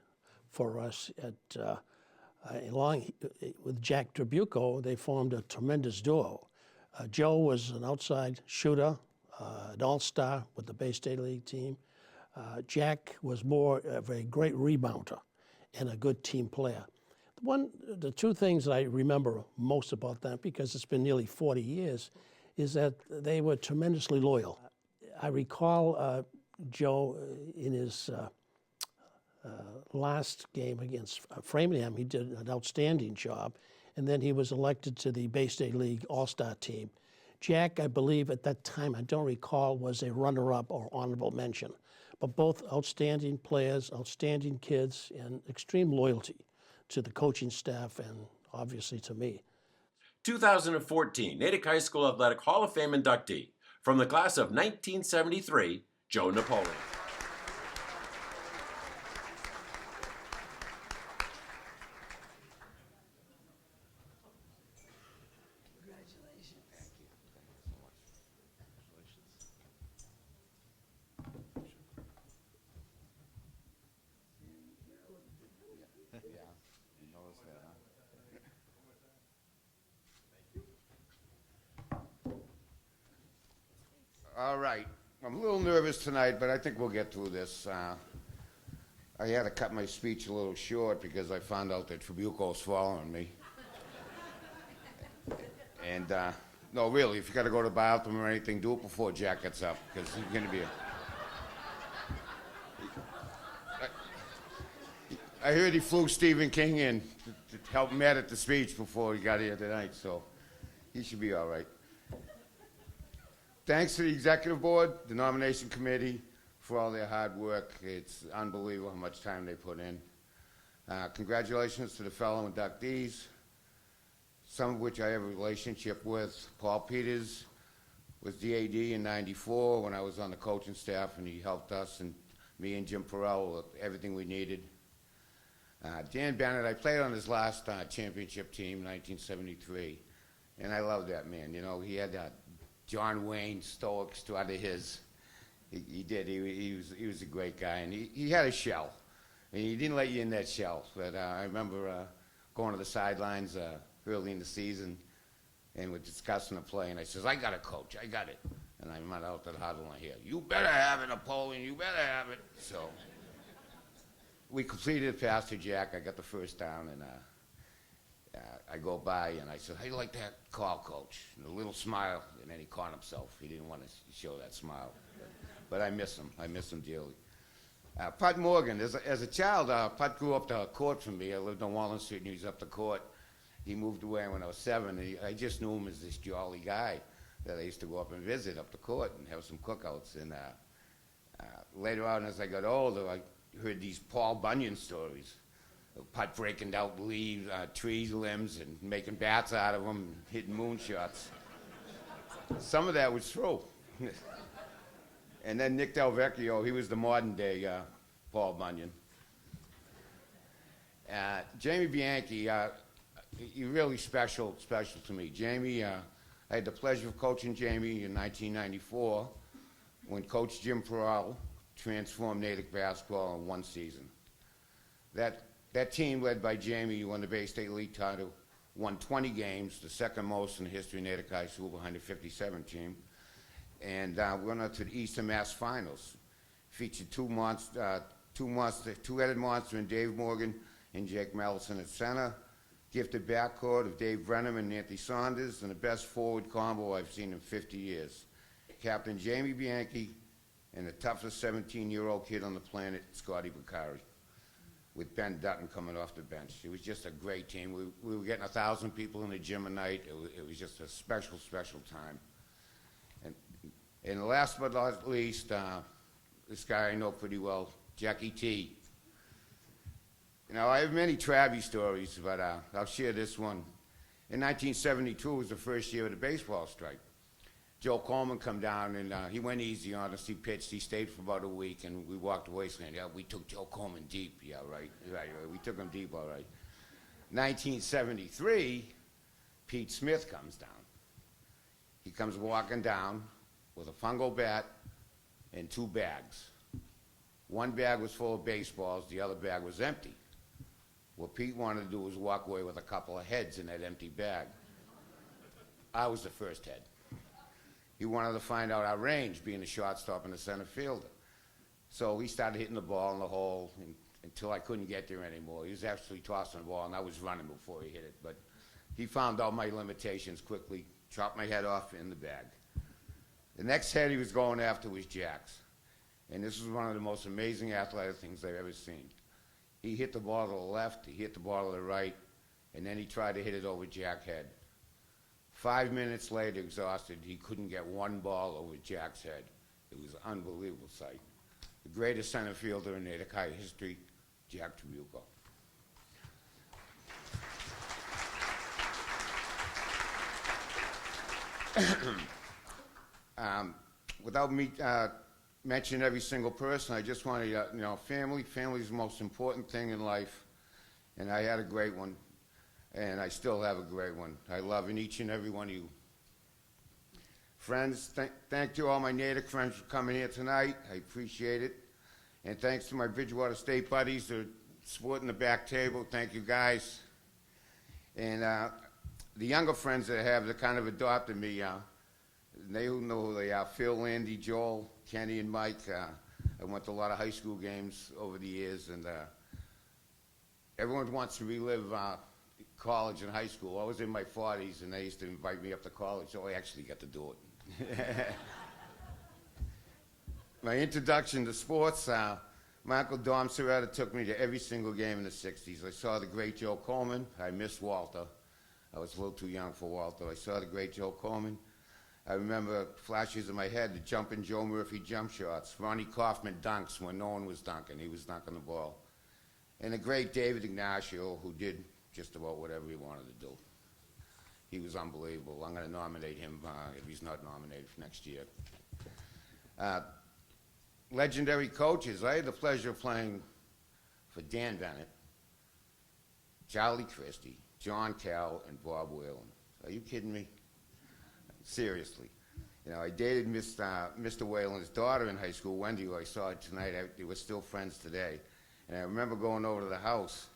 for us along with Jack Tribuco. They formed a tremendous duo. Joe was an outside shooter, an all-star with the Bay State League team. Jack was more of a great rebounder and a good team player. The two things that I remember most about them, because it's been nearly 40 years, is that they were tremendously loyal. I recall Joe in his last game against Framingham, he did an outstanding job, and then he was elected to the Bay State League All-Star team. Jack, I believe at that time, I don't recall, was a runner-up or honorable mention, but both outstanding players, outstanding kids, and extreme loyalty. to the coaching staff, and obviously to me. 2014 Natick High School Athletic Hall of Fame inductee from the class of 1973, Joe Napoleon. All right. I'm a little nervous tonight, but I think we'll get through this. I had to cut my speech a little short because I found out that Trabuco's following me. And, no, really, if you got to go to the bathroom or anything, do it before Jack gets up, because he's going to be I heard he flew Stephen King in to help him edit the speech before he got here tonight, so he should be all right. Thanks to the executive board, the nomination committee, for all their hard work. It's unbelievable how much time they put in. Congratulations to the fellow inductees, some of which I have a relationship with. Paul Peters was DAD in '94 when I was on the coaching staff, and he helped us, and me and Jim Perrell, with everything we needed. Dan Bennett, I played on his last championship team, 1973, and I love that man. You know, he had John Wayne stoics to out of his. He did. He was a great guy, and he had a shell, and he didn't let you in that shell. But I remember going to the sidelines early in the season, and we're discussing the play, and I says, "I got a coach. I got it." And I went out to the huddle, and I hear, "You better have it, Napoleon. You better have it." So we completed it past to Jack. I got the first down, and I go by, and I said, "How do you like that call, Coach?" And a little smile, and then he caught himself. He didn't want to show that smile. But I miss him. I miss him dearly. Pud Morgan, as a child, Pud grew up the court from me. I lived on Walnut Street, and he was up the court. He moved away when I was 7. And I just knew him as this jolly guy that I used to go up and visit up the court and have some cookouts. And later on, as I got older, I heard these Paul Bunyan stories. Pud breaking out leaves, trees, limbs, and making bats out of them, and hitting moonshots. Some of that was true. And then Nick Delvecchio, he was the modern day Paul Bunyan. Jamie Bianchi, you're really special to me. Jamie, I had the pleasure of coaching Jamie in 1994 when Coach Jim Perrell transformed Natick basketball in one season. That team, led by Jamie, won the Bay State League title, won 20 games, the second most in the history of Natick High School behind the 57 team. And went on to the Eastern Mass Finals. Featured two-headed monster in Dave Morgan and Jake Mellison at center. Gifted backcourt of Dave Brenham and Nancy Saunders, and the best forward combo I've seen in 50 years. Captain Jamie Bianchi and the toughest 17-year-old kid on the planet, Scotty Bakari, with Ben Dutton coming off the bench. It was just a great team. We were getting 1,000 people in the gym a night. It was just a special, special time. And last but not least, this guy I know pretty well, Jackie T. You know, I have many Traby stories, but I'll share this one. In 1972 was the first year of the baseball strike. Joe Coleman come down, and he went easy on us. He pitched. He stayed for about a week, and we walked away saying, "Yeah, we took Joe Coleman deep." Yeah, right. We took him deep, all right. 1973, Pete Smith comes down. He comes walking down with a fungo bat and 2 bags. One bag was full of baseballs, the other bag was empty. What Pete wanted to do was walk away with a couple of heads in that empty bag. I was the first head. He wanted to find out our range, being the shortstop and the center fielder. So he started hitting the ball in the hole until I couldn't get there anymore. He was actually tossing the ball, and I was running before he hit it. But he found out my limitations quickly, chopped my head off in the bag. The next head he was going after was Jack's. And this was one of the most amazing athletic things I've ever seen. He hit the ball to the left, he hit the ball to the right, and then he tried to hit it over Jack's head. 5 minutes later, exhausted, he couldn't get one ball over Jack's head. It was an unbelievable sight. The greatest center fielder in Natick High history, Jack Trabuco. Without me mentioning every single person, I just want to, family is the most important thing in life, and I had a great one, and I still have a great one. I love each and every one of you. Friends, thank you all my Natick friends for coming here tonight. I appreciate it. And thanks to my Bridgewater State buddies that are supporting the back table. Thank you, guys. And the younger friends that I have that kind of adopted me, they know who they are. Phil, Andy, Joel, Kenny, and Mike. I went to a lot of high school games over the years, and everyone wants to relive college and high school. I was in my 40s, and they used to invite me up to college, so I actually got to do it. My introduction to sports, my Uncle Dom Serrata took me to every single game in the 60s. I saw the great Joe Coleman. I missed Walter. I was a little too young for Walter. I saw the great Joe Coleman. I remember flashes in my head, the jumping Joe Murphy jump shots, Ronnie Kaufman dunks when no one was dunking. He was dunking the ball. And the great David Ignacio, who did just about whatever he wanted to do. He was unbelievable. I'm going to nominate him if he's not nominated for next year. Legendary coaches. I had the pleasure of playing for Dan Bennett, Charlie Christie, John Cal, and Bob Whalen. Are you kidding me? Seriously. I dated Mr. Whalen's daughter in high school, Wendy, who I saw tonight. They were still friends today. And I remember going over to the house,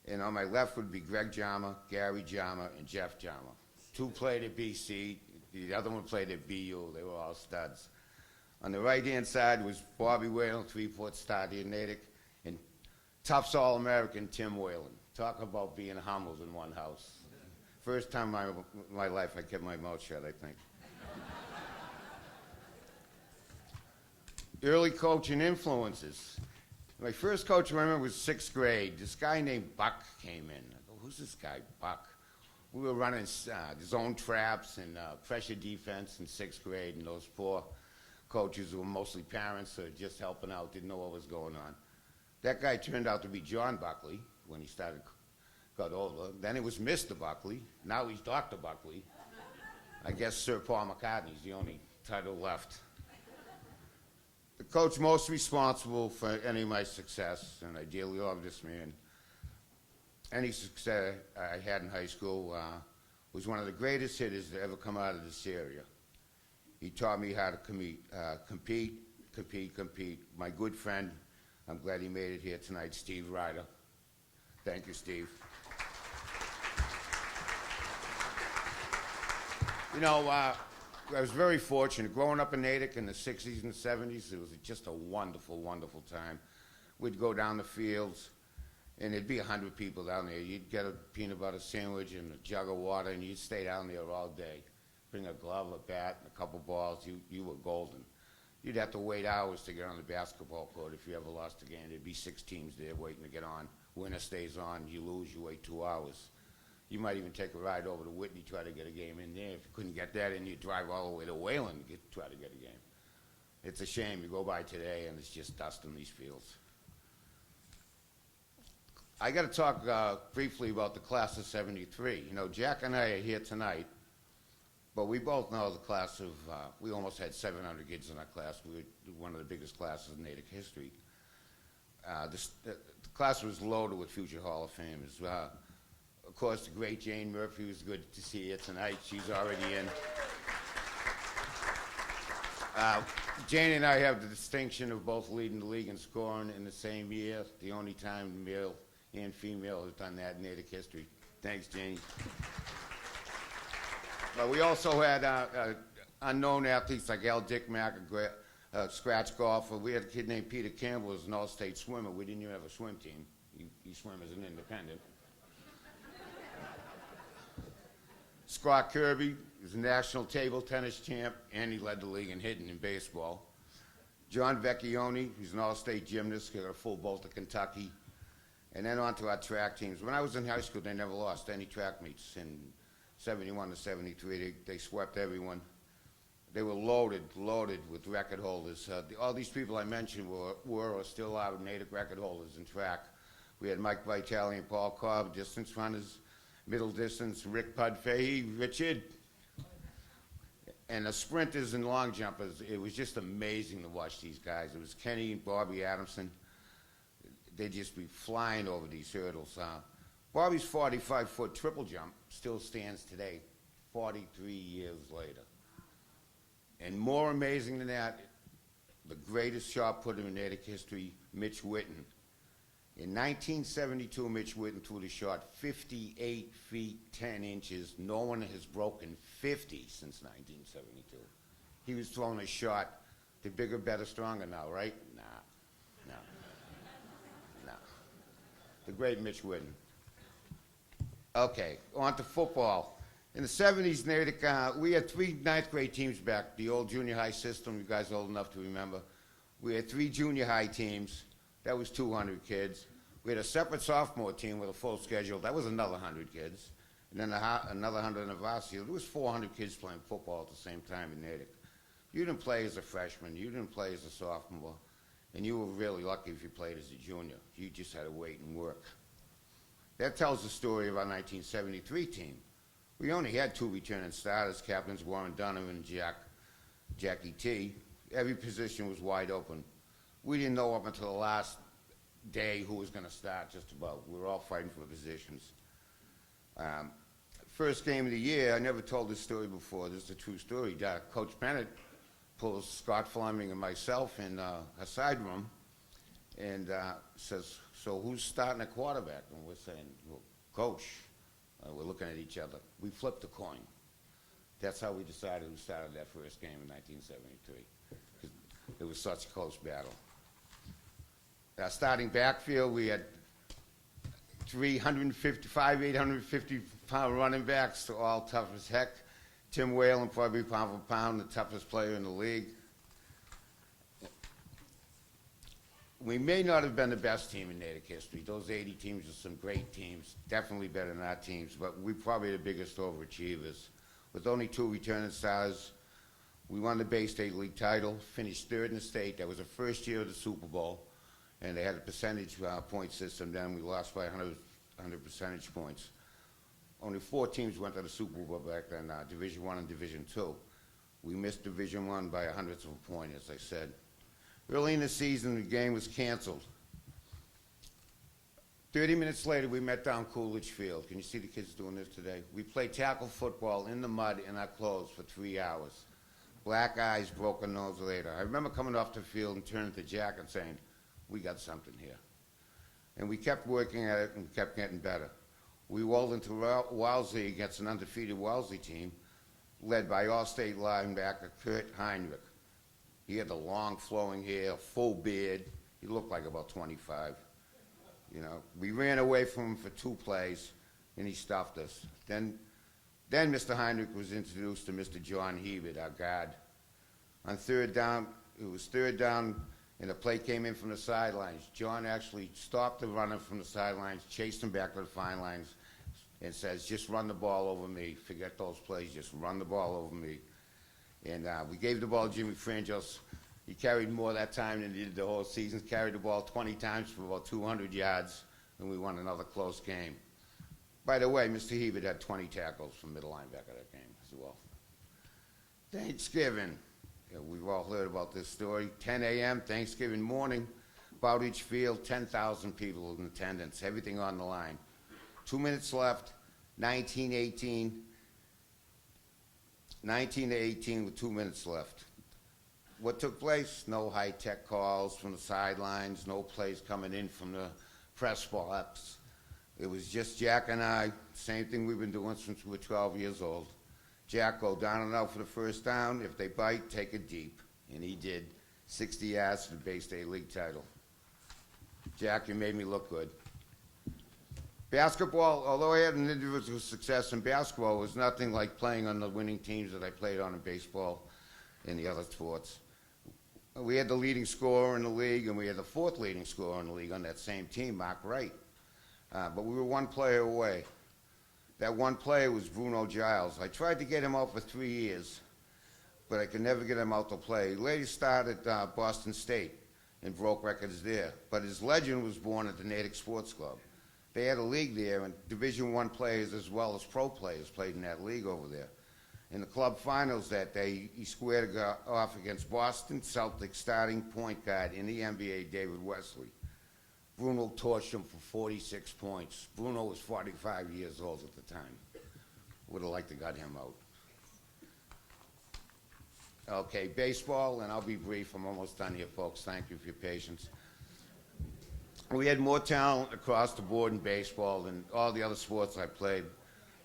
and on my left would be Greg Jama, Gary Jama, and Jeff Jama. Two played at BC. The other one played at BU. They were all studs. On the right-hand side was Bobby Whalen, 3-foot star here in Natick, and Tufts All-American Tim Whalen. Talk about being humbled in one house. First time in my life I kept my mouth shut, I think. Early coaching influences. My first coach I remember was 6th grade. This guy named Buck came in. I go, who's this guy, Buck? We were running zone traps and pressure defense in 6th grade, and those poor coaches who were mostly parents just helping out, didn't know what was going on. That guy turned out to be John Buckley when he got older. Then it was Mr. Buckley. Now he's Dr. Buckley. I guess Sir Paul McCartney's the only title left. The coach most responsible for any of my success, and I dearly love this man. Any success I had in high school was one of the greatest hitters to ever come out of this area. He taught me how to compete. My good friend, I'm glad he made it here tonight, Steve Ryder. Thank you, Steve. I was very fortunate. Growing up in Natick in the 60s and 70s, it was just a wonderful, wonderful time. We'd go down the fields, and there'd be 100 people down there. You'd get a peanut butter sandwich and a jug of water, and you'd stay down there all day. Bring a glove, a bat, and a couple balls. You were golden. You'd have to wait hours to get on the basketball court if you ever lost a game. There'd be 6 teams there waiting to get on. Winner stays on. You lose, you wait 2 hours. You might even take a ride over to Whitney, try to get a game in there. If you couldn't get that in, you'd drive all the way to Wayland to try to get a game. It's a shame. You go by today, and it's just dust in these fields. I got to talk briefly about the class of '73. Jack and I are here tonight, but we both know the class of, we almost had 700 kids in our class. We were one of the biggest classes in Natick history. The class was loaded with future Hall of Famers. Of course, the great Jane Murphy was good to see her tonight. She's already in. Jane and I have the distinction of both leading the league in scoring in the same year, the only time male and female has done that in Natick history. Thanks, Jane. But we also had unknown athletes like Al Dickmack, a scratch golfer. We had a kid named Peter Campbell who was an all-state swimmer. We didn't even have a swim team. He swam as an independent. Scott Kirby is a national table tennis champ, and he led the league in hitting in baseball. John Vecchione, who's an all-state gymnast, got a full bolt of Kentucky. And then on to our track teams. When I was in high school, they never lost any track meets. In '71 to '73, they swept everyone. They were loaded with record holders. All these people I mentioned were or still are Natick record holders in track. We had Mike Vitale and Paul Cobb, distance runners. Middle distance, Rick Pudfahey, Richard. And the sprinters and long jumpers, it was just amazing to watch these guys. It was Kenny and Bobby Adamson. They'd just be flying over these hurdles. Bobby's 45-foot triple jump still stands today, 43 years later. And more amazing than that, the greatest shot putter in Natick history, Mitch Whitten. In 1972, Mitch Whitten threw the shot 58 feet 10 inches. No one has broken 50 since 1972. He was throwing a shot to bigger, better, stronger now, right? Nah. The great Mitch Whitten. Okay, on to football. In the 70s, Natick, we had 3 ninth grade teams back, the old junior high system. You guys are old enough to remember. We had 3 junior high teams. That was 200 kids. We had a separate sophomore team with a full schedule. That was another 100 kids. And then another 100 in the varsity. There was 400 kids playing football at the same time in Natick. You didn't play as a freshman. You didn't play as a sophomore. And you were really lucky if you played as a junior. You just had to wait and work. That tells the story of our 1973 team. We only had 2 returning starters, captains Warren Dunham and Jackie T. Every position was wide open. We didn't know up until the last day who was going to start, just about. We were all fighting for positions. First game of the year, I never told this story before. This is a true story. Coach Bennett pulls Scott Fleming and myself in a side room and says, "So who's starting at quarterback?" And we're saying, "Well, Coach." We're looking at each other. We flipped a coin. That's how we decided who started that first game in 1973. It was such a close battle. Starting backfield, we had 355, 850-pound running backs, all tough as heck. Tim Whalen, probably pound for pound, the toughest player in the league. We may not have been the best team in Natick history. Those 80 teams are some great teams, definitely better than our teams, but we're probably the biggest overachievers. With only 2 returning stars, we won the Bay State League title, finished 3rd in the state. That was the first year of the Super Bowl, and they had a percentage point system then. We lost by 100 percentage points. Only 4 teams went to the Super Bowl back then, Division I and Division II. We missed Division I by 100ths of a point, as I said. Early in the season, the game was canceled. 30 minutes later, we met down Coolidge Field. Can you see the kids doing this today? We played tackle football in the mud in our clothes for 3 hours. Black eyes, broken nose later. I remember coming off the field and turning to Jack and saying, "We got something here." And we kept working at it and kept getting better. We rolled into Wellesley against an undefeated Wellesley team led by All-State linebacker Kurt Heinrich. He had the long flowing hair, full beard. He looked like about 25. You know, we ran away from him for 2 plays, and he stuffed us. Then Mr. Heinrich was introduced to Mr. John Hebert, our guard. On 3rd down, it was 3rd down, and the play came in from the sidelines. John actually stopped the runner from the sidelines, chased him back to the fine lines, and says, "Just run the ball over me. Forget those plays. Just run the ball over me." And we gave the ball to Jimmy Frangos. He carried more that time than he did the whole season. Carried the ball 20 times for about 200 yards, and we won another close game. By the way, Mr. Hebert had 20 tackles from middle linebacker that game as well. Thanksgiving. Yeah, we've all heard about this story. 10 a.m., Thanksgiving morning, Bowditch Field, 10,000 people in attendance, everything on the line. 2 minutes left, 19-18 with 2 minutes left. What took place? No high-tech calls from the sidelines, no plays coming in from the press box. It was just Jack and I, same thing we've been doing since we were 12 years old. Jack, go down and out for the first down. If they bite, take it deep. And he did. 60 yards for the Bay State League title. Jack, you made me look good. Basketball, although I had an individual success in basketball, it was nothing like playing on the winning teams that I played on in baseball and the other sports. We had the leading scorer in the league, and we had the 4th leading scorer in the league on that same team, Mark Wright. But we were 1 player away. That 1 player was Bruno Giles. I tried to get him out for 3 years, but I could never get him out to play. He later started at Boston State and broke records there. But his legend was born at the Natick Sports Club. They had a league there, and Division I players as well as pro players played in that league over there. In the club finals that day, he squared off against Boston Celtics starting point guard in the NBA, David Wesley. Bruno torched him for 46 points. Bruno was 45 years old at the time. Would have liked to got him out. Okay, baseball, and I'll be brief. I'm almost done here, folks. Thank you for your patience. We had more talent across the board in baseball than all the other sports I played.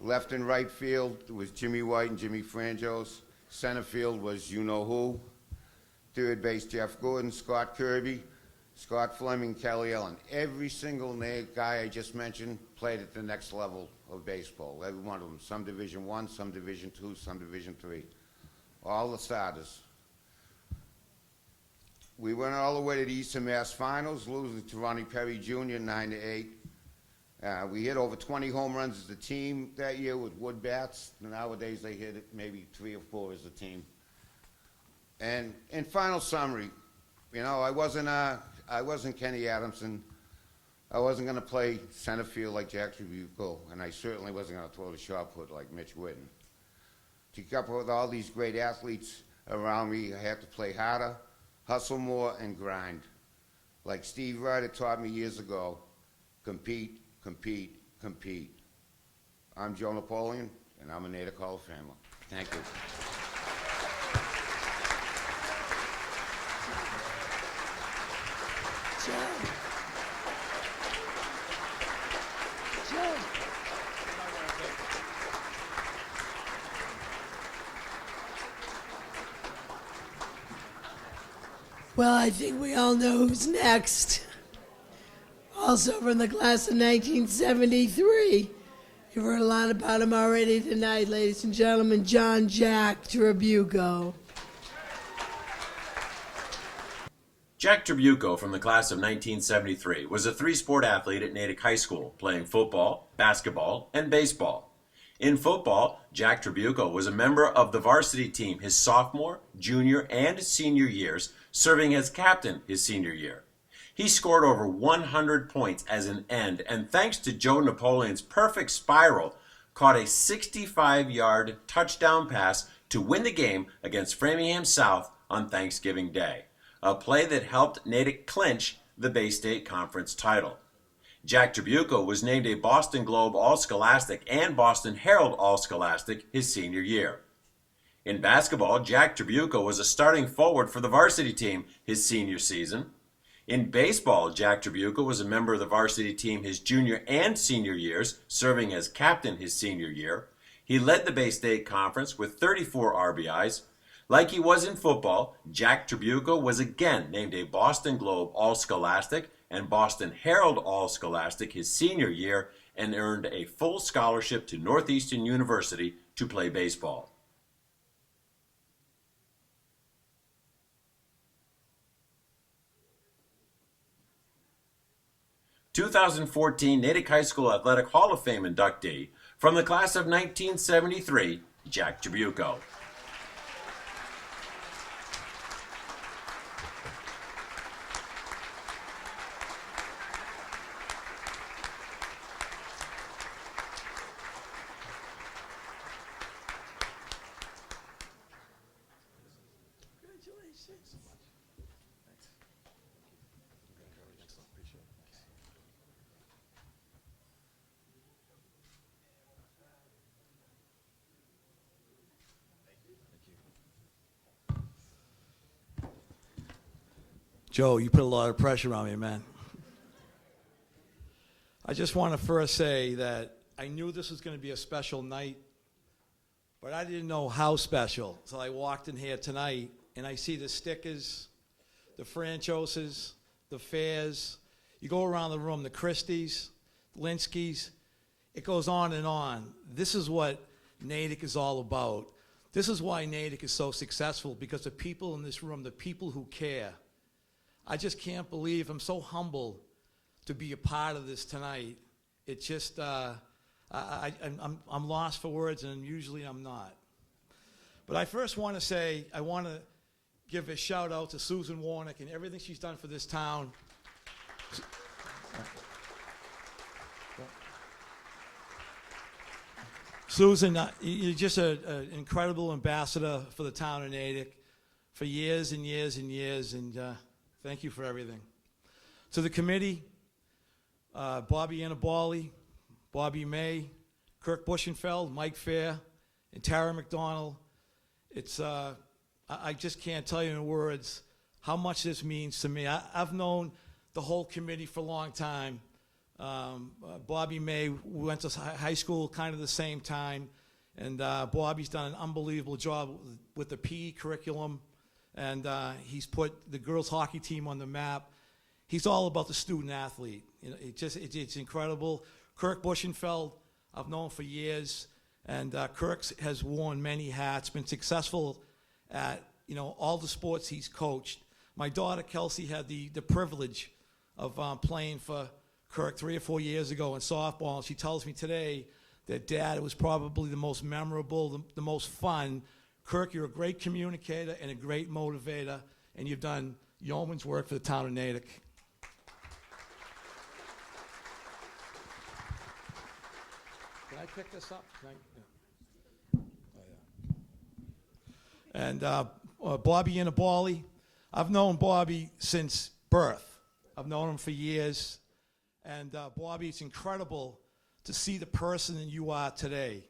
Left and right field was Jimmy White and Jimmy Frangos. Center field was you-know-who. Third base, Jeff Gordon, Scott Kirby, Scott Fleming, Kelly Ellen. Every single guy I just mentioned played at the next level of baseball. Every one of them. Some Division I, some Division II, some Division III. All the starters. We went all the way to the Eastern Mass Finals, losing to Ronnie Perry Jr. 9-8. We hit over 20 home runs as a team that year with wood bats. Nowadays they hit it maybe 3 or 4 as a team. And in final summary, you know, I wasn't Kenny Adamson. I wasn't going to play center field like Jack Tribuco, and I certainly wasn't going to throw the shot put like Mitch Whitten. To keep up with all these great athletes around me, I had to play harder, hustle more, and grind. Like Steve Ryder taught me years ago, compete, compete, compete. I'm Joe Napoleon, and I'm a Natick Hall of Famer. Thank you. Well, I think we all know who's next. Also from the class of 1973. You've heard a lot about him already tonight, ladies and gentlemen. John Jack Tribuco. Jack Tribuco from the class of 1973 was a three-sport athlete at Natick High School, playing football, basketball, and baseball. In football, Jack Tribuco was a member of the varsity team his sophomore, junior, and senior years, serving as captain his senior year. He scored over 100 points as an end, and thanks to Joe Napoleon's perfect spiral, caught a 65-yard touchdown pass to win the game against Framingham South on Thanksgiving Day, a play that helped Natick clinch the Bay State Conference title. Jack Tribuco was named a Boston Globe All-Scholastic and Boston Herald All-Scholastic his senior year. In basketball, Jack Tribuco was a starting forward for the varsity team his senior season. In baseball, Jack Tribuco was a member of the varsity team his junior and senior years, serving as captain his senior year. He led the Bay State Conference with 34 RBIs. Like he was in football, Jack Tribuco was again named a Boston Globe All-Scholastic and Boston Herald All-Scholastic his senior year and earned a full scholarship to Northeastern University to play baseball. (2014) Natick High School Athletic Hall of Fame inductee from the class of 1973, Jack Tribuco. Joe, you put a lot of pressure on me, man. I just want to first say that I knew this was going to be a special night, but I didn't know how special. So I walked in here tonight, and I see the stickers, the franchoses, the fairs. You go around the room, the Christies, Linsky's. It goes on and on. This is what Natick is all about. This is why Natick is so successful, because the people in this room, the people who care. I just can't believe, I'm so humble to be a part of this tonight. It just, I'm lost for words, and usually I'm not. But I first want to say, I want to give a shout out to Susan Warnick and everything she's done for this town. Susan, you're just an incredible ambassador for the town of Natick for years and years and years, and thank you for everything. To the committee, Bobby Annabali, Bobby May, Kirk Bushenfeld, Mike Fair, and Tara McDonald. It's, I just can't tell you in words how much this means to me. I've known the whole committee for a long time. Bobby May, we went to high school kind of the same time, and Bobby's done an unbelievable job with the PE curriculum, and he's put the girls hockey team on the map. He's all about the student athlete. You know, it's incredible. Kirk Bushenfeld, I've known for years, and Kirk has worn many hats, been successful at all the sports he's coached. My daughter Kelsey had the privilege of playing for Kirk 3 or 4 years ago in softball, and she tells me today that, Dad, it was probably the most memorable, the most fun. Kirk, you're a great communicator and a great motivator, and you've done yeoman's work for the town of Natick. Can I pick this up? Yeah. Oh, yeah. And Bobby Annabali, I've known Bobby since birth. I've known him for years. And Bobby, it's incredible to see the person that you are today.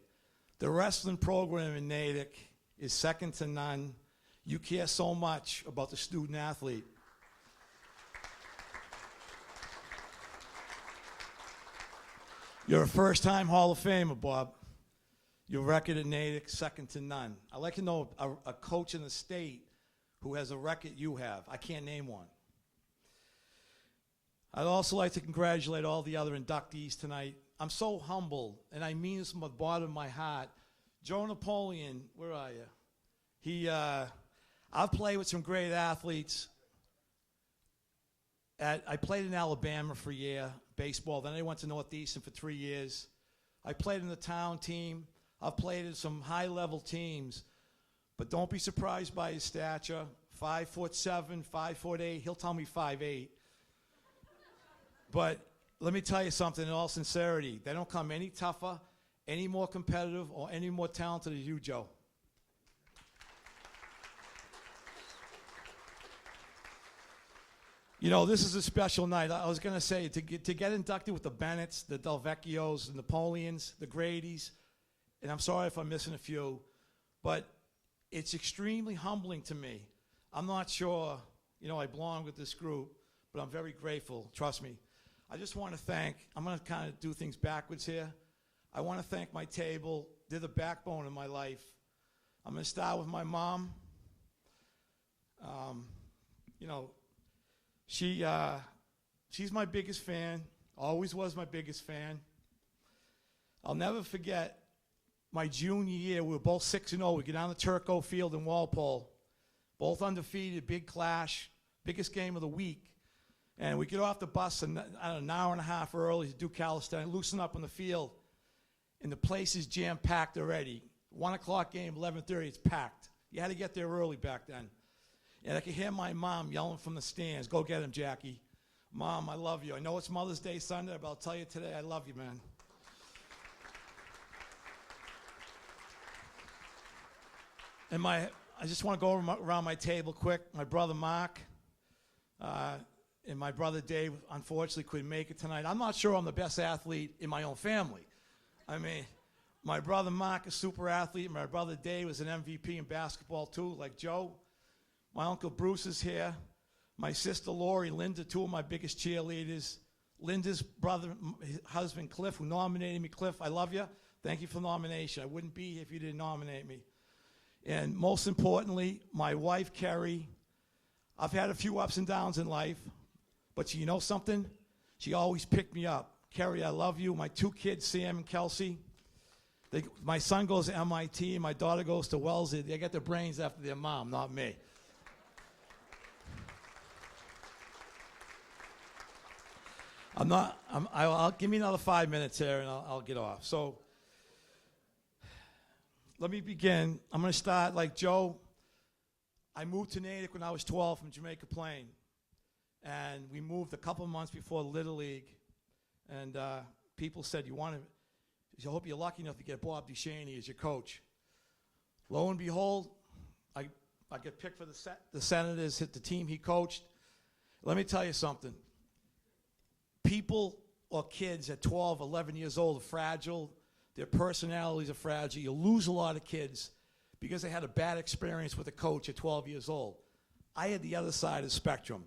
The wrestling program in Natick is second to none. You care so much about the student athlete. You're a first-time Hall of Famer, Bob. Your record at Natick, second to none. I'd like to know a coach in the state who has a record you have. I can't name one. I'd also like to congratulate all the other inductees tonight. I'm so humbled, and I mean this from the bottom of my heart. Joe Napoleon, where are you? I've played with some great athletes. I played in Alabama for a year, baseball. Then I went to Northeastern for 3 years. I played in the town team. I've played in some high-level teams. But don't be surprised by his stature. 5'7", 5'8". He'll tell me 5'8". But let me tell you something in all sincerity. They don't come any tougher, any more competitive, or any more talented than you, Joe. This is a special night. I was going to say, to get inducted with the Bennetts, the Delvecchios, the Napoleons, the Gradys, and I'm sorry if I'm missing a few, but it's extremely humbling to me. I'm not sure, I belong with this group, but I'm very grateful, trust me. I just want to thank, I'm going to kind of do things backwards here. I want to thank my table. They're the backbone of my life. I'm going to start with my mom. She's my biggest fan, always was my biggest fan. I'll never forget my junior year. We were both 6-0. We get down to Turco Field in Walpole, both undefeated, big clash, biggest game of the week. And we get off the bus an hour and a half early to do calisthenics, loosen up on the field, and the place is jam-packed already. 1 o'clock game, 11:30, it's packed. You had to get there early back then. And I could hear my mom yelling from the stands, "Go get him, Jackie. Mom, I love you. I know it's Mother's Day Sunday, but I'll tell you today, I love you, man." And I just want to go around my table quick. My brother Mark and my brother Dave, unfortunately, couldn't make it tonight. I'm not sure I'm the best athlete in my own family. I mean, my brother Mark is a super athlete. My brother Dave was an MVP in basketball, too, like Joe. My uncle Bruce is here. My sister Lori, Linda, two of my biggest cheerleaders. Linda's brother, husband Cliff, who nominated me. Cliff, I love you. Thank you for the nomination. I wouldn't be here if you didn't nominate me. And most importantly, my wife, Kerry. I've had a few ups and downs in life, but you know something? She always picked me up. Kerry, I love you. My two kids, Sam and Kelsey. My son goes to MIT, and my daughter goes to Wellesley. They get their brains after their mom, not me. I'll give me another 5 minutes here, and I'll get off. So let me begin. I'm going to start like Joe. I moved to Natick when I was 12 from Jamaica Plain, and we moved a couple of months before Little League. And people said, "You want to I hope you're lucky enough to get Bob Duchaney as your coach. Lo and behold, I get picked for the Senators, hit the team he coached. Let me tell you something. People or kids at 12, 11 years old are fragile. Their personalities are fragile. You lose a lot of kids because they had a bad experience with a coach at 12 years old. I had the other side of the spectrum.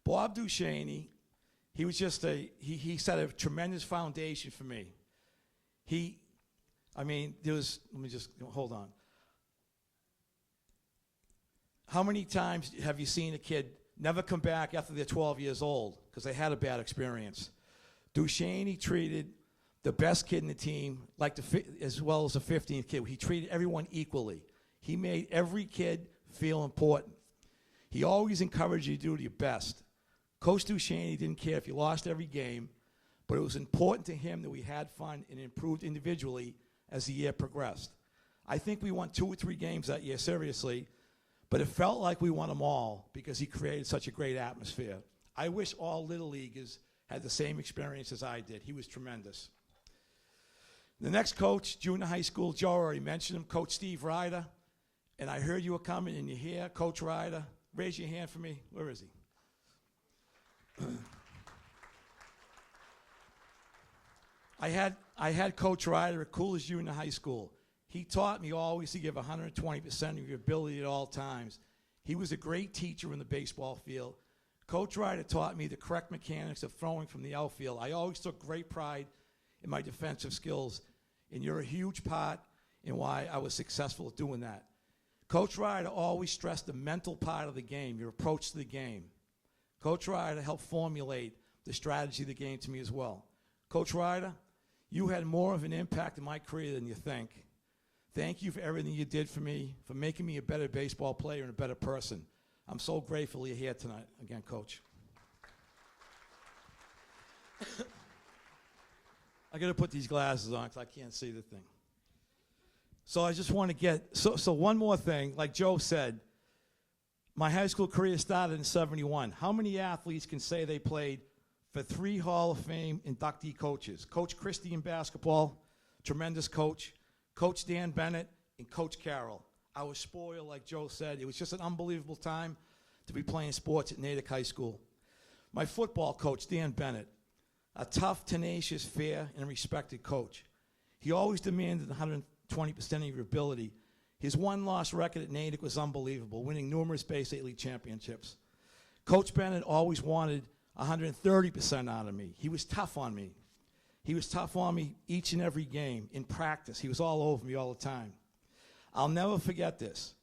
Bob Duchaney, he was just he set a tremendous foundation for me. Let me just, hold on. How many times have you seen a kid never come back after they're 12 years old because they had a bad experience? Duchaney treated the best kid in the team as well as the 15th kid. He treated everyone equally. He made every kid feel important. He always encouraged you to do your best. Coach Duchaney didn't care if you lost every game, but it was important to him that we had fun and improved individually as the year progressed. I think we won 2 or 3 games that year, seriously, but it felt like we won them all because he created such a great atmosphere. I wish all Little Leaguers had the same experience as I did. He was tremendous. The next coach, junior high school, Joe already mentioned him, Coach Steve Ryder. And I heard you were coming and you're here, Coach Ryder. Raise your hand for me. Where is he? I had Coach Ryder at Coolidge Junior High School. He taught me always to give 120% of your ability at all times. He was a great teacher in the baseball field. Coach Ryder taught me the correct mechanics of throwing from the outfield. I always took great pride in my defensive skills, and you're a huge part in why I was successful at doing that. Coach Ryder always stressed the mental part of the game, your approach to the game. Coach Ryder helped formulate the strategy of the game to me as well. Coach Ryder, you had more of an impact in my career than you think. Thank you for everything you did for me, for making me a better baseball player and a better person. I'm so grateful you're here tonight. Again, Coach. I got to put these glasses on because I can't see the thing. So I just want to get, so one more thing. Like Joe said, my high school career started in '71. How many athletes can say they played for 3 Hall of Fame inductee coaches? Coach Christie in basketball, tremendous coach. Coach Dan Bennett and Coach Carroll. I was spoiled, like Joe said. It was just an unbelievable time to be playing sports at Natick High School. My football coach, Dan Bennett, a tough, tenacious, fair, and respected coach. He always demanded 120% of your ability. His one-loss record at Natick was unbelievable, winning numerous Bay State League championships. Coach Bennett always wanted 130% out of me. He was tough on me. He was tough on me each and every game. In practice, he was all over me all the time. I'll never forget this.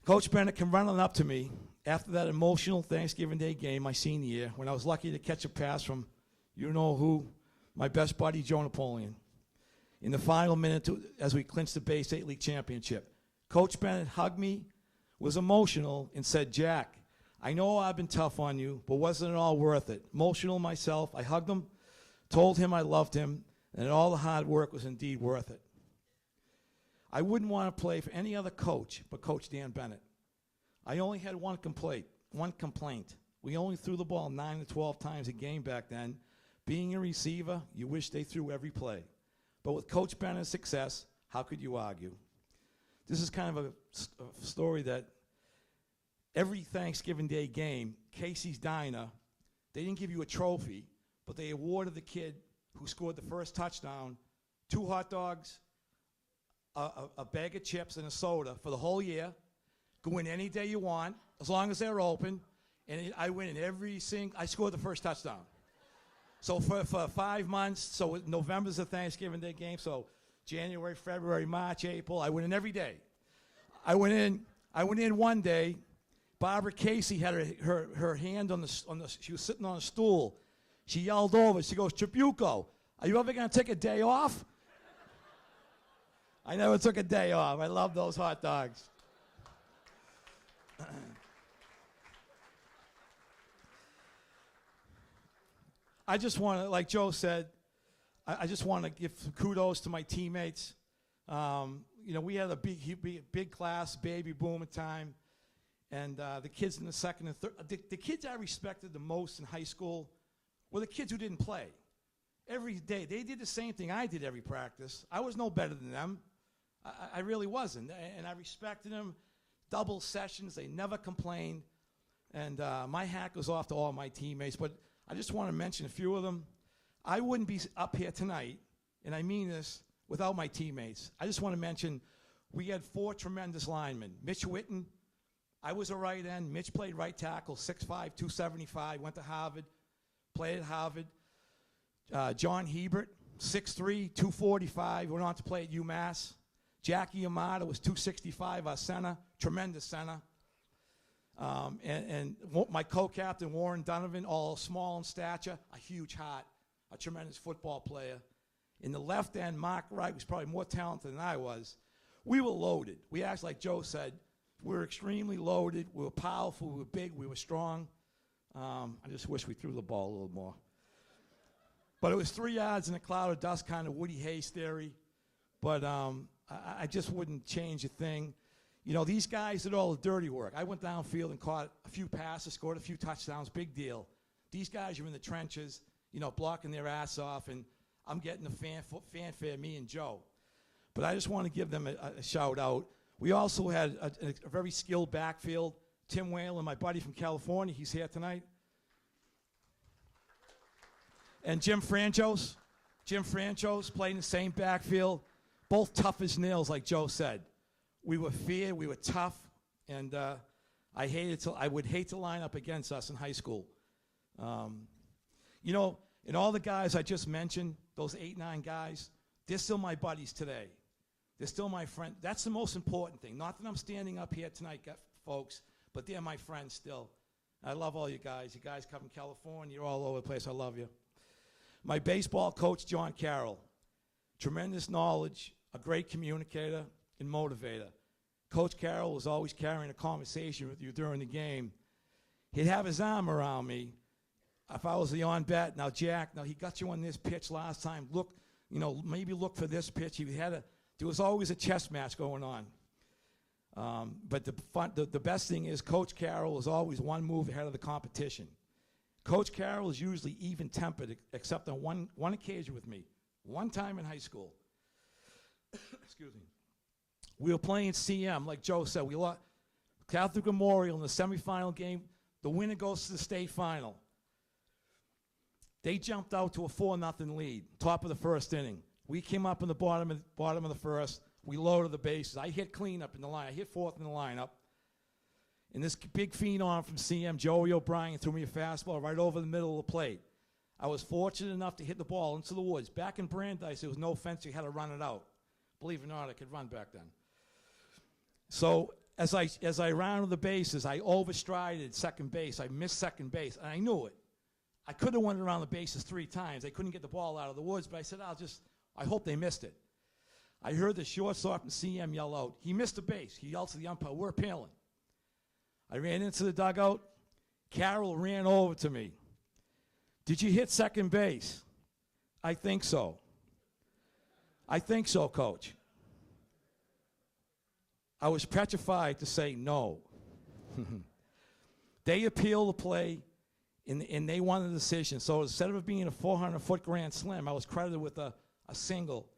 Coach Bennett came running up to me after that emotional Thanksgiving Day game my senior year when I was lucky to catch a pass from you-know-who, my best buddy, Joe Napoleon, in the final minute as we clinched the Bay State League championship. Coach Bennett hugged me, was emotional, and said, "Jack, I know I've been tough on you, but wasn't it all worth it?" Emotional myself, I hugged him, told him I loved him, and that all the hard work was indeed worth it. I wouldn't want to play for any other coach but Coach Dan Bennett. I only had one complaint. We only threw the ball 9 to 12 times a game back then. Being a receiver, you wish they threw every play. But with Coach Bennett's success, how could you argue? This is kind of a story that every Thanksgiving Day game, Casey's Diner, they didn't give you a trophy, but they awarded the kid who scored the first touchdown 2 hot dogs, a bag of chips, and a soda for the whole year. Go in any day you want, as long as they're open. And I win in I scored the first touchdown. So for 5 months, so November's the Thanksgiving Day game, so January, February, March, April, I went in every day. I went in one day, Barbara Casey had her hand on the, she was sitting on a stool. She yelled over, she goes, "Tribuco, are you ever going to take a day off?" I never took a day off. I love those hot dogs. I just want to, like Joe said, I just want to give some kudos to my teammates. We had a big class, baby boom time, and the kids in the second and third, the kids I respected the most in high school were the kids who didn't play. every day. They did the same thing I did every practice. I was no better than them. I really wasn't. And I respected them. Double sessions. They never complained. And my hat goes off to all my teammates. But I just want to mention a few of them. I wouldn't be up here tonight, and I mean this, without my teammates. I just want to mention we had 4 tremendous linemen. Mitch Whitten, I was a right end. Mitch played right tackle, 6'5", 275, went to Harvard, played at Harvard. John Hebert, 6'3", 245, went on to play at UMass. Jackie Yamada was 265, our center, tremendous center. And my co-captain, Warren Donovan, all small in stature, a huge heart, a tremendous football player. In the left end, Mark Wright was probably more talented than I was. We were loaded. We actually, like Joe said, we were extremely loaded. We were powerful. We were big. We were strong. I just wish we threw the ball a little more. But it was 3 yards in a cloud of dust, kind of Woody Hayes theory. But I just wouldn't change a thing. You know, these guys did all the dirty work. I went downfield and caught a few passes, scored a few touchdowns, big deal. These guys are in the trenches, you know, blocking their ass off, and I'm getting the fanfare, me and Joe. But I just want to give them a shout out. We also had a very skilled backfield. Tim Whalen, my buddy from California, he's here tonight. And Jim Franchos. Jim Franchos played in the same backfield, both tough as nails, like Joe said. We were fair, we were tough, and I would hate to line up against us in high school. You know, and all the guys I just mentioned, those 8, 9 guys, they're still my buddies today. They're still my friends. That's the most important thing. Not that I'm standing up here tonight, folks, but they're my friends still. I love all you guys. You guys come from California. You're all over the place. I love you. My baseball coach, John Carroll. Tremendous knowledge, a great communicator and motivator. Coach Carroll was always carrying a conversation with you during the game. He'd have his arm around me. If I was the on bat, now Jack, now he got you on this pitch last time. Look, you know, maybe look for this pitch. There was always a chess match going on. But the best thing is Coach Carroll is always one move ahead of the competition. Coach Carroll is usually even-tempered, except on one occasion with me. One time in high school. Excuse me. We were playing CM, like Joe said. We lost Catholic Memorial in the semifinal game. The winner goes to the state final. They jumped out to a 4-0 lead, top of the first inning. We came up in the bottom of the first. We loaded the bases. I hit cleanup in the line. I hit fourth in the lineup. And this big phenom from CM, Joey O'Brien, threw me a fastball right over the middle of the plate. I was fortunate enough to hit the ball into the woods. Back in Brandeis, there was no fence. You had to run it out. Believe it or not, I could run back then. So as I rounded the bases, I overstrided second base. I missed second base, and I knew it. I could have went around the bases 3 times. I couldn't get the ball out of the woods, but I said, I hope they missed it. I heard the shortstop from CM yell out, he missed a base. He yelled to the umpire, we're appealing. I ran into the dugout. Carroll ran over to me. Did you hit second base? I think so. I think so, Coach. I was petrified to say no. They appealed the play, and they won the decision. So instead of it being a 400-foot grand slam, I was credited with a single.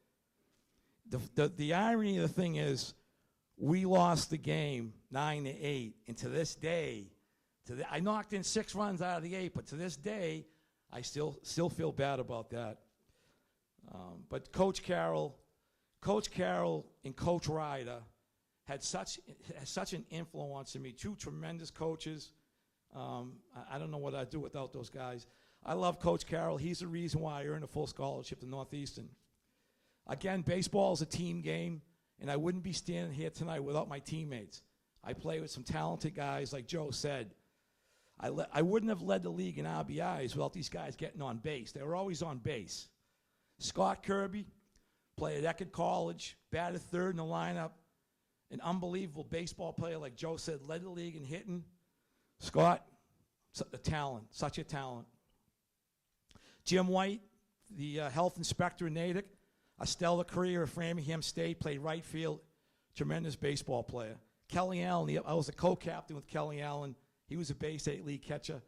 The irony of the thing is, we lost the game 9-8, and to this day, I knocked in 6 runs out of the 8, but to this day, I still feel bad about that. But Coach Carroll and Coach Ryder had such an influence on me. 2 tremendous coaches. I don't know what I'd do without those guys. I love Coach Carroll. He's the reason why I earned a full scholarship to Northeastern. Again, baseball is a team game, and I wouldn't be standing here tonight without my teammates. I play with some talented guys, like Joe said. I wouldn't have led the league in RBIs without these guys getting on base. They were always on base. Scott Kirby played at Eckerd College, batted third in the lineup. An unbelievable baseball player, like Joe said, led the league in hitting. Scott, a talent, such a talent. Jim White, the health inspector in Natick, a stellar career at Framingham State, played right field, tremendous baseball player. Kelly Allen, I was a co-captain with Kelly Allen. He was a base 8 league catcher,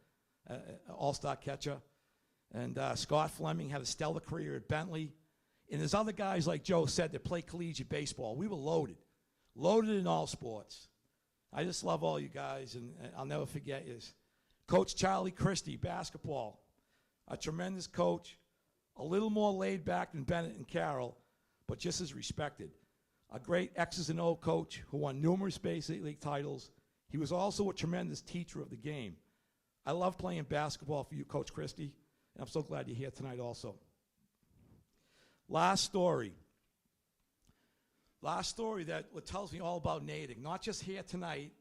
all-star catcher. And Scott Fleming had a stellar career at Bentley. And there's other guys, like Joe said, that play collegiate baseball. We were loaded in all sports. I just love all you guys, and I'll never forget you. Coach Charlie Christie, basketball, a tremendous coach, a little more laid back than Bennett and Carroll, but just as respected. A great X's and O coach who won numerous Basic League titles. He was also a tremendous teacher of the game. I love playing basketball for you, Coach Christie, and I'm so glad you're here tonight also. Last story that tells me all about Natick, not just here tonight.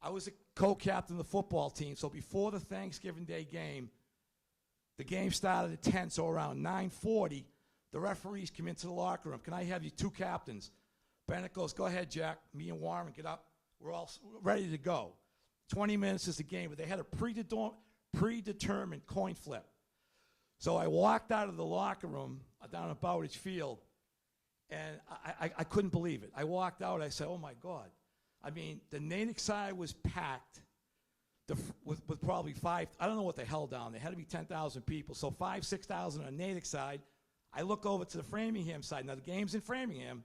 I was a co-captain of the football team, so before the Thanksgiving Day game, the game started at 10, so around 9:40, the referees come into the locker room. Can I have you two captains? Bennett goes, go ahead, Jack. Me and Warren get up. We're all ready to go. 20 minutes is the game, but they had a predetermined coin flip. So I walked out of the locker room down at Bowditch Field, and I couldn't believe it. I walked out, I said, oh my God. I mean, the Natick side was packed with probably I don't know what the hell down there. Had to be 10,000 people. So 5,000, 6,000 on the Natick side. I look over to the Framingham side. Now the game's in Framingham.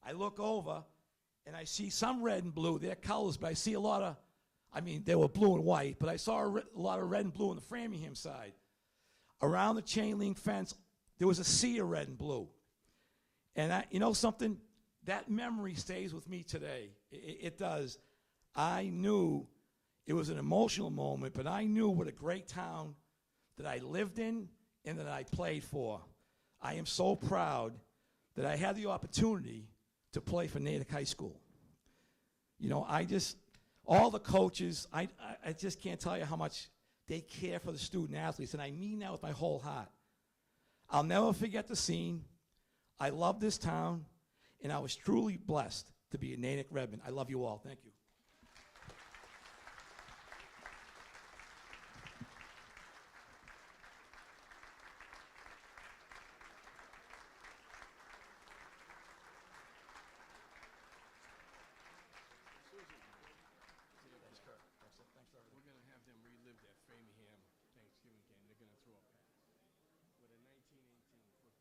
I look over, and I see some red and blue. They're colors, but I see a lot of, they were blue and white, but I saw a lot of red and blue on the Framingham side. Around the chain link fence, there was a sea of red and blue. And you know something? That memory stays with me today. It does. I knew it was an emotional moment, but I knew what a great town that I lived in and that I played for. I am so proud that I had the opportunity to play for Natick High School. You know, all the coaches, I just can't tell you how much they care for the student athletes, and I mean that with my whole heart. I'll never forget the scene. I love this town, and I was truly blessed to be a Natick Redman. I love you all. Thank you. We're going to have them relive that Framingham Thanksgiving game. They're going to throw a pass with a 1918 football.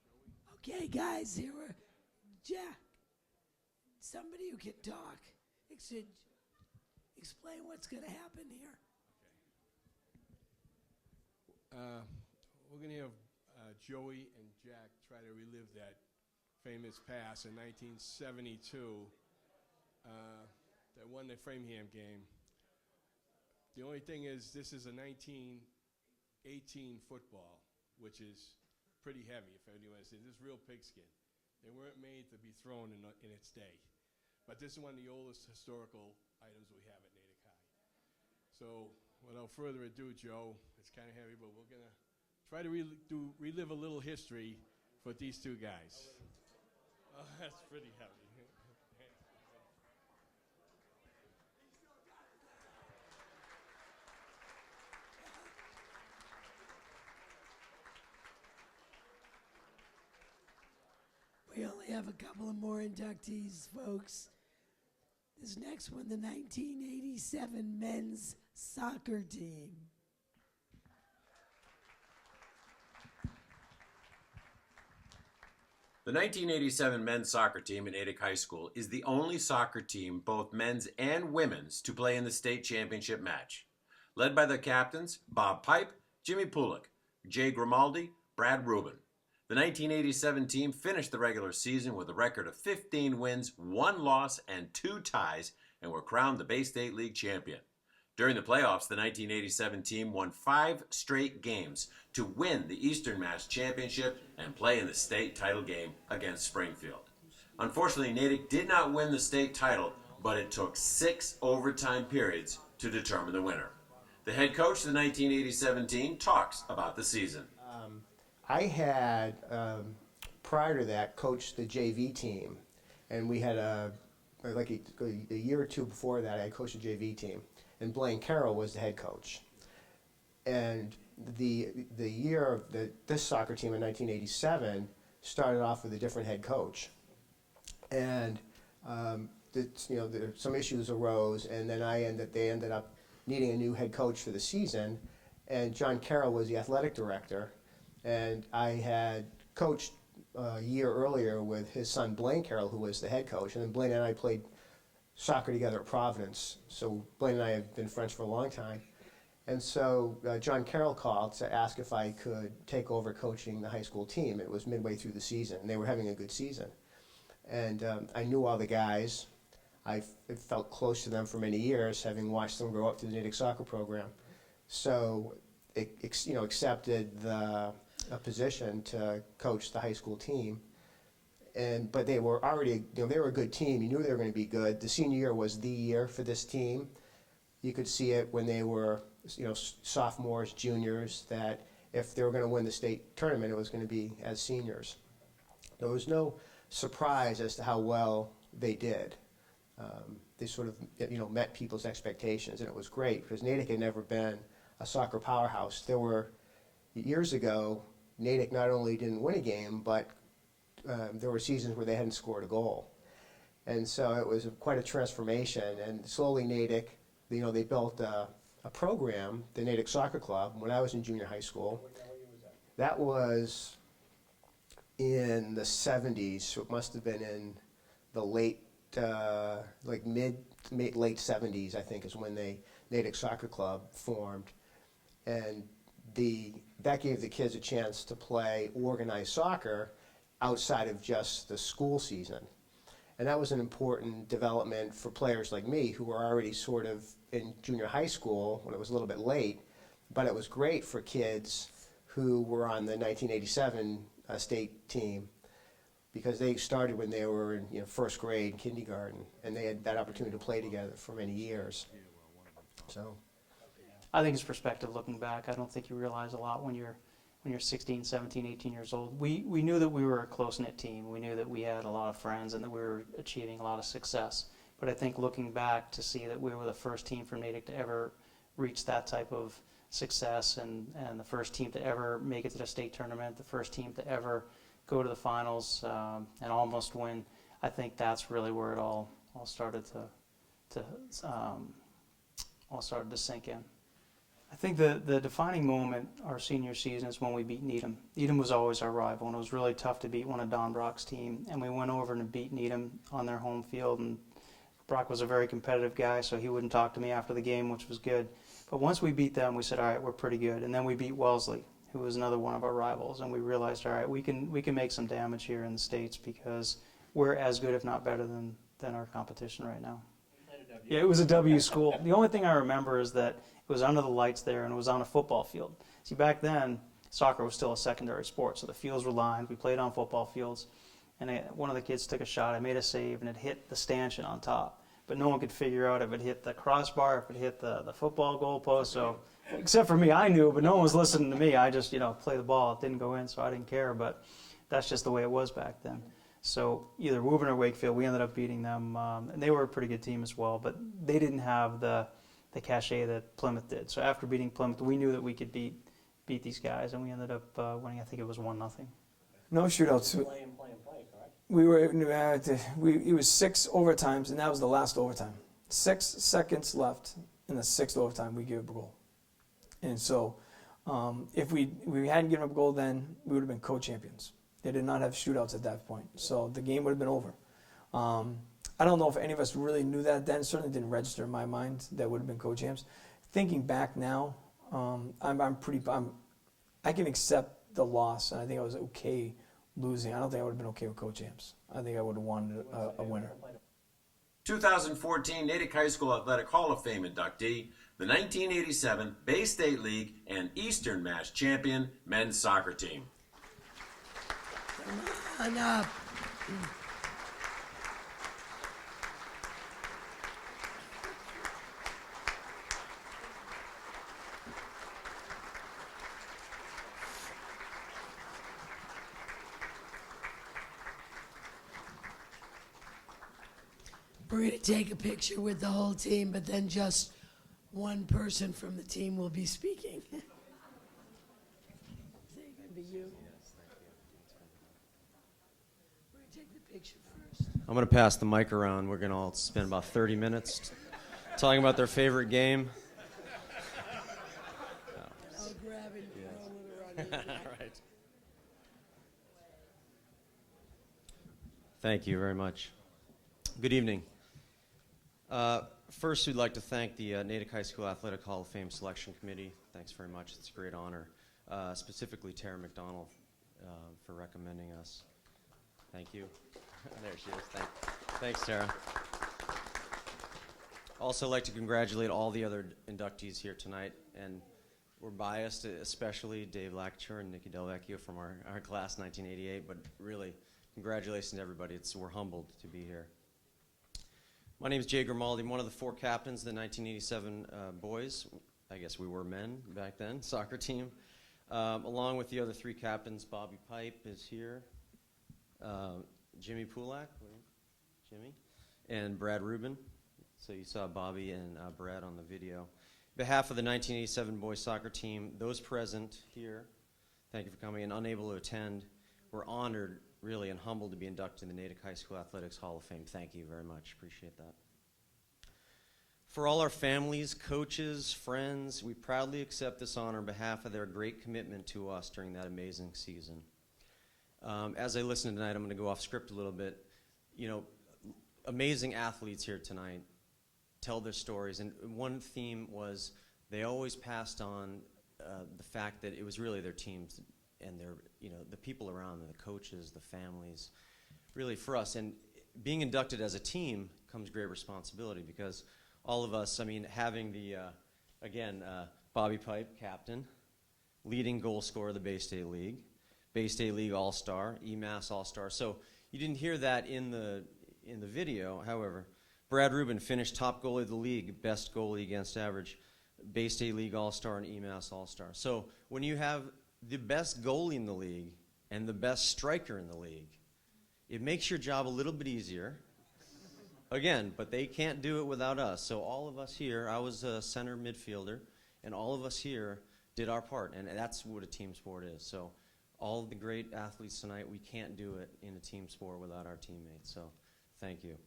Joey? Okay, guys, here are Jack. Somebody who can talk. Explain what's going to happen here. We're going to have Joey and Jack try to relive that famous pass in 1972 that won the Framingham game. The only thing is, this is a 1918 football, which is pretty heavy, if anyone says. This is real pigskin. They weren't made to be thrown in its day. But this is one of the oldest historical items we have at Natick High. So, without further ado, Joe, it's kind of heavy, but we're going to try to relive a little history for these two guys. Oh, that's pretty heavy. We only have a couple of more inductees, folks. This next one, the 1987 men's soccer team. The 1987 men's soccer team at Natick High School is the only soccer team, both men's and women's, to play in the state championship match. Led by the captains, Bob Pipe, Jimmy Pulick, Jay Grimaldi, Brad Rubin. The 1987 team finished the regular season with a record of 15 wins, 1 loss, and 2 ties, and were crowned the Bay State League champion. During the playoffs, the 1987 team won 5 straight games to win the Eastern Mass Championship and play in the state title game against Springfield. Unfortunately, Natick did not win the state title, but it took 6 overtime periods to determine the winner. The head coach of the 1987 team talks about the season. I had, prior to that, coached the JV team, and we had a year or two before that, I coached the JV team, and Blaine Carroll was the head coach. And the year of this soccer team in 1987 started off with a different head coach, and some issues arose, and then they ended up needing a new head coach for the season. and John Carroll was the athletic director, and I had coached a year earlier with his son Blaine Carroll, who was the head coach, and then Blaine and I played soccer together at Providence. So Blaine and I have been friends for a long time. And so John Carroll called to ask if I could take over coaching the high school team. It was midway through the season, and they were having a good season. And I knew all the guys. I felt close to them for many years, having watched them grow up through the Natick soccer program. So, accepted a position to coach the high school team. But they were already, they were a good team. You knew they were going to be good. The senior year was the year for this team. You could see it when they were, sophomores, juniors, that if they were going to win the state tournament, it was going to be as seniors. There was no surprise as to how well they did. They sort of, met people's expectations, and it was great because Natick had never been a soccer powerhouse. There were, years ago, Natick not only didn't win a game, but there were seasons where they hadn't scored a goal. And so it was quite a transformation, and slowly Natick, they built a program, the Natick Soccer Club, when I was in junior high school. That was in the 70s, so it must have been in the late, late 70s, I think, is when the Natick Soccer Club formed. And that gave the kids a chance to play organized soccer outside of just the school season. And that was an important development for players like me who were already sort of in junior high school when it was a little bit late, but it was great for kids who were on the 1987 state team because they started when they were in first grade, kindergarten, and they had that opportunity to play together for many years. So, I think it's perspective looking back. I don't think you realize a lot when you're 16, 17, 18 years old. We knew that we were a close-knit team. We knew that we had a lot of friends and that we were achieving a lot of success. But I think looking back to see that we were the first team from Natick to ever reach that type of success and the first team to ever make it to the state tournament, the first team to ever go to the finals and almost win, I think that's really where it all started to sink in. I think the defining moment our senior season is when we beat Needham. Needham was always our rival, and it was really tough to beat one of Don Brock's team. And we went over and beat Needham on their home field. And Brock was a very competitive guy, so he wouldn't talk to me after the game, which was good. But once we beat them, we said, all right, we're pretty good. And then we beat Wellesley, who was another one of our rivals, and we realized, all right, we can make some damage here in the States because we're as good, if not better, than our competition right now. Yeah, it was a W school. The only thing I remember is that it was under the lights there, and it was on a football field. See, back then, soccer was still a secondary sport, so the fields were lined. We played on football fields, and one of the kids took a shot. I made a save, and it hit the stanchion on top. But no one could figure out if it hit the crossbar, if it hit the football goalpost. So, except for me, I knew, but no one was listening to me. I just, play the ball. It didn't go in, so I didn't care. But that's just the way it was back then. So either Woburn or Wakefield, we ended up beating them, and they were a pretty good team as well. But they didn't have the cachet that Plymouth did. So after beating Plymouth, we knew that we could beat these guys, and we ended up winning. I think it was 1-0. No shootouts. Correct? We were it was 6 overtimes, and that was the last overtime. 6 seconds left in the 6th overtime, we gave up a goal. And so, if we hadn't given up a goal then, we would have been co-champions. They did not have shootouts at that point, so the game would have been over. I don't know if any of us really knew that then. Certainly didn't register in my mind that would have been co-champs. Thinking back now, I can accept the loss, and I think I was okay losing. I don't think I would have been okay with co-champs. I think I would have wanted a winner. 2014 Natick High School Athletic Hall of Fame inductee, the 1987 Bay State League and Eastern Mass champion men's soccer team. Come on up. We're going to take a picture with the whole team, but then just one person from the team will be speaking. Is it going to be you? We're going to take the picture first. I'm going to pass the mic around. We're going to all spend about 30 minutes talking about their favorite game. haven't Yes. rolled it around here. Right. Thank you very much. Good evening. First, we'd like to thank the Natick High School Athletic Hall of Fame Selection Committee. Thanks very much. It's a great honor. Specifically, Tara McDonald for recommending us. Thank you. There she is. Thanks, Tara. Also like to congratulate all the other inductees here tonight, and we're biased, especially Dave Lacture and Nikki Delvecchio from our class 1988, but really, congratulations to everybody. We're humbled to be here. My name is Jay Grimaldi. I'm one of the 4 captains of the 1987 boys. I guess we were men back then, soccer team. Along with the other 3 captains, Bobby Pipe is here, Jimmy Pulak, Jimmy, and Brad Rubin. So you saw Bobby and Brad on the video. On behalf of the 1987 boys soccer team, those present here, thank you for coming, and unable to attend, we're honored, really, and humbled to be inducted in the Natick High School Athletics Hall of Fame. Thank you very much. Appreciate that. For all our families, coaches, friends, we proudly accept this honor on behalf of their great commitment to us during that amazing season. As I listen tonight, I'm going to go off script a little bit. You know, amazing athletes here tonight tell their stories, and one theme was they always passed on the fact that it was really their teams and their, you know, the people around them, the coaches, the families, really for us. And being inducted as a team comes great responsibility because all of us, I mean, having the, again, Bobby Pipe, captain, leading goal scorer of the Bay State League All-Star, EMAS All-Star. So you didn't hear that in the video, however. Brad Rubin finished top goalie of the league, best goalie against average, Bay State League All-Star and EMAS All-Star. So when you have the best goalie in the league and the best striker in the league, it makes your job a little bit easier. Again, but they can't do it without us. So all of us here, I was a center midfielder, and all of us here did our part, and that's what a team sport is. So all of the great athletes tonight, we can't do it in a team sport without our teammates. So thank you.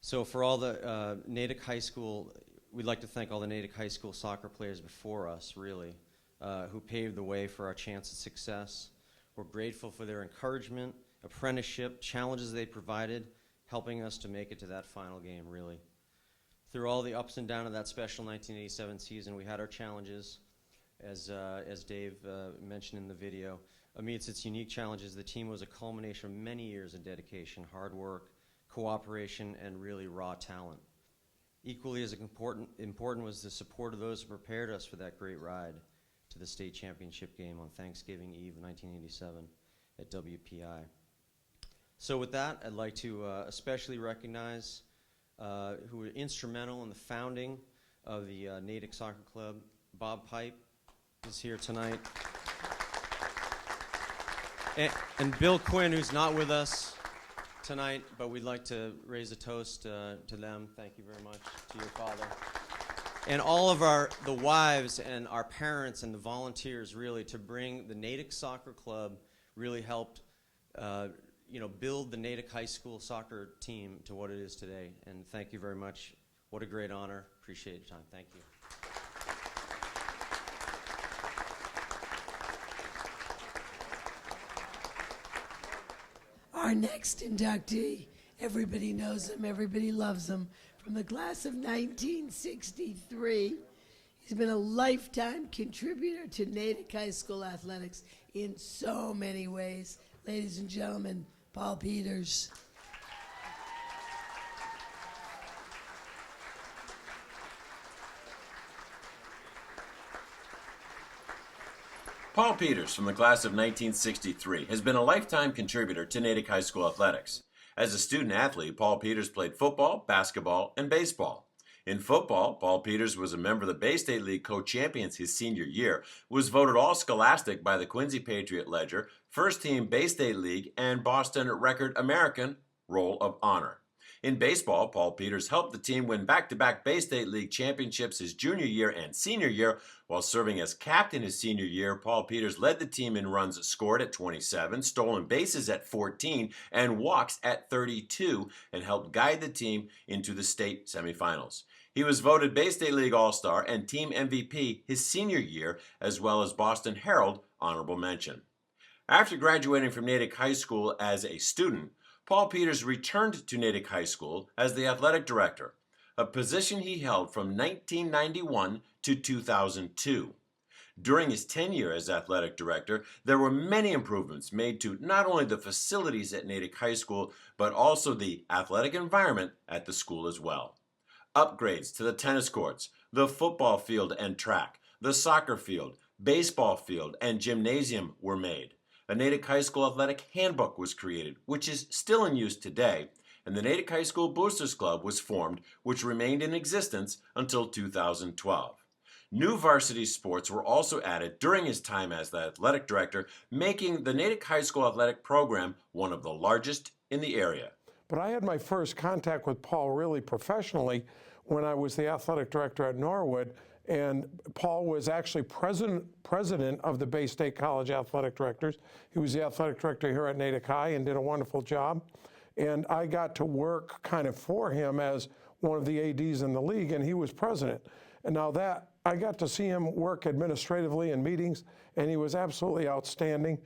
So for all the Natick High School, we'd like to thank all the Natick High School soccer players before us, really, who paved the way for our chance of success. We're grateful for their encouragement, apprenticeship, challenges they provided, helping us to make it to that final game, really. Through all the ups and downs of that special 1987 season, we had our challenges, as Dave mentioned in the video. Amidst its unique challenges, the team was a culmination of many years of dedication, hard work, cooperation, and really raw talent. Equally as important was the support of those who prepared us for that great ride to the state championship game on Thanksgiving Eve 1987 at WPI. So with that, I'd like to especially recognize who were instrumental in the founding of the Natick Soccer Club. Bob Pipe is here tonight. And Bill Quinn, who's not with us tonight, but we'd like to raise a toast to them. Thank you very much, to your father. And all of the wives and our parents and the volunteers, really, to bring the Natick Soccer Club really helped build the Natick High School soccer team to what it is today. And thank you very much. What a great honor. Appreciate your time. Thank you. Our next inductee, everybody knows him, everybody loves him, from the class of 1963. He's been a lifetime contributor to Natick High School athletics in so many ways. Ladies and gentlemen, Paul Peters. Paul Peters, from the class of 1963, has been a lifetime contributor to Natick High School athletics. As a student athlete, Paul Peters played football, basketball, and baseball. In football, Paul Peters was a member of the Bay State League co-champions his senior year, was voted All-Scholastic by the Quincy Patriot Ledger, First Team Bay State League, and Boston Record American Roll of Honor. In baseball, Paul Peters helped the team win back-to-back Bay State League championships his junior year and senior year. While serving as captain his senior year, Paul Peters led the team in runs scored at 27, stolen bases at 14, and walks at 32, and helped guide the team into the state semifinals. He was voted Bay State League All-Star and Team MVP his senior year, as well as Boston Herald honorable mention. After graduating from Natick High School as a student, Paul Peters returned to Natick High School as the athletic director, a position he held from 1991 to 2002. During his tenure as athletic director, there were many improvements made to not only the facilities at Natick High School, but also the athletic environment at the school as well. Upgrades to the tennis courts, the football field and track, the soccer field, baseball field, and gymnasium were made. A Natick High School athletic handbook was created, which is still in use today, and the Natick High School Boosters Club was formed, which remained in existence until 2012. New varsity sports were also added during his time as the athletic director, making the Natick High School athletic program one of the largest in the area. But I had my first contact with Paul really professionally when I was the athletic director at Norwood, and Paul was actually president of the Bay State College Athletic Directors. He was the athletic director here at Natick High and did a wonderful job. And I got to work kind of for him as one of the ADs in the league, and he was president. And now that, I got to see him work administratively in meetings, and he was absolutely outstanding.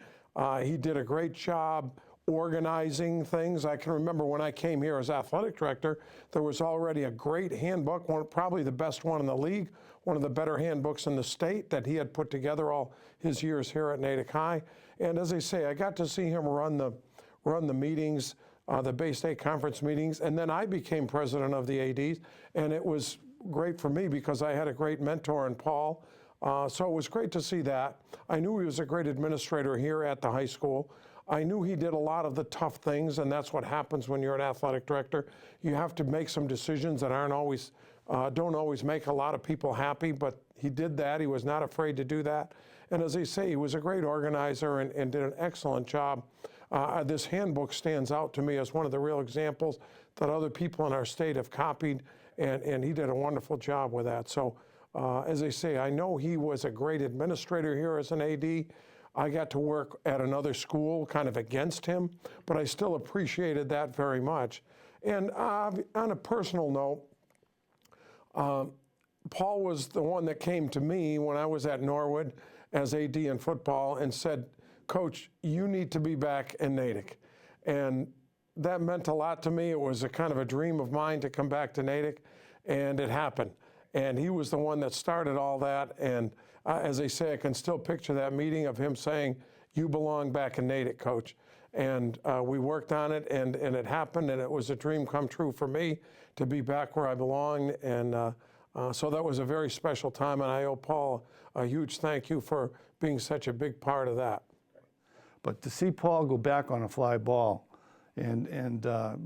He did a great job organizing things. I can remember when I came here as athletic director, there was already a great handbook, probably the best one in the league, one of the better handbooks in the state that he had put together all his years here at Natick High. And as I say, I got to see him run the meetings, the Bay State Conference meetings, and then I became president of the ADs, and it was great for me because I had a great mentor in Paul. So it was great to see that. I knew he was a great administrator here at the high school. I knew he did a lot of the tough things, and that's what happens when you're an athletic director. You have to make some decisions that don't always make a lot of people happy, but he did that. He was not afraid to do that. And as I say, he was a great organizer and did an excellent job. This handbook stands out to me as one of the real examples that other people in our state have copied, and he did a wonderful job with that. So as I say, I know he was a great administrator here as an AD. I got to work at another school kind of against him, but I still appreciated that very much. And on a personal note, Paul was the one that came to me when I was at Norwood as AD in football and said, "Coach, you need to be back in Natick." And that meant a lot to me. It was a kind of a dream of mine to come back to Natick, and it happened. And he was the one that started all that. And as I say, I can still picture that meeting of him saying, "You belong back in Natick, Coach." And we worked on it, and it happened, and it was a dream come true for me to be back where I belonged. And so that was a very special time, and I owe Paul a huge thank you for being such a big part of that. But to see Paul go back on a fly ball and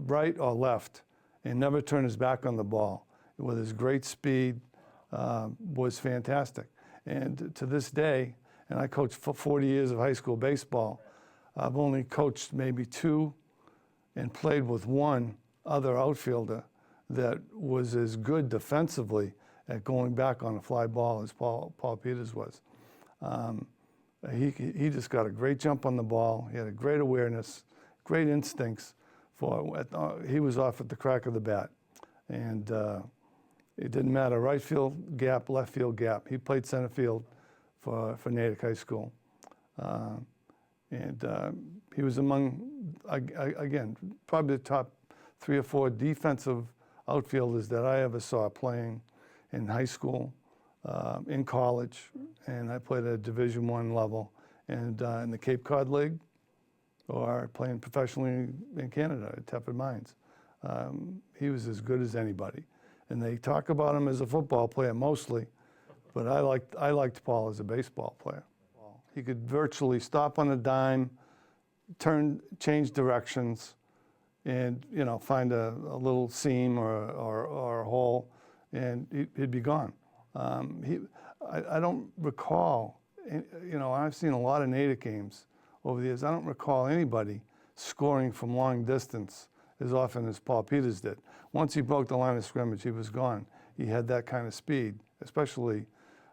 right or left and never turn his back on the ball with his great speed was fantastic. And to this day, and I coached for 40 years of high school baseball, I've only coached maybe 2 and played with 1 other outfielder that was as good defensively at going back on a fly ball as Paul Peters was. He just got a great jump on the ball. He had a great awareness, great instincts. He was off at the crack of the bat. And it didn't matter, right field gap, left field gap. He played center field for Natick High School. He was among, again, probably the top 3 or 4 defensive outfielders that I ever saw playing in high school, in college, and I played at a Division I level, and in the Cape Cod League, or playing professionally in Canada at Thetford Mines. He was as good as anybody. And they talk about him as a football player mostly, but I liked Paul as a baseball player. He could virtually stop on a dime, change directions, and find a little seam or a hole, and he'd be gone. I don't recall, I've seen a lot of Natick games over the years. I don't recall anybody scoring from long distance as often as Paul Peters did. Once he broke the line of scrimmage, he was gone. He had that kind of speed, especially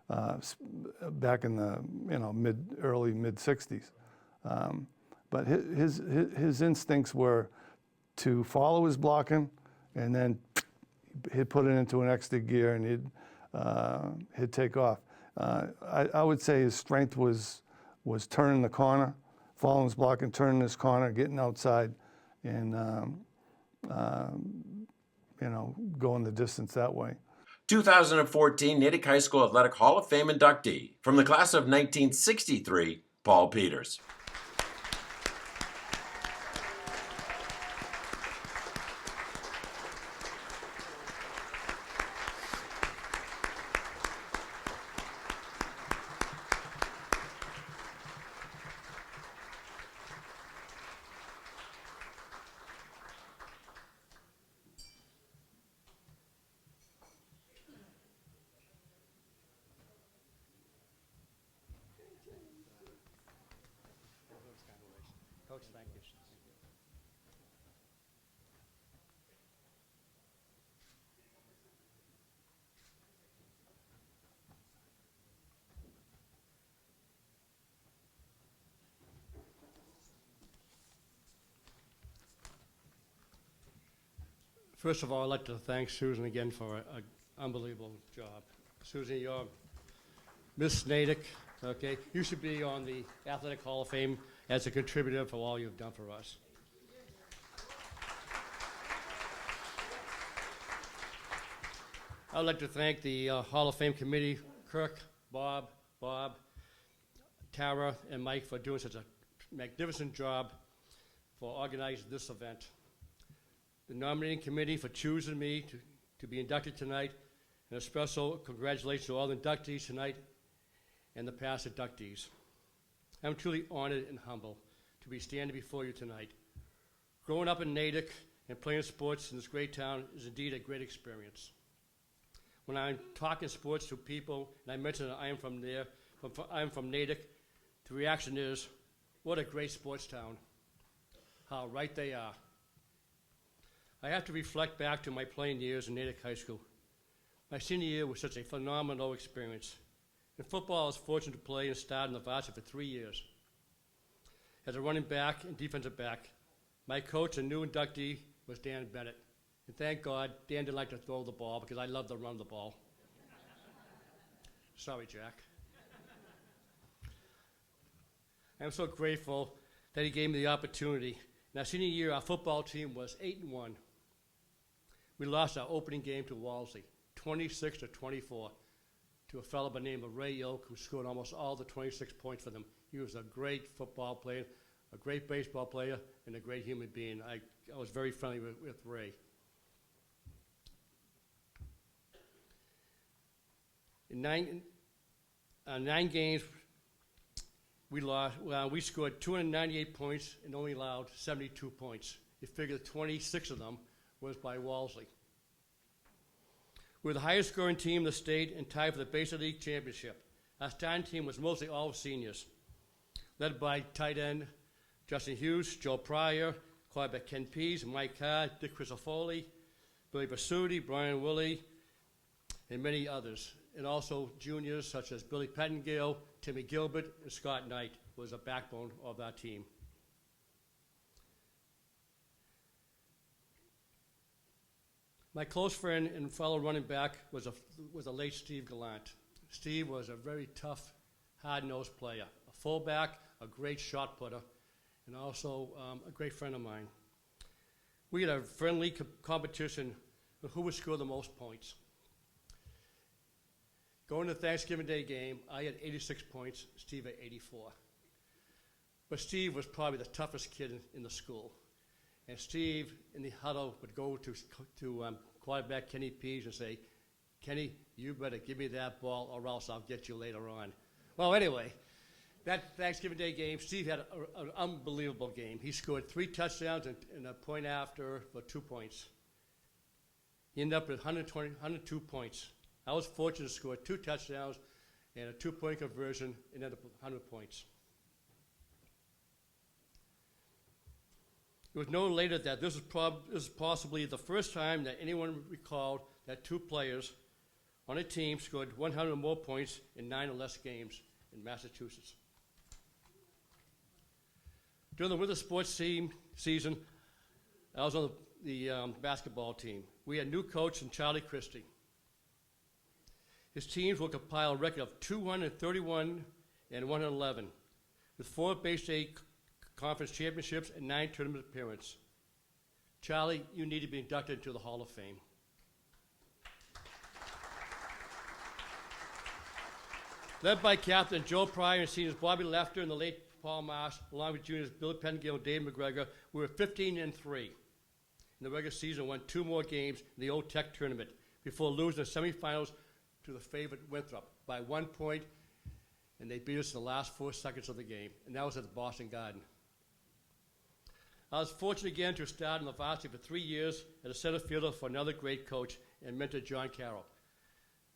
back in the early mid-60s. But his instincts were to follow his blocking and then he'd put it into an extra gear and he'd take off. I would say his strength was turning the corner, following his block and turning his corner, getting outside, and going the distance that way. 2014 Natick High School Athletic Hall of Fame inductee from the class of 1963, Paul Peters. Coach, thank you. First of all, I'd like to thank Susan again for an unbelievable job. Susan, you're Miss Natick, okay? You should be on the Athletic Hall of Fame as a contributor for all you've done for us. I'd like to thank the Hall of Fame committee, Kirk, Bob, Tara, and Mike for doing such a magnificent job for organizing this event. The nominating committee for choosing me to be inducted tonight, and a special congratulations to all the inductees tonight and the past inductees. I'm truly honored and humbled to be standing before you tonight. Growing up in Natick and playing sports in this great town is indeed a great experience. When I'm talking sports to people and I mention that I am from there, I'm from Natick, the reaction is, what a great sports town. How right they are. I have to reflect back to my playing years in Natick High School. My senior year was such a phenomenal experience. In football, I was fortunate to play and start in the varsity for 3 years. As a running back and defensive back, my coach and new inductee was Dan Bennett. And thank God, Dan didn't like to throw the ball because I love to run the ball. Sorry, Jack. I'm so grateful that he gave me the opportunity. In our senior year, our football team was 8-1. We lost our opening game to Walsey, 26-24, to a fellow by the name of Ray Oak, who scored almost all the 26 points for them. He was a great football player, a great baseball player, and a great human being. I was very friendly with Ray. In nine games, we lost. Well, we scored 298 points and only allowed 72 points. You figure 26 of them was by Walsey. We were the highest scoring team in the state and tied for the Basic League Championship. Our starting team was mostly all seniors, led by tight end Justin Hughes, Joe Pryor, quarterback Ken Pease, Mike Carr, Dick Crisafoli, Billy Basutti, Brian Willie, and many others. And also juniors such as Billy Pettingale, Timmy Gilbert, and Scott Knight was a backbone of that team. My close friend and fellow running back was a late Steve Gallant. Steve was a very tough, hard-nosed player, a fullback, a great shot putter, and also a great friend of mine. We had a friendly competition of who would score the most points. Going to the Thanksgiving Day game, I had 86 points, Steve had 84. But Steve was probably the toughest kid in the school. And Steve, in the huddle, would go to quarterback Kenny Pease and say, "Kenny, you better give me that ball or else I'll get you later on." Well, anyway, that Thanksgiving Day game, Steve had an unbelievable game. He scored 3 touchdowns and a point after for 2 points. He ended up with 102 points. I was fortunate to score 2 touchdowns and a 2-point conversion and ended up with 100 points. It was known later that this is possibly the first time that anyone recalled that 2 players on a team scored 100 or more points in 9 or less games in Massachusetts. During the winter sports season, I was on the basketball team. we had a new coach in Charlie Christie. His teams will compile a record of 231 and 111, with 4 Bay State Conference championships and 9 tournament appearances. Charlie, you need to be inducted into the Hall of Fame. Led by Captain Joe Pryor and seniors Bobby Lefter and the late Paul Marsh, along with juniors Billy Pengill and Dave McGregor, we were 15-3. In the regular season, won 2 more games in the Old Tech tournament before losing the semifinals to the favorite Winthrop by 1 point, and they beat us in the last 4 seconds of the game, and that was at the Boston Garden. I was fortunate again to start in the varsity for 3 years as a center fielder for another great coach and mentor, John Carroll.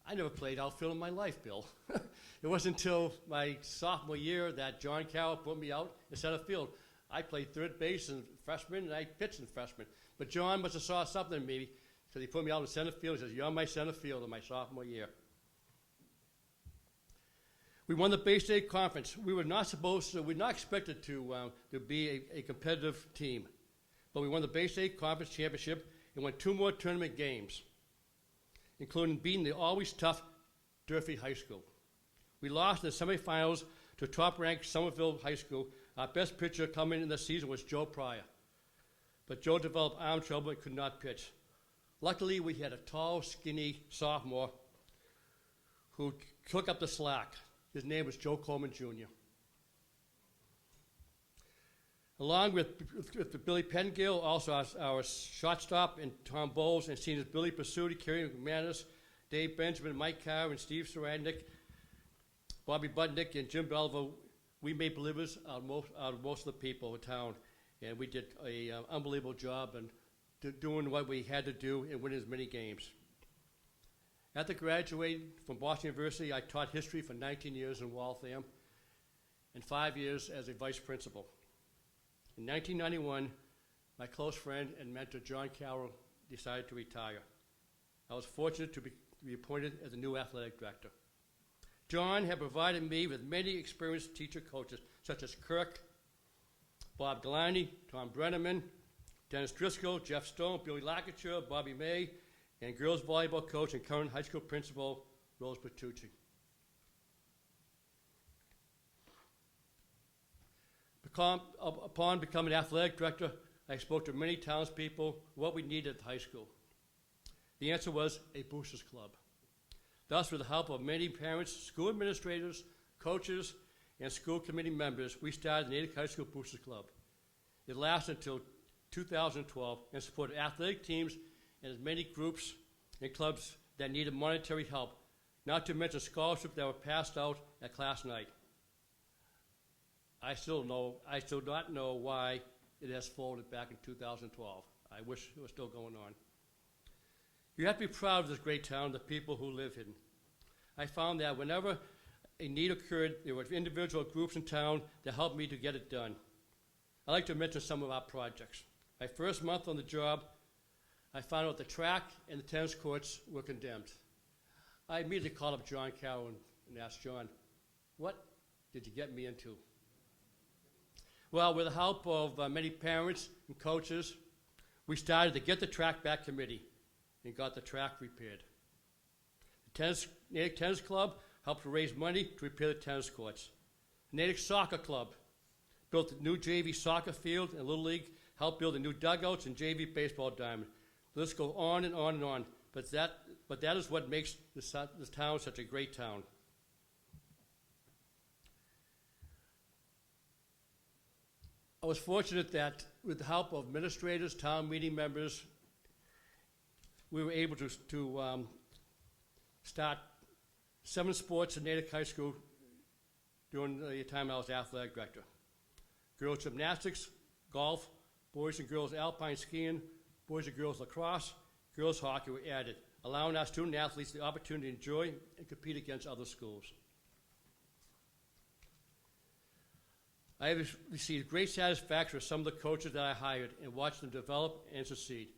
I never played outfield in my life, Bill. It wasn't until my sophomore year that John Carroll put me out in center field. I played third base in freshman, and I pitched in freshman. But John must have saw something in me, so he put me out in center field. He says, "You're my center fielder my sophomore year." We won the Bay State Conference. We were not expected to be a competitive team. But we won the Bay State Conference Championship and won 2 more tournament games, including beating the always tough Durfee High School. We lost in the semifinals to top-ranked Somerville High School. Our best pitcher coming in the season was Joe Pryor. But Joe developed arm trouble and could not pitch. Luckily, we had a tall, skinny sophomore who took up the slack. His name was Joe Coleman, Jr. Along with Billy Pengill, also our shortstop and Tom Bowles, and seniors Billy Pasuti, Kerry McManus, Dave Benjamin, Mike Carr, and Steve Sarandik, Bobby Budnick, and Jim Belvo, we made believers out of most of the people in town, and we did an unbelievable job in doing what we had to do and winning as many games. After graduating from Boston University, I taught history for 19 years in Waltham and 5 years as a vice principal. In 1991, my close friend and mentor, John Carroll, decided to retire. I was fortunate to be appointed as the new athletic director. John had provided me with many experienced teacher coaches, such as Kirk, Bob Galani, Tom Brenneman, Dennis Driscoll, Jeff Stone, Billy Lacouture, Bobby May, and girls volleyball coach and current high school principal, Rose Bertucci. Upon becoming athletic director, I spoke to many townspeople what we needed at the high school. The answer was a boosters club. Thus, with the help of many parents, school administrators, coaches, and school committee members, we started the Natick High School Boosters Club. It lasted until 2012 and supported athletic teams and as many groups and clubs that needed monetary help, not to mention scholarships that were passed out at class night. I still do not know why it has folded back in 2012. I wish it was still going on. You have to be proud of this great town, the people who live in. I found that whenever a need occurred, there were individual groups in town that helped me to get it done. I'd like to mention some of our projects. My first month on the job, I found out the track and the tennis courts were condemned. I immediately called up John Carroll and asked John, "What did you get me into?" Well, with the help of many parents and coaches, we started the Get the Track Back Committee and got the track repaired. The Natick Tennis Club helped to raise money to repair the tennis courts. The Natick Soccer Club built a new JV soccer field, and Little League helped build the new dugouts and JV baseball diamond. The list goes on and on and on, but that is what makes this town such a great town. I was fortunate that with the help of administrators, town meeting members, we were able to start 7 sports in Natick High School during the time I was athletic director. Girls gymnastics, golf, boys and girls alpine skiing, boys and girls lacrosse, girls hockey were added, allowing our student athletes the opportunity to enjoy and compete against other schools. I have received great satisfaction with some of the coaches that I hired and watched them develop and succeed.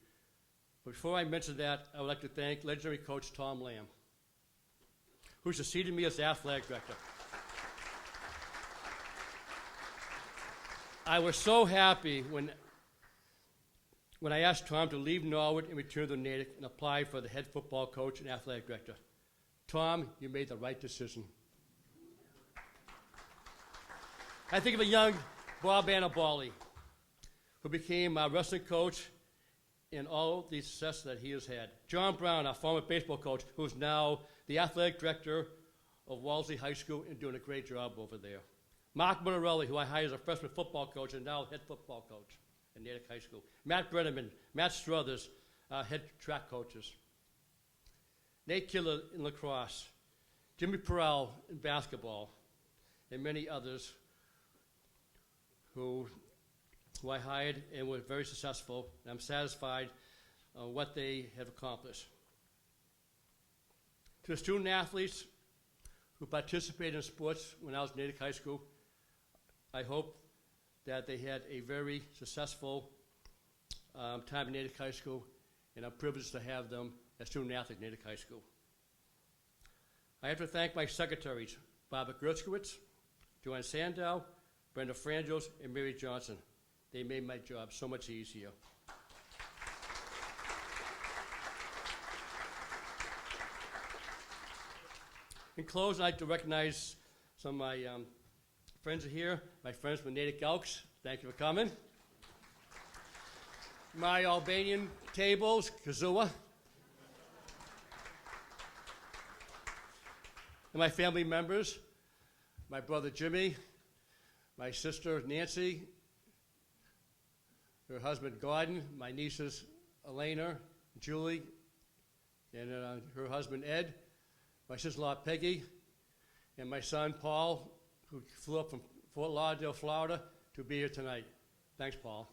But before I mention that, I would like to thank legendary coach Tom Lamb, who succeeded me as athletic director. I was so happy when when I asked Tom to leave Norwood and return to Natick and apply for the head football coach and athletic director. Tom, you made the right decision. I think of a young Bob Annabali, who became our wrestling coach and all the success that he has had. John Brown, our former baseball coach, who is now the athletic director of Wellesley High School and doing a great job over there. Mark Monterelli, who I hired as a freshman football coach and now head football coach at Natick High School. Matt Brenneman, Matt Struthers, head track coaches. Nate Killer in lacrosse, Jimmy Perrell in basketball, and many others who I hired and were very successful, and I'm satisfied what they have accomplished. To the student athletes who participated in sports when I was in Natick High School, I hope that they had a very successful time in Natick High School, and I'm privileged to have them as student athletes at Natick High School. I have to thank my secretaries, Barbara Gerskowitz, Joanne Sandow, Brenda Frangos, and Mary Johnson. They made my job so much easier. In closing, I'd like to recognize some of my friends are here, my friends from Natick Elks. Thank you for coming. My Albanian tables, Kazua. And my family members, my brother Jimmy, my sister Nancy, her husband Gordon, my nieces Elena, Julie, and her husband Ed, my sister-in-law Peggy, and my son Paul, who flew up from Fort Lauderdale, Florida, to be here tonight. Thanks, Paul.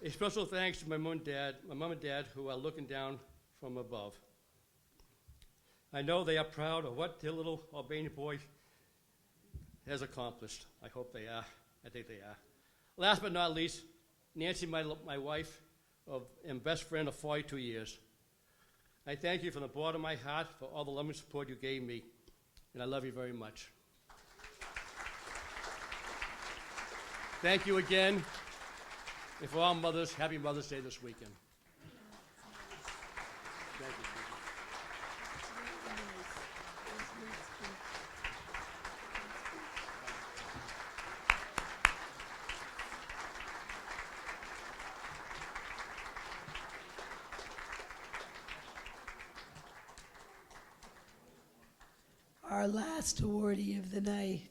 A special thanks to my mom and dad, who are looking down from above. I know they are proud of what their little Albanian boy has accomplished. I hope they are. I think they are. Last but not least, Nancy, my wife and best friend of 42 years. I thank you from the bottom of my heart for all the love and support you gave me, and I love you very much. Thank you again, and for all mothers, happy Mother's Day this weekend. Thank you. Our last awardee of the night,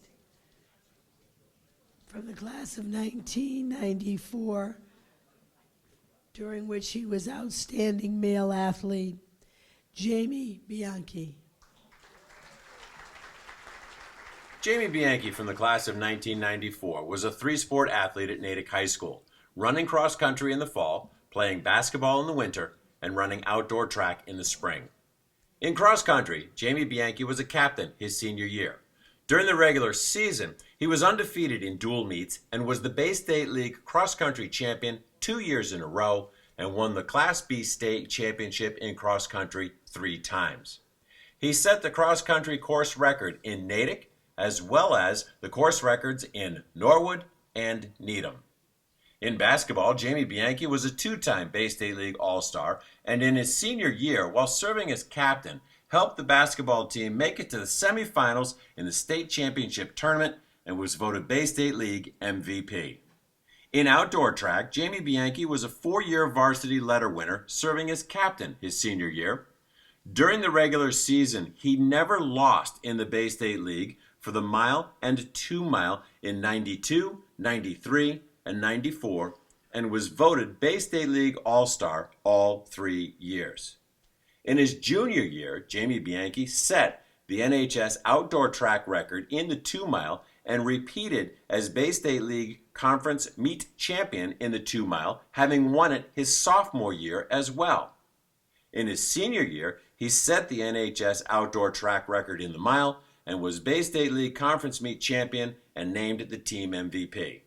from the class of 1994, during which he was outstanding male athlete, Jamie Bianchi. Jamie Bianchi from the class of 1994 was a three-sport athlete at Natick High School, running cross country in the fall, playing basketball in the winter, and running outdoor track in the spring. In cross country, Jamie Bianchi was a captain his senior year. During the regular season, he was undefeated in dual meets and was the Bay State League cross country champion 2 years in a row and won the Class B state championship in cross country 3 times. He set the cross country course record in Natick as well as the course records in Norwood and Needham. In basketball, Jamie Bianchi was a 2-time Bay State League All-Star, and in his senior year, while serving as captain, helped the basketball team make it to the semifinals in the state championship tournament and was voted Bay State League MVP. In outdoor track, Jamie Bianchi was a 4-year varsity letter winner, serving as captain his senior year. During the regular season, he never lost in the Bay State League for the mile and 2 mile in 92, 93, and 94, and was voted Bay State League All-Star all 3 years. In his junior year, Jamie Bianchi set the NHS outdoor track record in the 2 mile and repeated as Bay State League Conference meet champion in the 2 mile, having won it his sophomore year as well. In his senior year, he set the NHS outdoor track record in the mile and was Bay State League Conference meet champion and named the team MVP.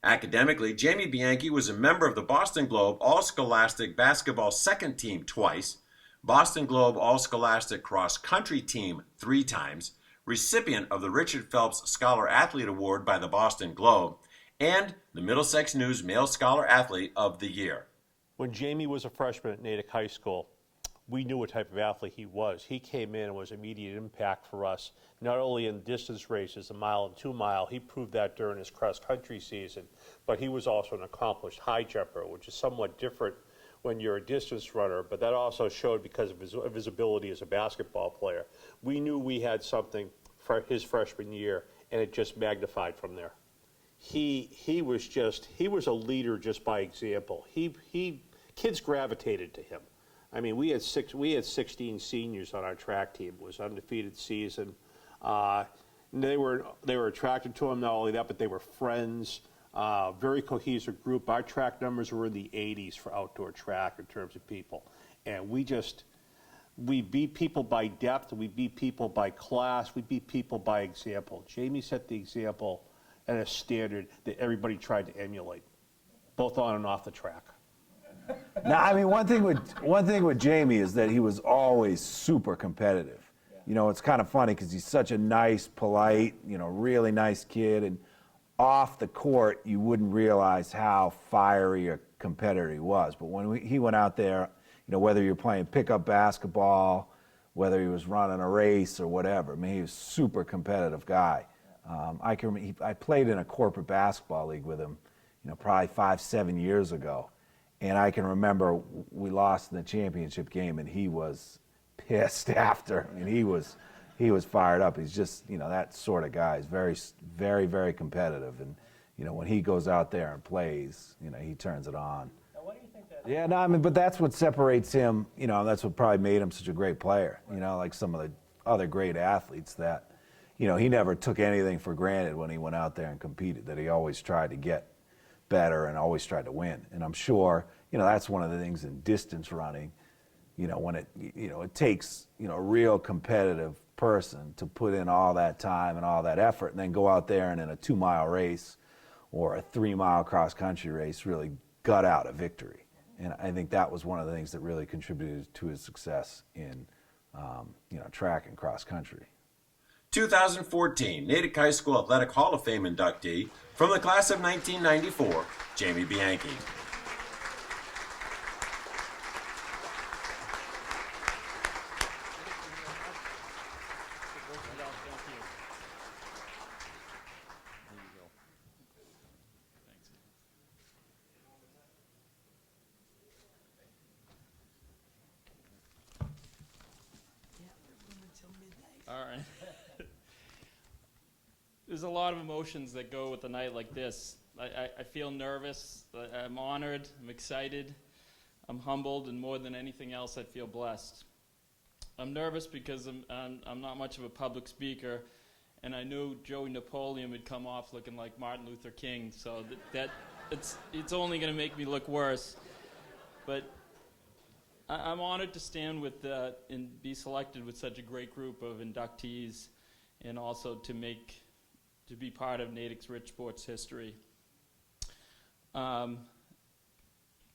Academically, Jamie Bianchi was a member of the Boston Globe All-Scholastic Basketball Second Team twice, Boston Globe All-Scholastic Cross Country Team 3 times, recipient of the Richard Phelps Scholar Athlete Award by the Boston Globe, and the Middlesex News Male Scholar Athlete of the Year. When Jamie was a freshman at Natick High School, we knew what type of athlete he was. He came in and was immediate impact for us, not only in distance races, a mile and 2 mile, he proved that during his cross-country season, but he was also an accomplished high jumper, which is somewhat different when you're a distance runner, but that also showed because of his ability as a basketball player. We knew we had something for his freshman year, and it just magnified from there. He was a leader just by example. Kids gravitated to him. I mean, we had 16 seniors on our track team. It was an undefeated season. They were attracted to him, not only that, but they were friends. Very cohesive group. Our track numbers were in the 80s for outdoor track in terms of people. And we beat people by depth, we beat people by class, we beat people by example. Jamie set the example at a standard that everybody tried to emulate, both on and off the track. Now, I mean, one thing with Jamie is that he was always super competitive. You know, it's kind of funny because he's such a nice, polite, really nice kid, and off the court, you wouldn't realize how fiery a competitor he was. But when he went out there, whether you're playing pickup basketball, whether he was running a race or whatever, I mean, he was a super competitive guy. I played in a corporate basketball league with him, probably 5-7 years ago. And I can remember we lost in the championship game, and he was pissed after. I mean, he was fired up. He's just, that sort of guy. He's very, very, very competitive. And, when he goes out there and plays, he turns it on. Now, what do you think that? Yeah, no, I mean, but that's what separates him. That's what probably made him such a great player. Like some of the other great athletes that, he never took anything for granted when he went out there and competed, that he always tried to get better and always tried to win. And I'm sure, that's one of the things in distance running, when it takes, a real competitive person to put in all that time and all that effort and then go out there and in a 2-mile race or a 3-mile cross-country race really gut out a victory. And I think that was one of the things that really contributed to his success in, track and cross-country. 2014 Natick High School Athletic Hall of Fame inductee from the class of 1994, Jamie Bianchi. All right. There's a lot of emotions that go with a night like this. I feel nervous, I'm honored, I'm excited, I'm humbled, and more than anything else, I feel blessed. I'm nervous because I'm not much of a public speaker, and I knew Joey Napoleon would come off looking like Martin Luther King, so it's only going to make me look worse. But I'm honored to stand with and be selected with such a great group of inductees, and also to be part of Natick's rich sports history. I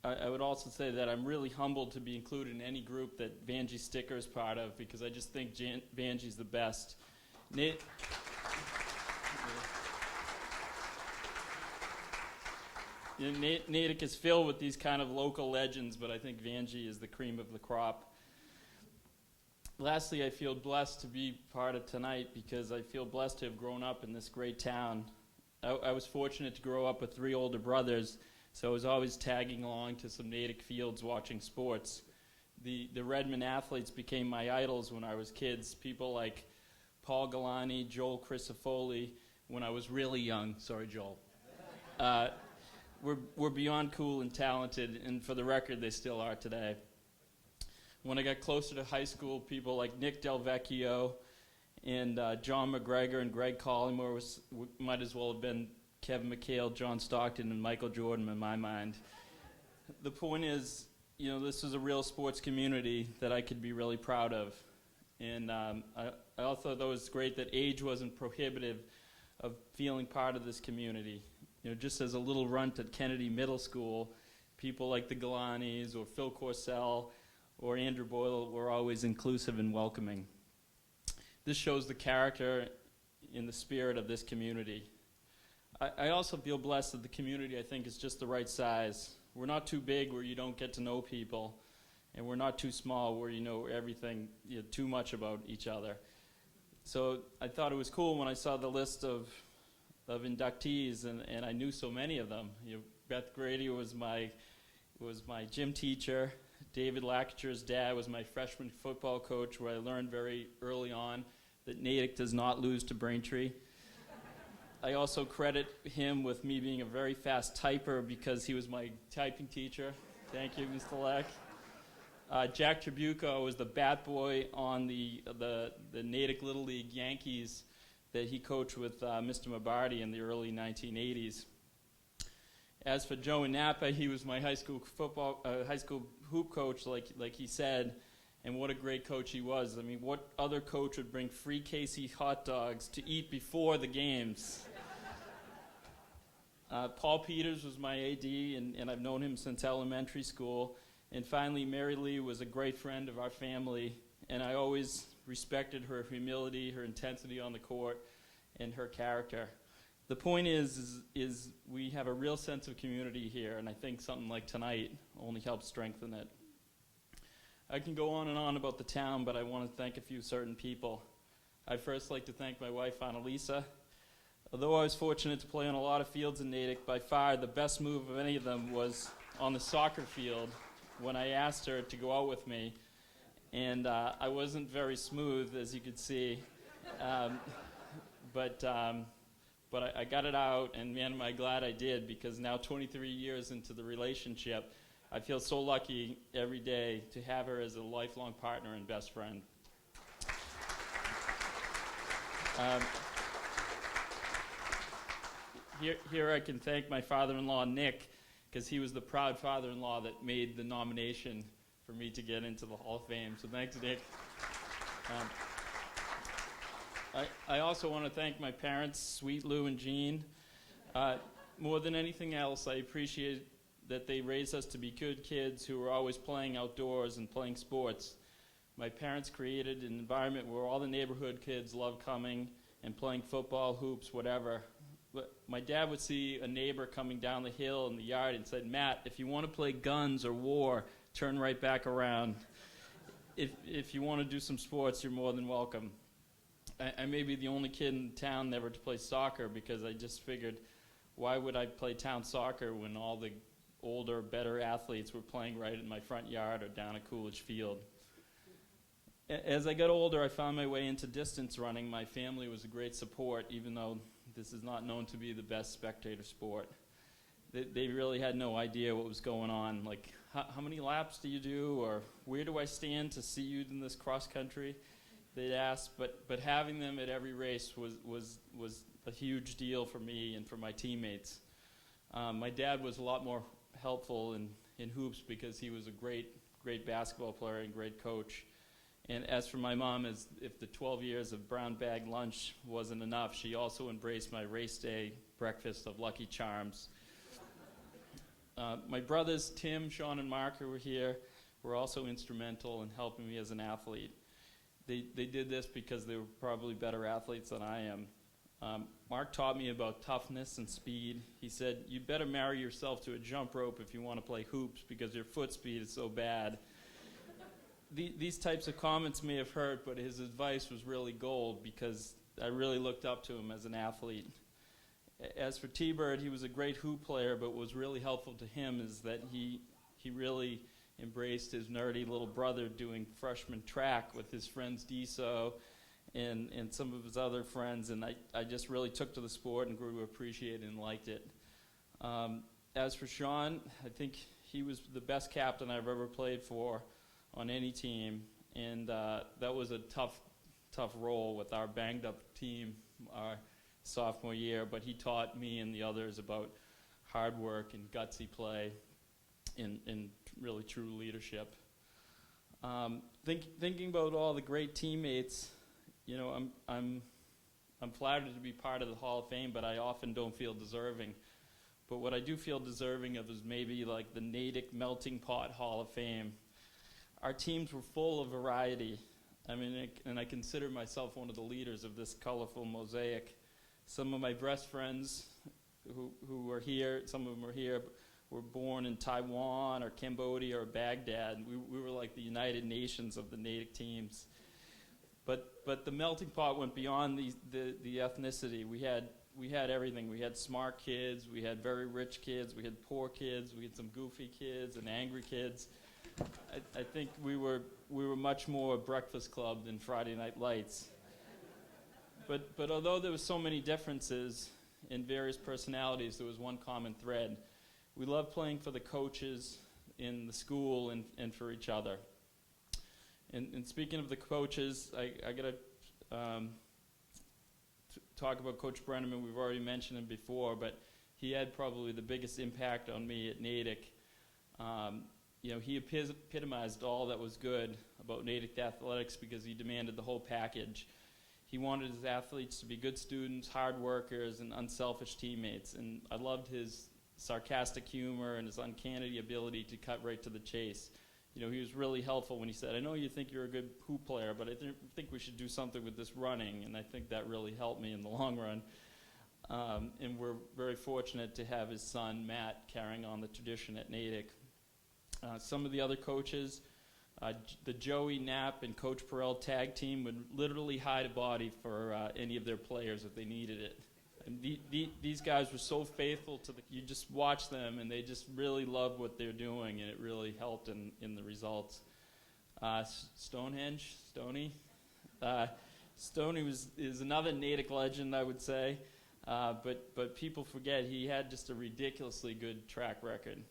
would also say that I'm really humbled to be included in any group that Vanjie Sticker is part of, because I just think Vanjie's the best. Natick is filled with these kind of local legends, but I think Vanjie is the cream of the crop. Lastly, I feel blessed to be part of tonight because I feel blessed to have grown up in this great town. I was fortunate to grow up with 3 older brothers, so I was always tagging along to some Natick fields watching sports. The Redmond athletes became my idols when I was kids, people like Paul Galani, Joel Crisafoli, when I was really young. Sorry, Joel. Were beyond cool and talented, and for the record, they still are today. When I got closer to high school, people like Nick Del Vecchio and John McGregor and Greg Collymore might as well have been Kevin McHale, John Stockton, and Michael Jordan in my mind. The point is, this is a real sports community that I could be really proud of. And I also thought it was great that age wasn't prohibitive of feeling part of this community. Just as a little runt at Kennedy Middle School, people like the Galanis or Phil Corsell or Andrew Boyle were always inclusive and welcoming. this shows the character in the spirit of this community. I also feel blessed that the community, I think, is just the right size. We're not too big where you don't get to know people, and we're not too small where you know everything, too much about each other. So I thought it was cool when I saw the list of inductees, and I knew so many of them. Beth Grady was my gym teacher. David Lackacher's dad was my freshman football coach, where I learned very early on that Natick does not lose to Braintree. I also credit him with me being a very fast typer because he was my typing teacher. Thank you, Mr. Lack. Jack Tribuco was the bat boy on the Natick Little League Yankees that he coached with Mr. Mabardi in the early 1980s. As for Joey Napa, he was my high school hoop coach, like he said, and what a great coach he was. I mean, what other coach would bring free KC hot dogs to eat before the games? Paul Peters was my AD, and I've known him since elementary school. And finally, Mary Lee was a great friend of our family, and I always respected her humility, her intensity on the court, and her character. The point is we have a real sense of community here, and I think something like tonight only helps strengthen it. I can go on and on about the town, but I want to thank a few certain people. I'd first like to thank my wife, Annalisa. Although I was fortunate to play on a lot of fields in Natick, by far the best move of any of them was on the soccer field when I asked her to go out with me. And I wasn't very smooth, as you could see. But I got it out, and man, am I glad I did, because now 23 years into the relationship, I feel so lucky every day to have her as a lifelong partner and best friend. Here I can thank my father-in-law, Nick, because he was the proud father-in-law that made the nomination for me to get into the Hall of Fame. So thanks, Nick. I also want to thank my parents, Sweet Lou and Jean. More than anything else, I appreciate that they raised us to be good kids who were always playing outdoors and playing sports. My parents created an environment where all the neighborhood kids loved coming and playing football, hoops, whatever. But my dad would see a neighbor coming down the hill in the yard and said, "Matt, if you want to play guns or war, turn right back around. If you want to do some sports, you're more than welcome." I may be the only kid in town never to play soccer, because I just figured, why would I play town soccer when all the older, better athletes were playing right in my front yard or down at Coolidge Field? As I got older, I found my way into distance running. My family was a great support, even though this is not known to be the best spectator sport. They really had no idea what was going on. Like, how many laps do you do, or where do I stand to see you in this cross country? They'd ask, but having them at every race was a huge deal for me and for my teammates. My dad was a lot more helpful in hoops because he was a great basketball player and great coach. And as for my mom, as if the 12 years of brown bag lunch wasn't enough, she also embraced my race day breakfast of Lucky Charms. My brothers, Tim, Sean, and Mark, who were here, were also instrumental in helping me as an athlete. They did this because they were probably better athletes than I am. Mark taught me about toughness and speed. He said, "You better marry yourself to a jump rope if you want to play hoops, because your foot speed is so bad." These types of comments may have hurt, but his advice was really gold, because I really looked up to him as an athlete. As for T-Bird, he was a great hoop player, but what was really helpful to him is that he really embraced his nerdy little brother doing freshman track with his friends Deso and some of his other friends, and I just really took to the sport and grew to appreciate it and liked it. As for Sean, I think he was the best captain I've ever played for on any team, and that was a tough role with our banged-up team our sophomore year, but he taught me and the others about hard work and gutsy play and really true leadership. Thinking about all the great teammates, you know, I'm flattered to be part of the Hall of Fame, but I often don't feel deserving. But what I do feel deserving of is maybe like the Natick Melting Pot Hall of Fame. Our teams were full of variety. I mean, and I consider myself one of the leaders of this colorful mosaic. Some of my best friends who are here, some of them are here, were born in Taiwan or Cambodia or Baghdad. We were like the United Nations of the Natick teams. But the melting pot went beyond the ethnicity. We had everything. We had smart kids, we had very rich kids, we had poor kids, we had some goofy kids and angry kids. I think we were much more Breakfast Club than Friday Night Lights. But although there were so many differences in various personalities, there was one common thread. We loved playing for the coaches in the school and for each other. And speaking of the coaches, I got to talk about Coach Brenneman. We've already mentioned him before, but he had probably the biggest impact on me at Natick. You know, he epitomized all that was good about Natick athletics because he demanded the whole package. He wanted his athletes to be good students, hard workers, and unselfish teammates. And I loved his sarcastic humor and his uncanny ability to cut right to the chase. You know, he was really helpful when he said, I know you think you're a good hoop player, but I think we should do something with this running. And I think that really helped me in the long run. And we're very fortunate to have his son, Matt, carrying on the tradition at Natick. Some of the other coaches, the Joey Knapp and Coach Perel tag team would literally hide a body for any of their players if they needed it. And these guys were so faithful to you just watch them and they just really loved what they're doing, and it really helped in the results. Stoney is another Natick legend, I would say, but people forget he had just a ridiculously good track record.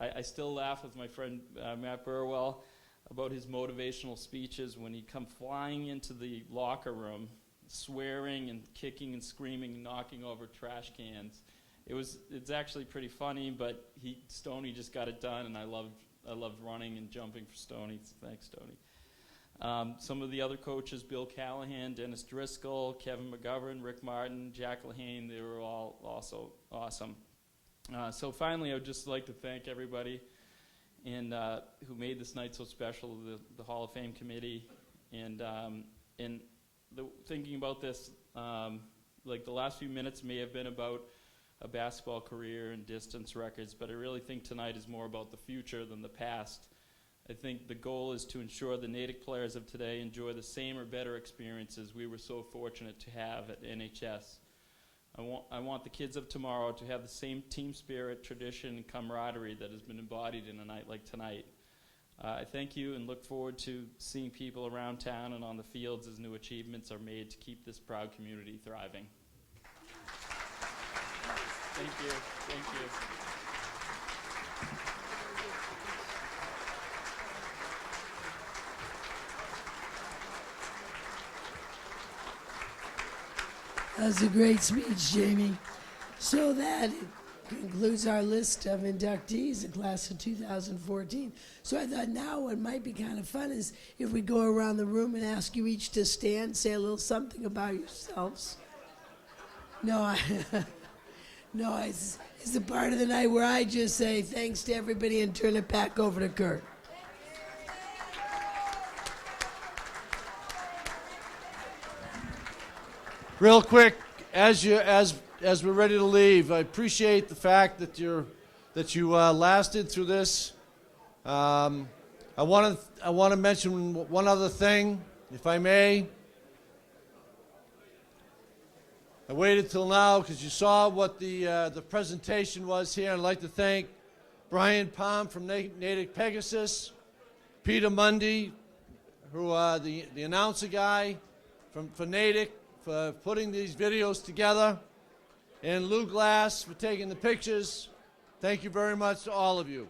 I still laugh with my friend Matt Burwell about his motivational speeches when he'd come flying into the locker room, swearing and kicking and screaming and knocking over trash cans. It's actually pretty funny, but Stoney just got it done, and I loved running and jumping for Stoney. Thanks, Stoney. Some of the other coaches, Bill Callahan, Dennis Driscoll, Kevin McGovern, Rick Martin, Jack Lahane, they were all also awesome. So finally, I would just like to thank everybody who made this night so special, the Hall of Fame committee, and thinking about this, like the last few minutes may have been about a basketball career and distance records, but I really think tonight is more about the future than the past. I think the goal is to ensure the Natick players of today enjoy the same or better experiences we were so fortunate to have at NHS. I want the kids of tomorrow to have the same team spirit, tradition, and camaraderie that has been embodied in a night like tonight. I thank you and look forward to seeing people around town and on the fields as new achievements are made to keep this proud community thriving. Thank you. Thank you. That was a great speech, Jamie. So that concludes our list of inductees in class of 2014. So I thought now what might be kind of fun is if we go around the room and ask you each to stand, say a little something about yourselves. No, it's the part of the night where I just say thanks to everybody and turn it back over to Kurt. Real quick, as we're ready to leave, I appreciate the fact that you lasted through this. I want to mention one other thing, if I may. I waited till now because you saw what the presentation was here. I'd like to thank Brian Palm from Natick Pegasus, Peter Mundy, who the announcer guy for Natick, for putting these videos together, and Lou Glass for taking the pictures. Thank you very much to all of you.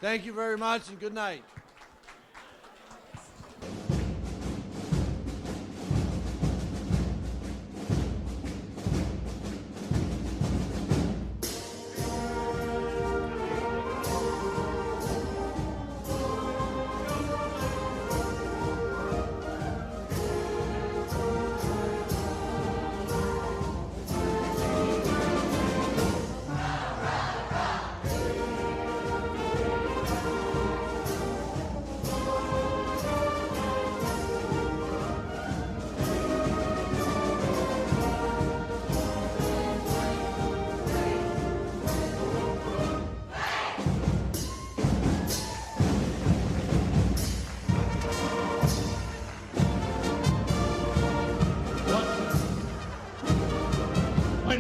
Thank you very much and good night.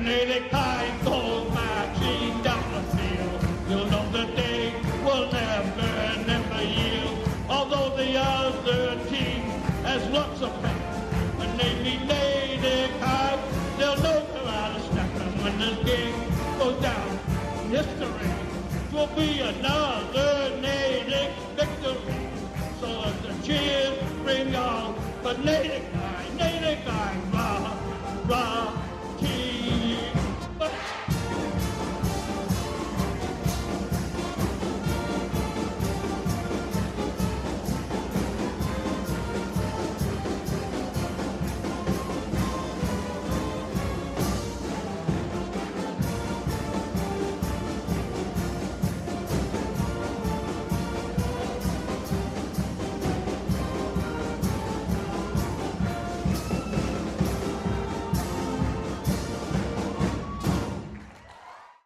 Natick High goes marching down the field, you'll know that they will never, never yield. Although the other team has lots of pain, when they meet Natick High, they'll know they're out of step. And when this game goes down, history will be another Natick victory. So let the cheer